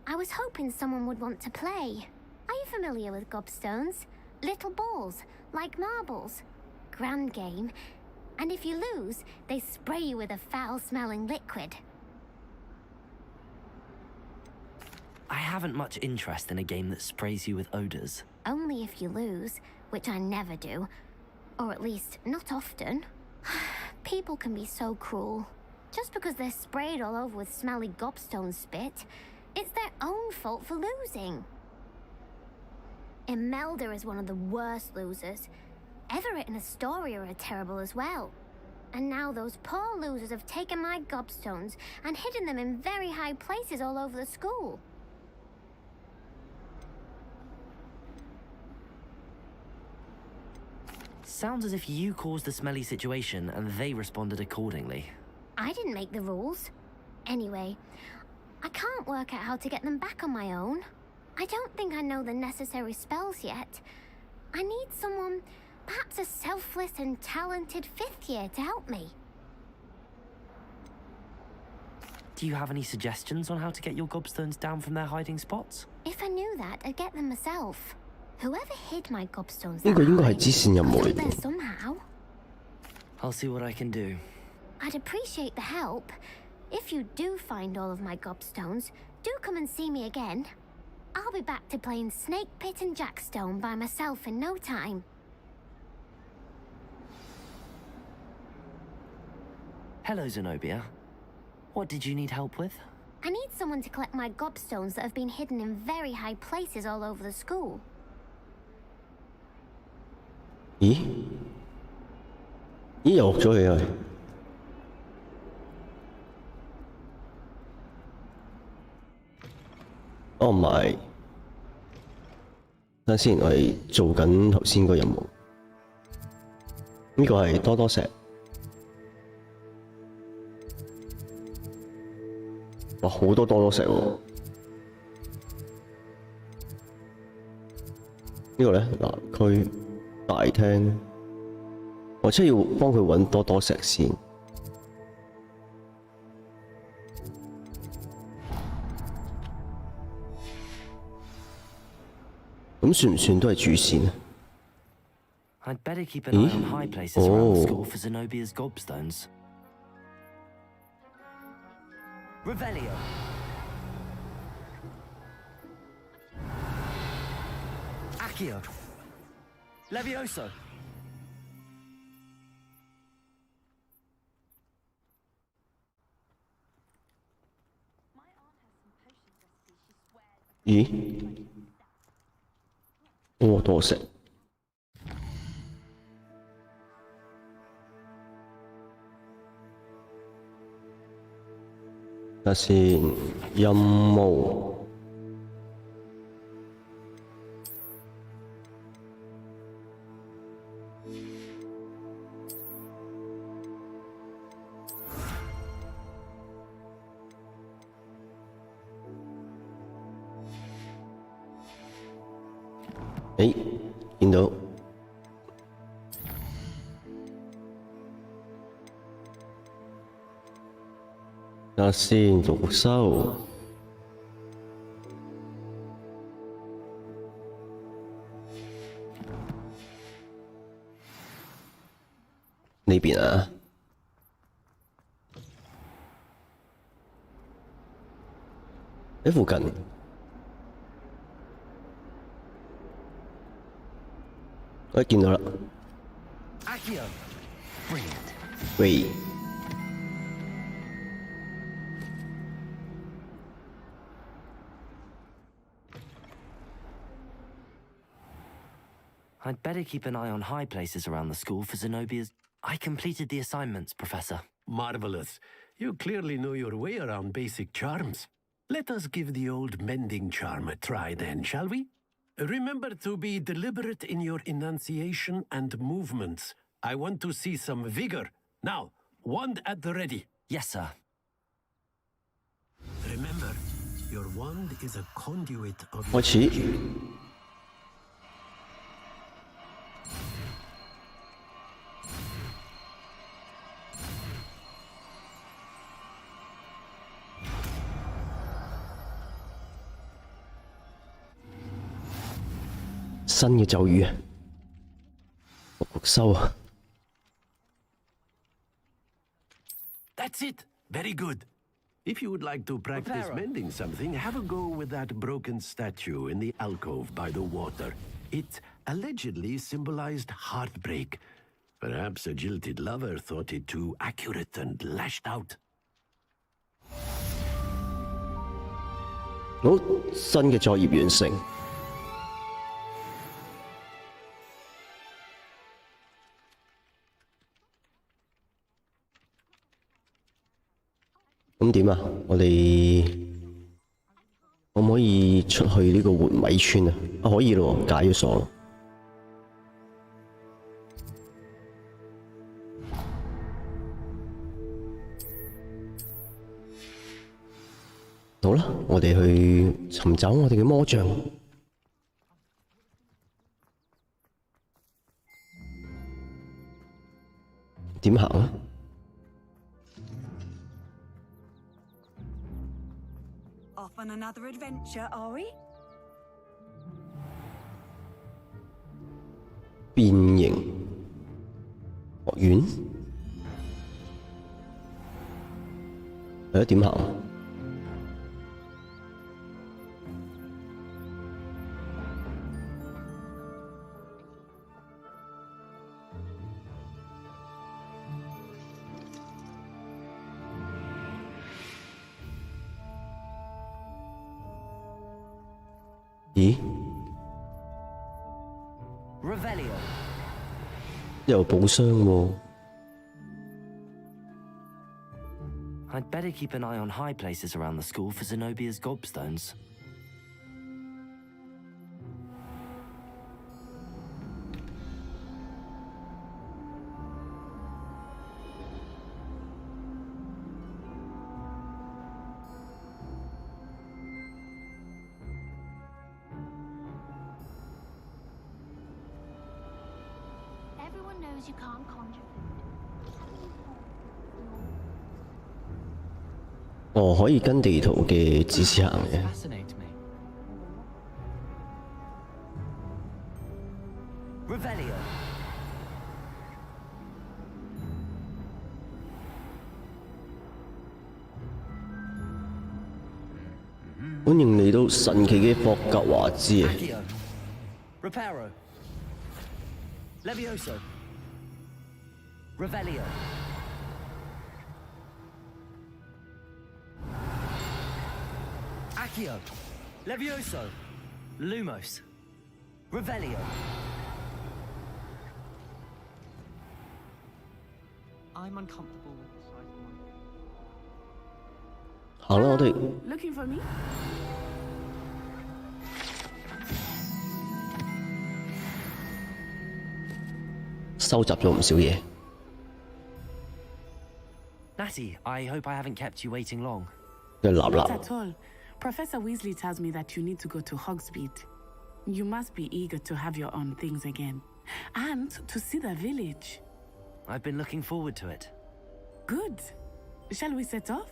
[SPEAKER 4] I was hoping someone would want to play. Are you familiar with gobstones? Little balls, like marbles. Grand game. And if you lose, they spray you with a foul-smelling liquid.
[SPEAKER 2] I haven't much interest in a game that sprays you with odors.
[SPEAKER 4] Only if you lose, which I never do. Or at least, not often. People can be so cruel. Just because they're sprayed all over with smelly gobstone spit, it's their own fault for losing. Imelda is one of the worst losers. Everett and Astoria are terrible as well. And now those poor losers have taken my gobstones and hidden them in very high places all over the school.
[SPEAKER 2] Sounds as if you caused the smelly situation and they responded accordingly.
[SPEAKER 4] I didn't make the rules. Anyway, I can't work out how to get them back on my own. I don't think I know the necessary spells yet. I need someone, perhaps a selfless and talented fifth year to help me.
[SPEAKER 2] Do you have any suggestions on how to get your gobstones down from their hiding spots?
[SPEAKER 4] If I knew that, I'd get them myself. Whoever hid my gobstones
[SPEAKER 1] 呢個應該係支線任務嚟
[SPEAKER 4] there somehow.
[SPEAKER 2] I'll see what I can do.
[SPEAKER 4] I'd appreciate the help. If you do find all of my gobstones, do come and see me again. I'll be back to playing Snake Pit and Jackstone by myself in no time.
[SPEAKER 2] Hello, Zenobia. What did you need help with?
[SPEAKER 4] I need someone to collect my gobstones that have been hidden in very high places all over the school.
[SPEAKER 1] 咦？咦，又落咗去啊！哦，唔係，等陣先，我係做緊頭先個任務。呢個係多多石。哇，好多多多石喎！呢個咧，南區大廳，我真係要幫佢揾多多石先。咁算唔算都係主線啊？
[SPEAKER 2] I'd better keep an eye on high places around the school for Zenobia's gobstones. Revelio. Accio. Levioso.
[SPEAKER 1] 咦？哦，多石。睇下先，任務。誒，見到。睇下先，復修。呢邊啊。喺附近。我見到啦。喂。
[SPEAKER 2] I'd better keep an eye on high places around the school for Zenobia's. I completed the assignments, Professor.
[SPEAKER 6] Marvelous. You clearly know your way around basic charms. Let us give the old mending charm a try then, shall we? Remember to be deliberate in your enunciation and movements. I want to see some vigor. Now, wand at the ready.
[SPEAKER 2] Yes, sir.
[SPEAKER 6] Remember, your wand is a conduit of...
[SPEAKER 1] 開始。新嘅咒語啊，復修啊。
[SPEAKER 6] That's it. Very good. If you would like to practice mending something, have a go with that broken statue in the alcove by the water. It allegedly symbolized heartbreak. Perhaps a jilted lover thought it too accurate and lashed out.
[SPEAKER 1] 好，新嘅作業完成。咁點啊？我哋可唔可以出去呢個換米村啊？啊，可以咯，解咗鎖咯。好啦，我哋去尋找我哋嘅魔杖。點行啊？
[SPEAKER 18] Off on another adventure, are we?
[SPEAKER 1] 變形學院係咯，點行啊？咦？又補傷喎。
[SPEAKER 2] I'd better keep an eye on high places around the school for Zenobia's gobstones.
[SPEAKER 4] Everyone knows you can't conjure.
[SPEAKER 1] 哦，可以跟地圖嘅指示行嘅。
[SPEAKER 2] Revelio.
[SPEAKER 1] 歡迎嚟到神奇嘅霍格華茲啊！
[SPEAKER 2] Reparo. Levioso. Revelio. Accio. Levioso. Lumos. Revelio.
[SPEAKER 16] I'm uncomfortable with the sight of one.
[SPEAKER 1] 行啦，我哋
[SPEAKER 15] Looking for me?
[SPEAKER 1] 收集咗唔少嘢。
[SPEAKER 2] Natty, I hope I haven't kept you waiting long.
[SPEAKER 1] 嘅立
[SPEAKER 15] Not
[SPEAKER 1] 立
[SPEAKER 15] at all. Professor Weasley tells me that you need to go to Hogsmeade. You must be eager to have your own things again. And to see the village.
[SPEAKER 2] I've been looking forward to it.
[SPEAKER 15] Good. Shall we set off?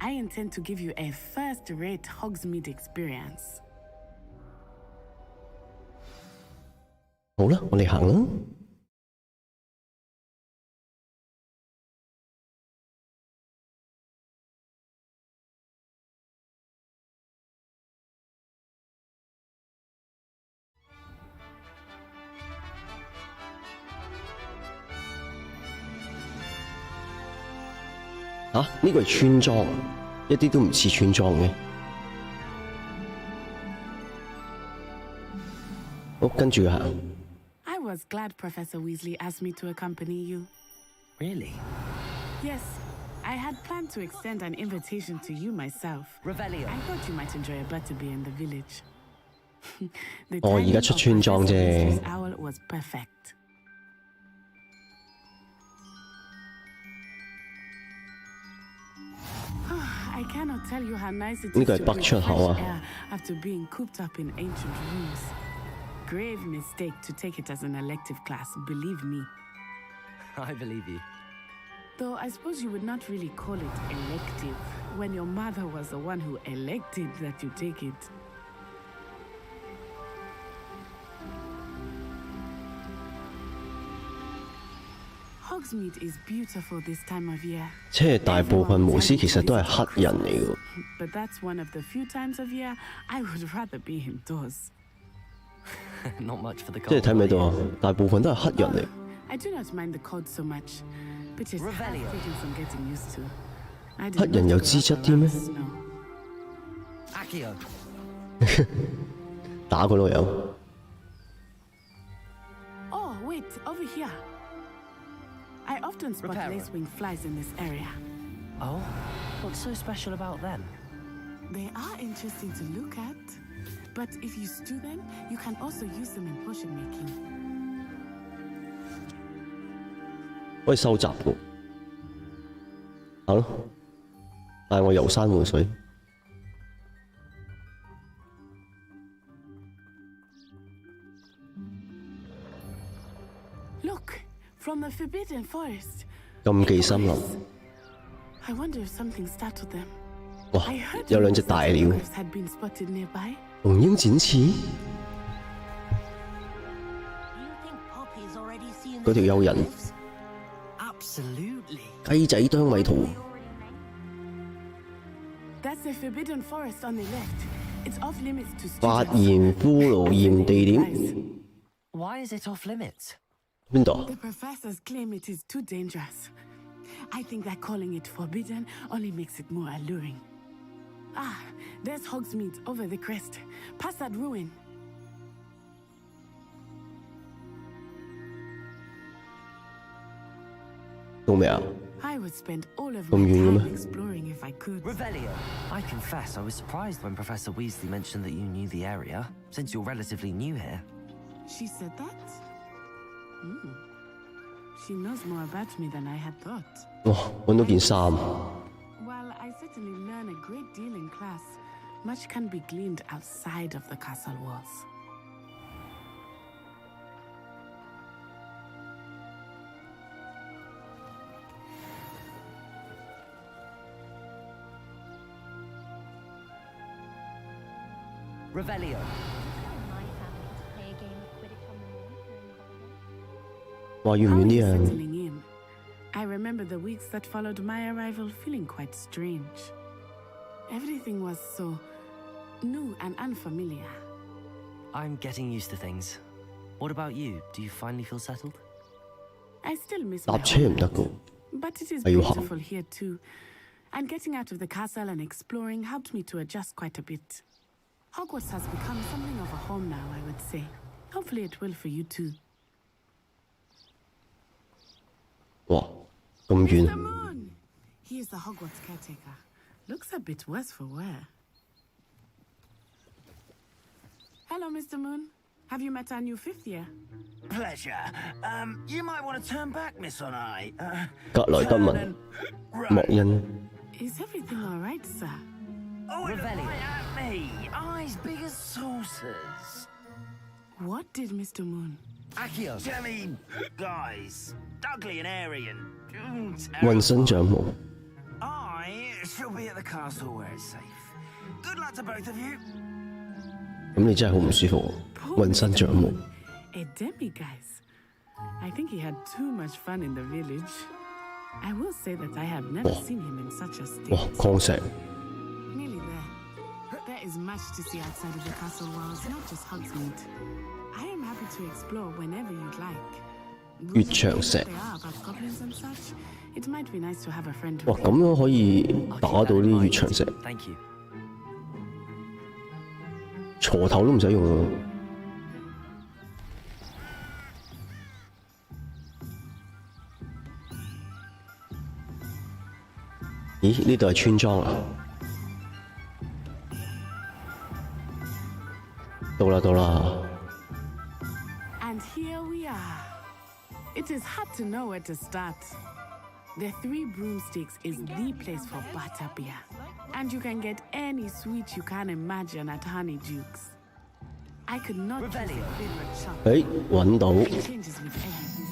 [SPEAKER 15] I intend to give you a first-rate Hogsmeade experience.
[SPEAKER 1] 好啦，我哋行啦。啊！呢個係村莊，一啲都唔似村莊嘅。好，跟住行。
[SPEAKER 15] I was glad Professor Weasley asked me to accompany you.
[SPEAKER 2] Really?
[SPEAKER 15] Yes, I had planned to extend an invitation to you myself.
[SPEAKER 2] Revelio.
[SPEAKER 15] I thought you might enjoy a butterbeer in the village. The
[SPEAKER 1] 哦，而家出村莊啫。
[SPEAKER 15] timing of Professor Weasley's owl was perfect. I cannot tell you how nice it is
[SPEAKER 1] 呢個係
[SPEAKER 15] to
[SPEAKER 1] 北
[SPEAKER 15] breathe
[SPEAKER 1] 出口
[SPEAKER 15] fresh
[SPEAKER 1] 啊。
[SPEAKER 15] air after being cooped up in ancient rooms. Grave mistake to take it as an elective class, believe me.
[SPEAKER 2] I believe you.
[SPEAKER 15] Though I suppose you would not really call it elective when your mother was the one who elected that you take it. Hogsmeade is beautiful this time of year.
[SPEAKER 1] 即係大部分巫師其實都係黑人嚟嘅。
[SPEAKER 15] But that's one of the few times of year I would rather be indoors.
[SPEAKER 2] Not much for the
[SPEAKER 1] 即係
[SPEAKER 2] cold.
[SPEAKER 1] 睇唔睇到啊？大部分都係黑人嚟。
[SPEAKER 15] I do not mind the cold so much, but it's half taking some getting used to. I did
[SPEAKER 1] 黑人
[SPEAKER 15] not
[SPEAKER 1] 有
[SPEAKER 15] grow
[SPEAKER 1] 資
[SPEAKER 15] up
[SPEAKER 1] 質啲咩？
[SPEAKER 15] around snow.
[SPEAKER 2] Accio.
[SPEAKER 1] 打嗰度有。
[SPEAKER 15] Oh, wait, over here. I often spot
[SPEAKER 2] Reparo.
[SPEAKER 15] lacewing flies in this area.
[SPEAKER 2] Oh? What's so special about them?
[SPEAKER 15] They are interesting to look at, but if you stew them, you can also use them in potion making.
[SPEAKER 1] 可以收集嘅。行咯，帶我遊山湖水。
[SPEAKER 15] Look, from the Forbidden Forest.
[SPEAKER 1] 禁忌森林。
[SPEAKER 15] I wonder if something startled them.
[SPEAKER 1] 哇
[SPEAKER 15] I heard
[SPEAKER 1] 有兩隻大鳥，
[SPEAKER 15] wolves had been spotted nearby.
[SPEAKER 1] 龍鷹展翅。嗰條幽人。
[SPEAKER 2] Absolutely.
[SPEAKER 1] 雞仔啄米圖。
[SPEAKER 15] That's the Forbidden Forest on the left. It's off limits to
[SPEAKER 1] 發
[SPEAKER 15] students.
[SPEAKER 1] 現骷髏驗地點。
[SPEAKER 2] Why is it off limits?
[SPEAKER 1] 邊度啊？
[SPEAKER 15] The professors claim it is too dangerous. I think that calling it forbidden only makes it more alluring. Ah, there's Hogsmeade over the crest. Past that ruin.
[SPEAKER 1] 到未啊？
[SPEAKER 15] I would spend all of
[SPEAKER 1] 咁
[SPEAKER 15] my
[SPEAKER 1] 遠嘅
[SPEAKER 15] time
[SPEAKER 1] 咩？
[SPEAKER 15] exploring if I could.
[SPEAKER 2] Revelio. I confess I was surprised when Professor Weasley mentioned that you knew the area, since you're relatively new here.
[SPEAKER 15] She said that? Hmm. She knows more about me than I had thought.
[SPEAKER 1] 哇！揾到件衫。
[SPEAKER 15] While I certainly learn a great deal in class, much can be gleaned outside of the castle walls.
[SPEAKER 2] Revelio.
[SPEAKER 4] My family to play a game of Quidditch on the moon during the holidays.
[SPEAKER 1] 話遠唔
[SPEAKER 15] How
[SPEAKER 1] 遠
[SPEAKER 15] are
[SPEAKER 1] 啲
[SPEAKER 15] you
[SPEAKER 1] 啊？
[SPEAKER 15] settling in? I remember the weeks that followed my arrival feeling quite strange. Everything was so new and unfamiliar.
[SPEAKER 2] I'm getting used to things. What about you? Do you finally feel settled?
[SPEAKER 15] I still miss my
[SPEAKER 1] 搭車唔
[SPEAKER 15] home,
[SPEAKER 1] 得噶，
[SPEAKER 15] but it is
[SPEAKER 1] 係要行。
[SPEAKER 15] beautiful here too. And getting out of the castle and exploring helped me to adjust quite a bit. Hogwarts has become something of a home now, I would say. Hopefully it will for you too.
[SPEAKER 1] 哇！咁遠。
[SPEAKER 15] Moon! He is the Hogwarts caretaker. Looks a bit worse for wear. Hello, Mr. Moon. Have you met our new fifth year?
[SPEAKER 3] Pleasure. You might want to turn back, Miss Onai.
[SPEAKER 1] 格萊德文、莫恩。
[SPEAKER 15] Is everything all right, sir?
[SPEAKER 3] Oh, look right at me. Eyes big as saucers.
[SPEAKER 15] What did Mr. Moon?
[SPEAKER 12] Akio, Jimmy, guys, ugly and airy and
[SPEAKER 1] 渾身長毛。
[SPEAKER 12] I shall be at the castle where it's safe. Good luck to both of you.
[SPEAKER 1] 咁你真係好唔舒服喎，渾身長毛。
[SPEAKER 15] A demiguise. I think he had too much fun in the village. I will say that I have never seen him in such a state.
[SPEAKER 1] 哇，礦石。
[SPEAKER 15] Nearly there. There is much to see outside of the castle walls, not just Hogsmeade. I am happy to explore whenever you'd like.
[SPEAKER 1] 月長石。
[SPEAKER 15] They are about goblins and such. It might be nice to have a friend.
[SPEAKER 1] 哇，咁樣可以打到啲月長石。
[SPEAKER 12] Thank you.
[SPEAKER 1] 鋤頭都唔使用喎。咦？呢度係村莊啊！到啦到啦！
[SPEAKER 15] And here we are. It is hard to know where to start. The Three Broomsticks is the place for butterbeer. And you can get any sweet you can imagine at Honeydukes. I could not choose a favorite shop.
[SPEAKER 1] 誒，揾到。
[SPEAKER 15] It changes with every visit.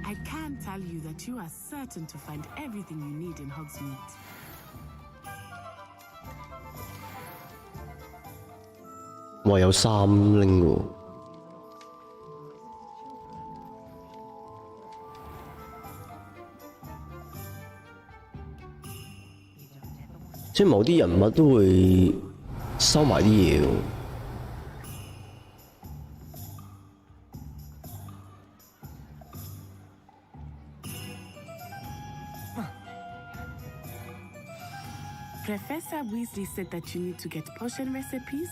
[SPEAKER 15] I can tell you that you are certain to find everything you need in Hogsmeade.
[SPEAKER 1] 哇，有3拎喎。 即係某啲人物都會收埋啲嘢喎。
[SPEAKER 15] Professor Weasley said that you need to get potion recipes,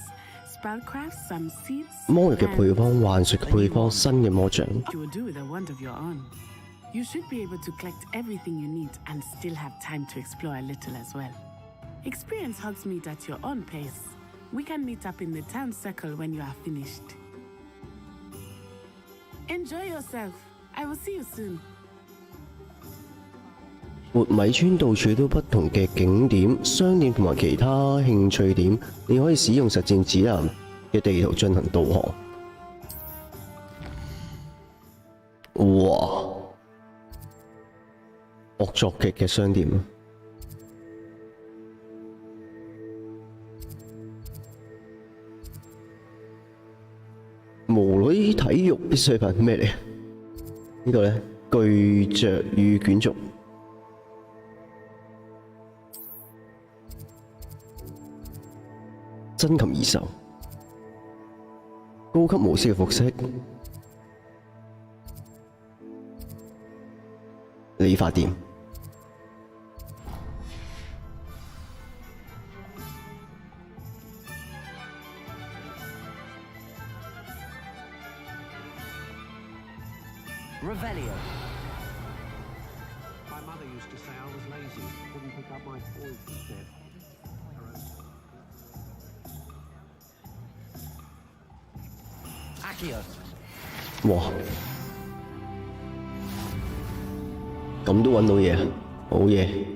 [SPEAKER 15] spellcraft, some seeds.
[SPEAKER 1] 魔藥嘅配方、幻術嘅配方、新嘅魔杖。
[SPEAKER 15] You will do with a wand of your own. You should be able to collect everything you need and still have time to explore a little as well. Experience Hogsmeade at your own pace. We can meet up in the town circle when you are finished. Enjoy yourself. I will see you soon.
[SPEAKER 1] 活米村到處都不同嘅景點、商店同埋其他興趣點，你可以使用實戰指南嘅地圖進行導航。哇！惡作劇嘅商店。 無女體育必需品咩嚟？呢個咧巨雀與卷軸，珍禽異獸，高級巫師嘅服飾，理髮店。
[SPEAKER 12] Revelio.
[SPEAKER 6] My mother used to say I was lazy, wouldn't pick up my toys instead.
[SPEAKER 12] Akio.
[SPEAKER 1] 哇！咁都揾到嘢，好嘢！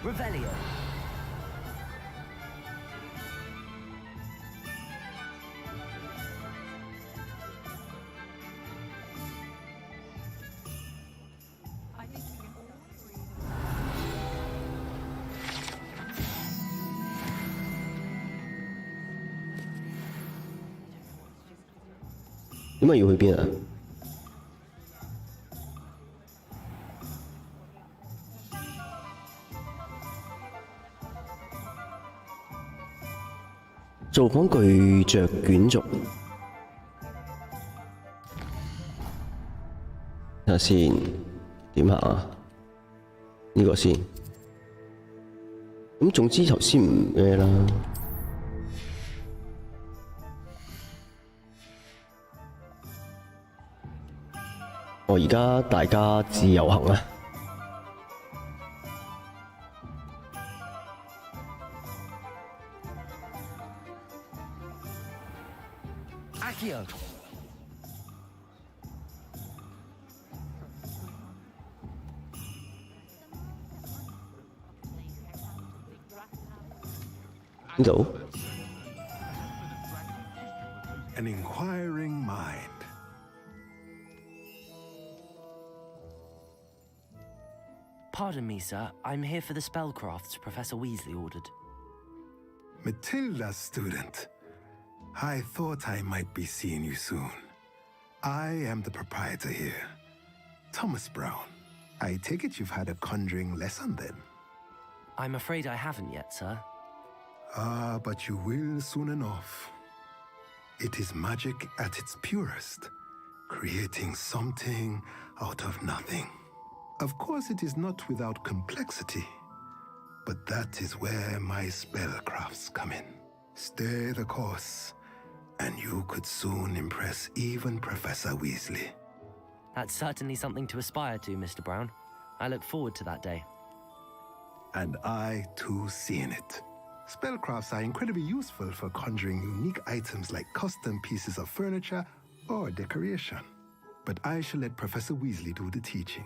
[SPEAKER 12] Revelio. .
[SPEAKER 1] 點解要去邊啊？造訪巨雀卷軸，睇下先點行啊？呢個先。咁總之頭先唔咩啦。 而家大家自由行啊！
[SPEAKER 12] 阿 Akio.
[SPEAKER 1] 呢度
[SPEAKER 14] An inquiring mind.
[SPEAKER 2] Pardon me, sir. I'm here for the spellcrafts Professor Weasley ordered.
[SPEAKER 14] Matilda, student. I thought I might be seeing you soon. I am the proprietor here, Thomas Brown. I take it you've had a conjuring lesson then?
[SPEAKER 2] I'm afraid I haven't yet, sir.
[SPEAKER 14] Ah, but you will soon enough. It is magic at its purest, creating something out of nothing. Of course, it is not without complexity, but that is where my spellcrafts come in. Stay the course, and you could soon impress even Professor Weasley.
[SPEAKER 2] That's certainly something to aspire to, Mr. Brown. I look forward to that day.
[SPEAKER 14] And I, too, seeing it. Spellcrafts are incredibly useful for conjuring unique items like custom pieces of furniture or decoration. But I shall let Professor Weasley do the teaching.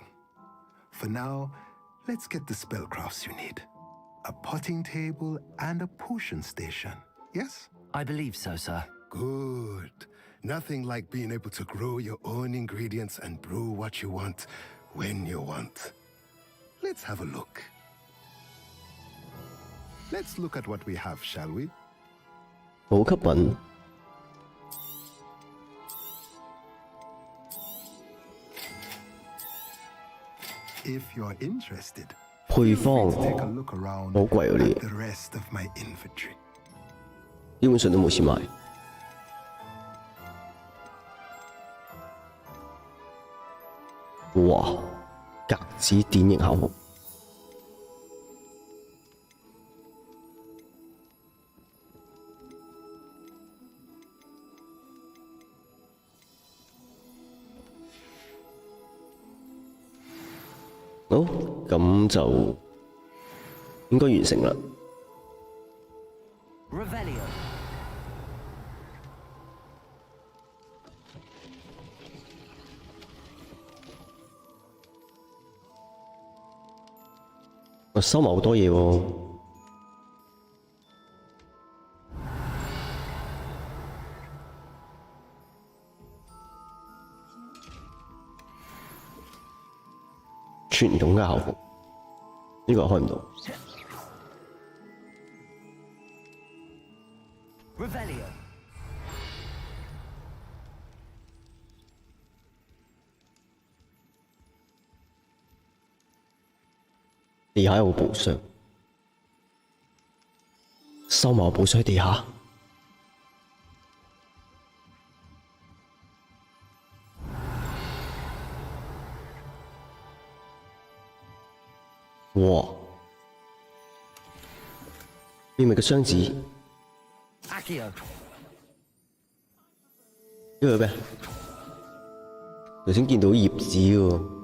[SPEAKER 14] For now, let's get the spellcrafts you need. A potting table and a potion station, yes?
[SPEAKER 2] I believe so, sir.
[SPEAKER 14] Good. Nothing like being able to grow your own ingredients and brew what you want when you want. Let's have a look. Let's look at what we have, shall we?
[SPEAKER 1] 好吸引。
[SPEAKER 14] If you're interested,
[SPEAKER 1] 配方
[SPEAKER 14] take a look around
[SPEAKER 1] 好貴喎呢
[SPEAKER 14] at the rest of my inventory.
[SPEAKER 1] 基本上都冇錢買。哇！格子典型校服。好，咁就應該完成啦。
[SPEAKER 2] Revelio.
[SPEAKER 1] 我收埋好多嘢喎。傳統嘅校服，呢個開唔到。
[SPEAKER 2] Revelio.
[SPEAKER 1] 地下有個寶箱，收埋個寶箱喺地下。哇！秘密嘅箱子，呢
[SPEAKER 2] Accio.
[SPEAKER 1] 個係咩？頭先見到葉子喎。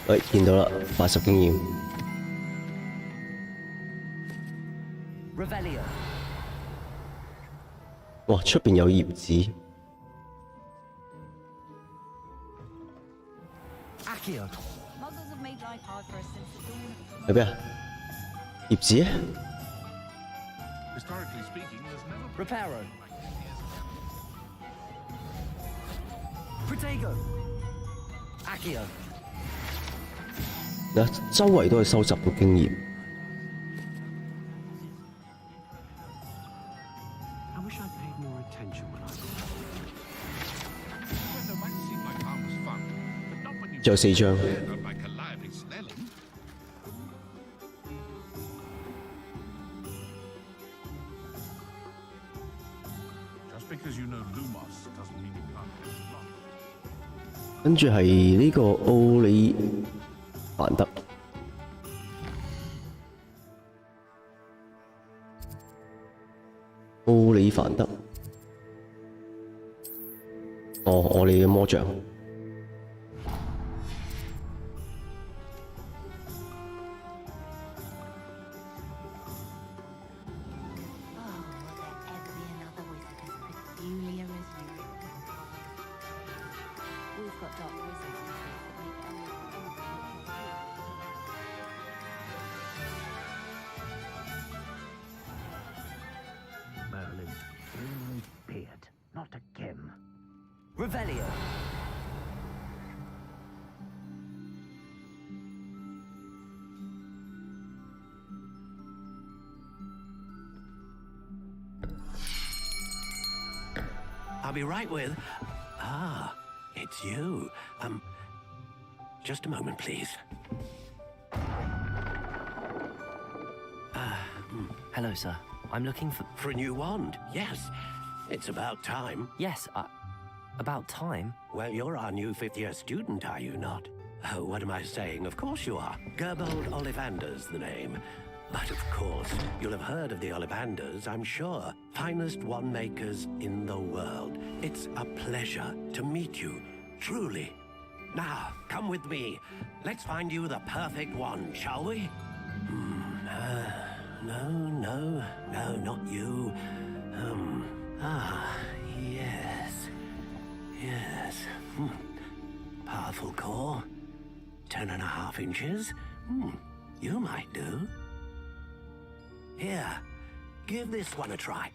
[SPEAKER 1] 喂，見到啦，80經驗。
[SPEAKER 2] Revelio.
[SPEAKER 1] 哇！出邊有葉子。
[SPEAKER 2] Accio.
[SPEAKER 1] 喺邊啊？葉子啊？
[SPEAKER 14] Historically speaking, there's never
[SPEAKER 2] Reparo. Protego. Accio.
[SPEAKER 1] 嗱，周圍都係收集到經驗。
[SPEAKER 6] I wish I'd paid more attention when I was
[SPEAKER 1] 仲有4張。
[SPEAKER 14] Just because you know Lumos doesn't mean you can't get lost.
[SPEAKER 1] 跟住係呢個奧里凡德。奧里凡德。哦，我哋嘅魔杖。
[SPEAKER 2] Revelio.
[SPEAKER 6] I'll be right with... Ah, it's you. Just a moment, please.
[SPEAKER 2] Hello, sir. I'm looking for...
[SPEAKER 6] For a new wand, yes. It's about time.
[SPEAKER 2] Yes, about time?
[SPEAKER 6] Well, you're our new fifth-year student, are you not? Oh, what am I saying? Of course you are. Gerbold Ollivander's the name. But of course, you'll have heard of the Ollivanders, I'm sure. Finest wand makers in the world. It's a pleasure to meet you, truly. Now, come with me. Let's find you the perfect wand, shall we? No, not you. Yes. Powerful core. 10.5 inches. You might do. Here, give this one a try.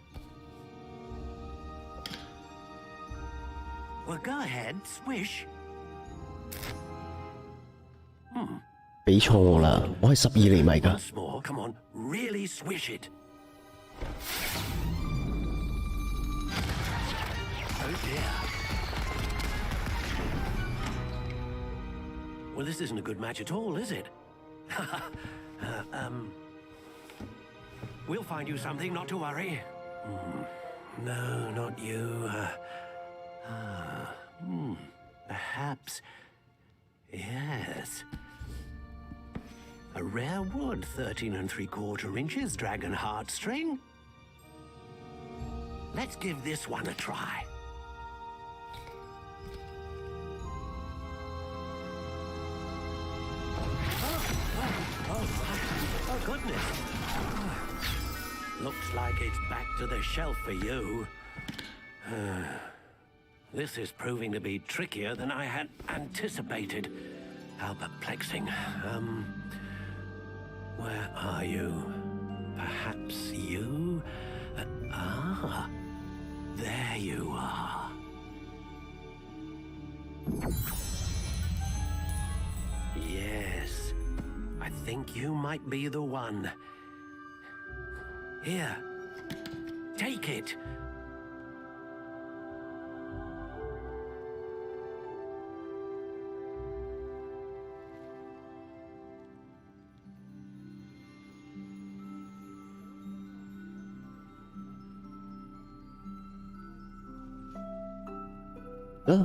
[SPEAKER 6] Well, go ahead, swish.
[SPEAKER 1] 俾錯我啦，我係12厘米㗎。
[SPEAKER 6] Once more, come on, really swish it. Oh dear. Well, this isn't a good match at all, is it? We'll find you something, not to worry. No, not you. Perhaps. Yes. A rare wood, 13 3/4 inches, dragon heartstring. Let's give this one a try. Oh, goodness. Looks like it's back to the shelf for you. This is proving to be trickier than I had anticipated. How perplexing. Where are you? Perhaps you? There you are. Yes, I think you might be the one. Here, take it.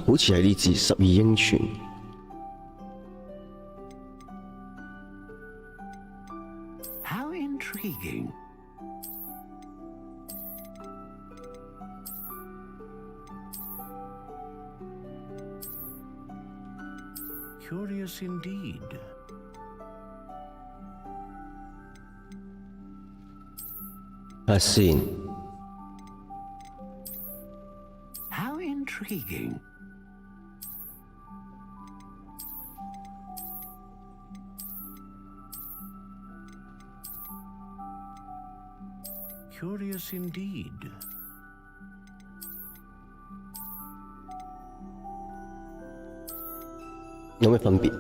[SPEAKER 1] 好似係呢支12英寸。
[SPEAKER 6] How intriguing. Curious indeed. How intriguing. Curious indeed.
[SPEAKER 1] 有咩分別？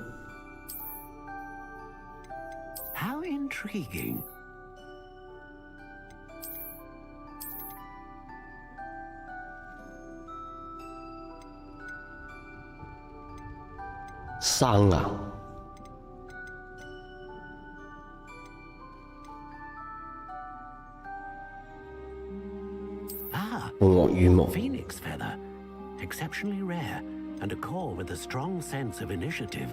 [SPEAKER 6] How intriguing.
[SPEAKER 1] 生啊！黃羽毛。
[SPEAKER 6] Phoenix feather, exceptionally rare, and a core with a strong sense of initiative.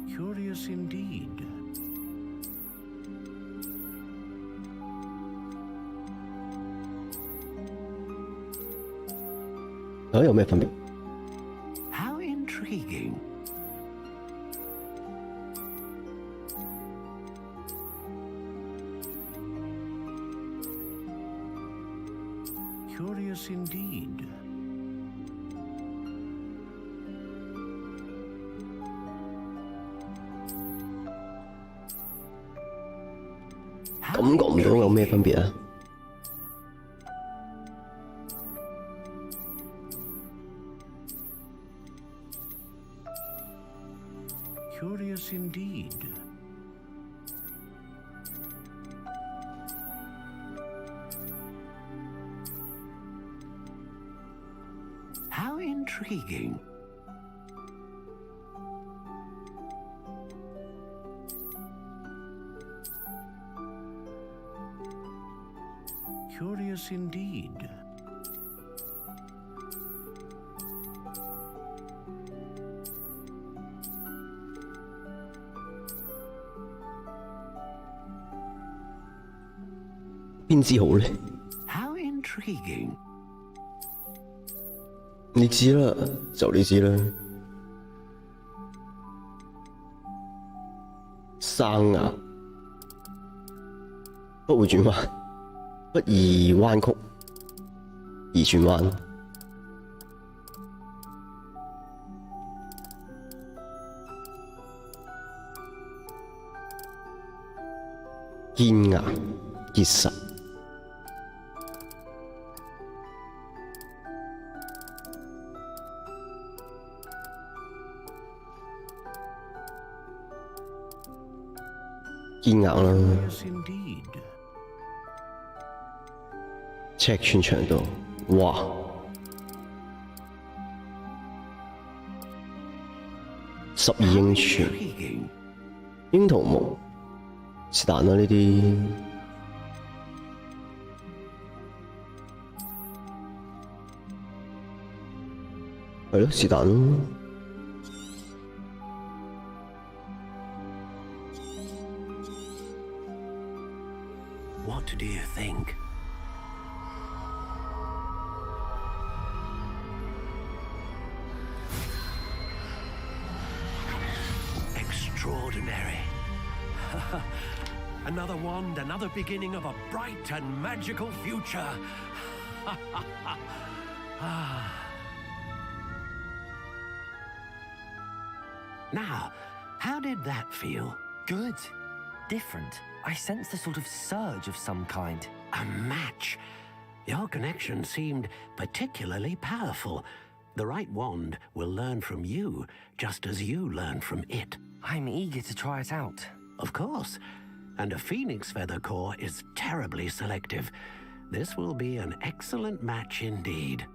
[SPEAKER 6] Curious indeed.
[SPEAKER 1] 有咩分別？
[SPEAKER 6] How intriguing. Curious indeed.
[SPEAKER 1] 感覺唔到有咩分別啊？
[SPEAKER 6] Curious indeed. How intriguing. Curious indeed.
[SPEAKER 1] 邊支好呢？
[SPEAKER 6] How intriguing.
[SPEAKER 1] 你知啦，就你知啦。生牙不會轉彎，不宜彎曲，宜轉彎。堅硬結實。 堅硬啦，尺寸長度，哇！12英寸，櫻桃木，是但啦呢啲。係咯，是但咯。
[SPEAKER 6] What do you think? Extraordinary. Another wand, another beginning of a bright and magical future. Now, how did that feel?
[SPEAKER 2] Good. Different. I sensed a sort of surge of some kind.
[SPEAKER 6] A match. Your connection seemed particularly powerful. The right wand will learn from you, just as you learn from it.
[SPEAKER 2] I'm eager to try it out.
[SPEAKER 6] Of course. And a phoenix feather core is terribly selective. This will be an excellent match indeed.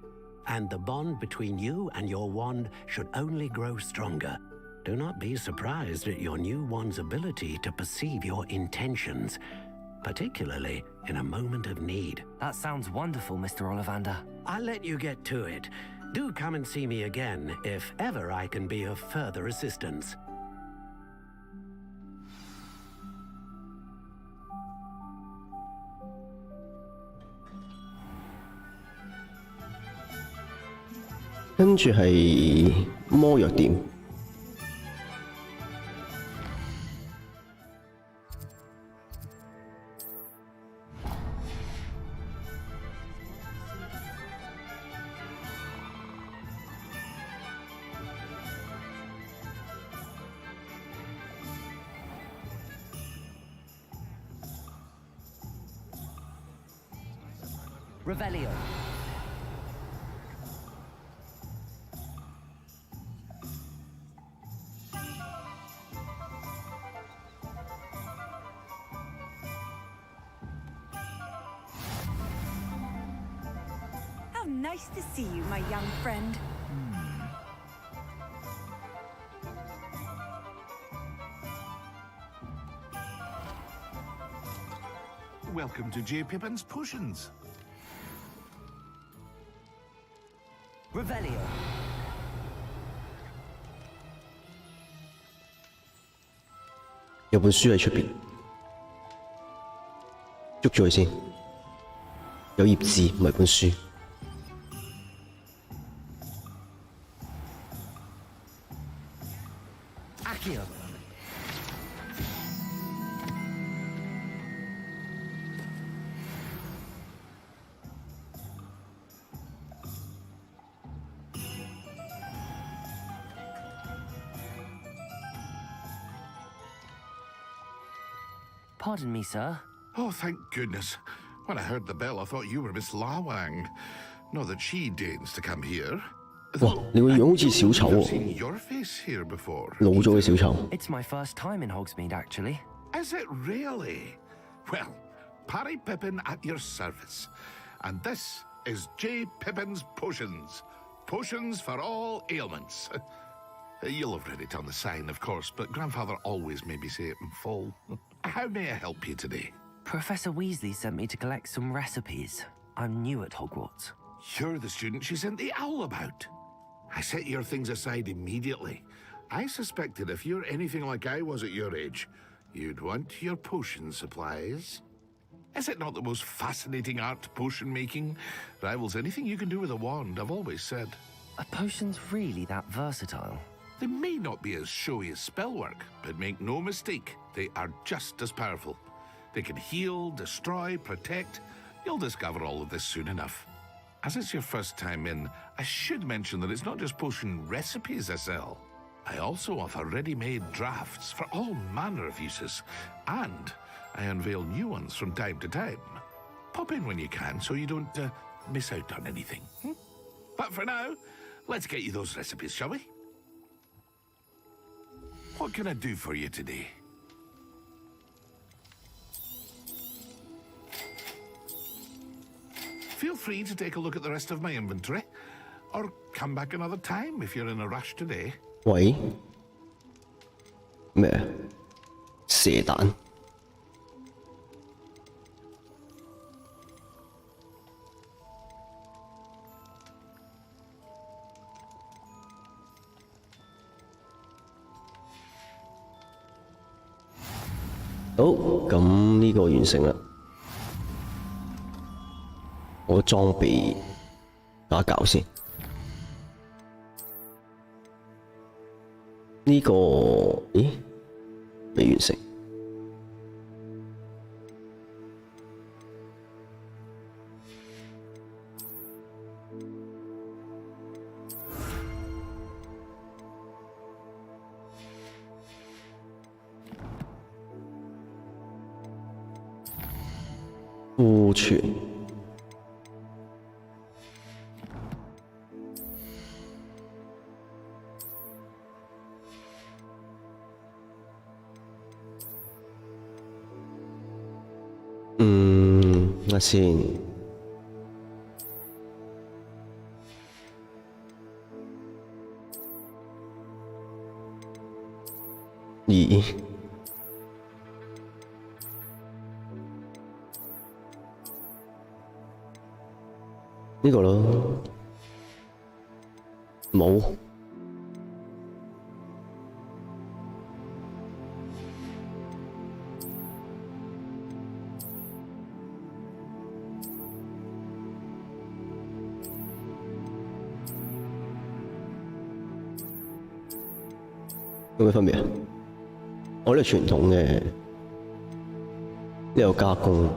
[SPEAKER 6] And the bond between you and your wand should only grow stronger. Do not be surprised at your new wand's ability to perceive your intentions, particularly in a moment of need.
[SPEAKER 2] That sounds wonderful, Mr. Ollivander.
[SPEAKER 6] I'll let you get to it. Do come and see me again if ever I can be of further assistance.
[SPEAKER 1] Then 係魔藥店。
[SPEAKER 2] Revelio.
[SPEAKER 18] How nice to see you, my young friend.
[SPEAKER 14] Welcome to J. Pippin's Potions.
[SPEAKER 2] Revelio.
[SPEAKER 1] 有本書喺出邊，捉咗佢先。有頁紙，唔係本書。
[SPEAKER 2] Accio. Pardon me, sir.
[SPEAKER 14] Oh, thank goodness. When I heard the bell, I thought you were Miss Lawang. Not that she deigns to come here.
[SPEAKER 1] 哇，你個樣好似小丑
[SPEAKER 14] I've
[SPEAKER 1] 喎，
[SPEAKER 14] seen your face here before.
[SPEAKER 1] 老咗嘅小丑。
[SPEAKER 2] It's my first time in Hogsmeade, actually.
[SPEAKER 14] Is it really? Well, Parry Pippin at your service. And this is J. Pippin's Potions. Potions for all ailments. You'll have read it on the sign, of course, but Grandfather always made me say it in full. How may I help you today?
[SPEAKER 2] Professor Weasley sent me to collect some recipes. I'm new at Hogwarts.
[SPEAKER 14] You're the student she sent the owl about. I set your things aside immediately. I suspected if you're anything like I was at your age, you'd want your potion supplies. Is it not the most fascinating art, potion making? Rivals anything you can do with a wand, I've always said.
[SPEAKER 2] Are potions really that versatile?
[SPEAKER 14] They may not be as showy as spellwork, but make no mistake, they are just as powerful. They can heal, destroy, protect. You'll discover all of this soon enough. As it's your first time in, I should mention that it's not just potion recipes I sell. I also offer ready-made drafts for all manner of uses, and I unveil new ones from time to time. Pop in when you can so you don't miss out on anything. But for now, let's get you those recipes, shall we? What can I do for you today? Feel free to take a look at the rest of my inventory, or come back another time if you're in a rush today.
[SPEAKER 1] 喂，咩？蛇蛋？好，咁呢個完成啦。我裝備搞一搞先。呢、個，咦？未完成。庫存。睇下先。咦？呢個咯，冇。有咩分別啊？我呢係傳統嘅，呢有加工。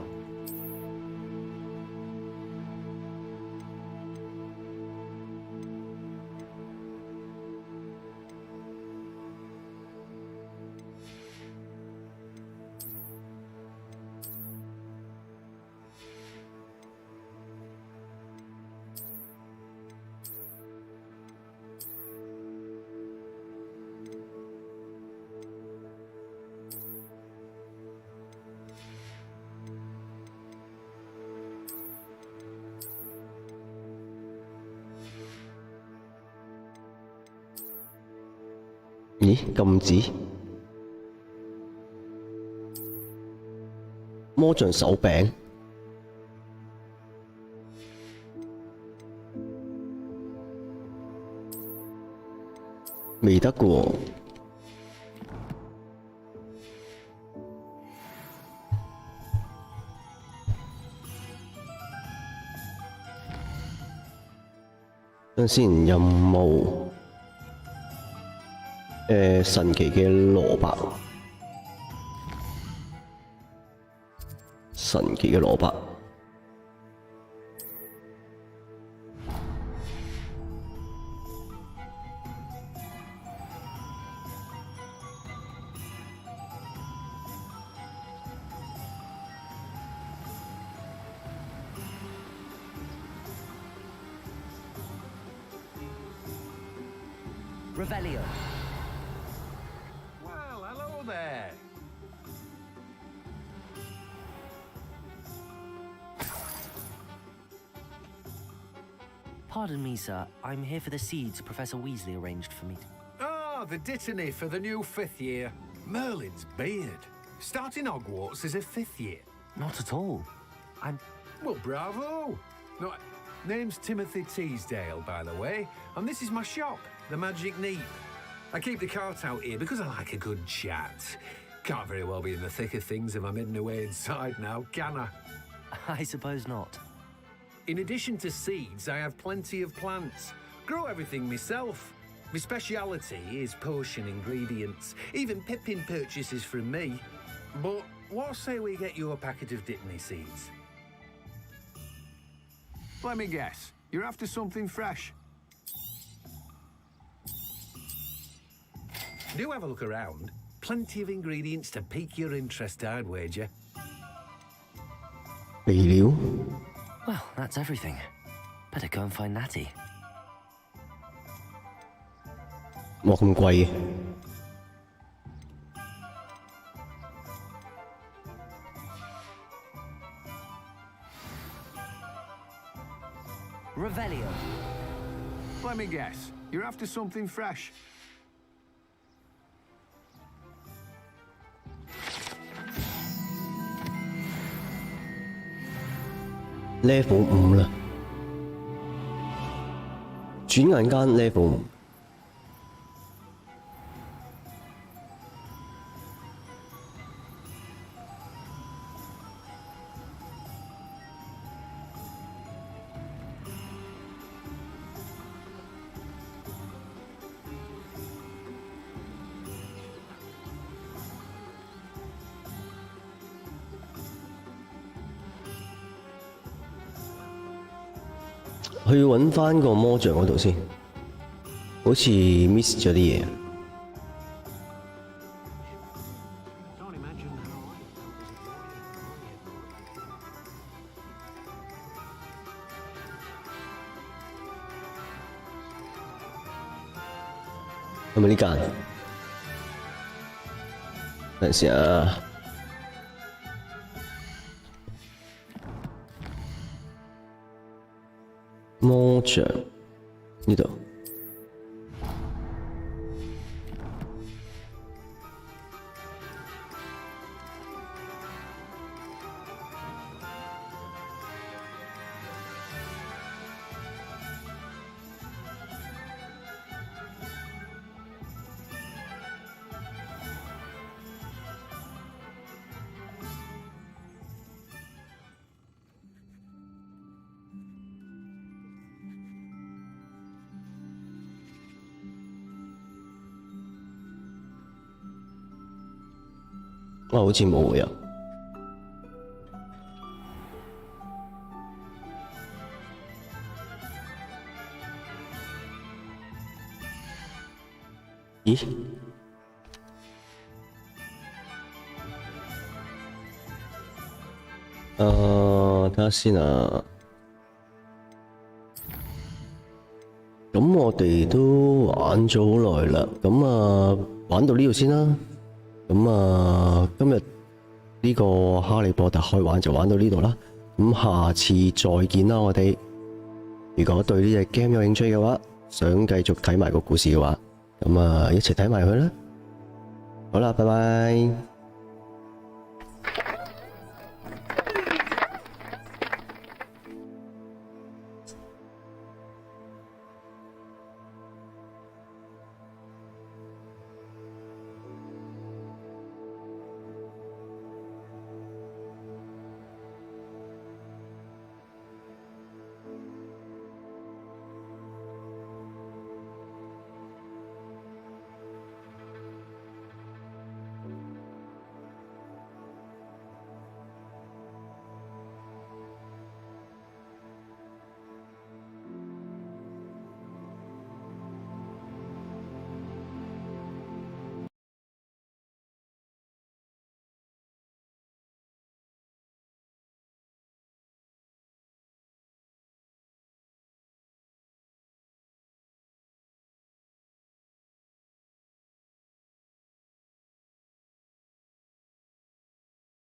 [SPEAKER 1] 咦？禁止魔杖手柄，未得嘅喎。等陣先，任務。神奇嘅蘿蔔，神奇嘅蘿蔔，
[SPEAKER 2] Revelio.
[SPEAKER 6] Well, hello there.
[SPEAKER 2] Pardon me, sir. I'm here for the seeds Professor Weasley arranged for me.
[SPEAKER 10] Ah, the dittany for the new 5th year. Merlin's beard. Starting Hogwarts as a 5th year.
[SPEAKER 2] Not at all. I'm...
[SPEAKER 10] Well, bravo. No, name's Timothy Teasdale, by the way, and this is my shop, the Magic Neep. I keep the cart out here because I like a good chat. Can't very well be in the thick of things if I'm hidden away inside now, can I?
[SPEAKER 2] I suppose not.
[SPEAKER 10] In addition to seeds, I have plenty of plants. Grow everything myself. My speciality is potion ingredients. Even Pippin purchases from me. But what say we get you a packet of Dittany seeds? Let me guess. You're after something fresh. Do have a look around. Plenty of ingredients to pique your interest, I'd wager.
[SPEAKER 1] 肥料
[SPEAKER 2] Well, that's everything. Better go and find Natty.
[SPEAKER 1] 哇咁貴嘅，
[SPEAKER 2] Revelio.
[SPEAKER 10] Let me guess. You're after something fresh.
[SPEAKER 1] level 5啦，轉眼間 level 5。去揾翻個魔像嗰度先，好似 miss 咗啲嘢。係咪呢間？等陣先啊！魔像呢度。好似冇呀。咦？睇下先啊。咁我哋都玩咗好耐啦，咁玩到呢度先啦。咁今日呢個哈利波特開玩就玩到呢度啦。咁下次再見啦，我哋。如果對呢隻 game 有興趣嘅話，想繼續睇埋個故事嘅話，咁一齊睇埋佢啦。好啦，拜拜。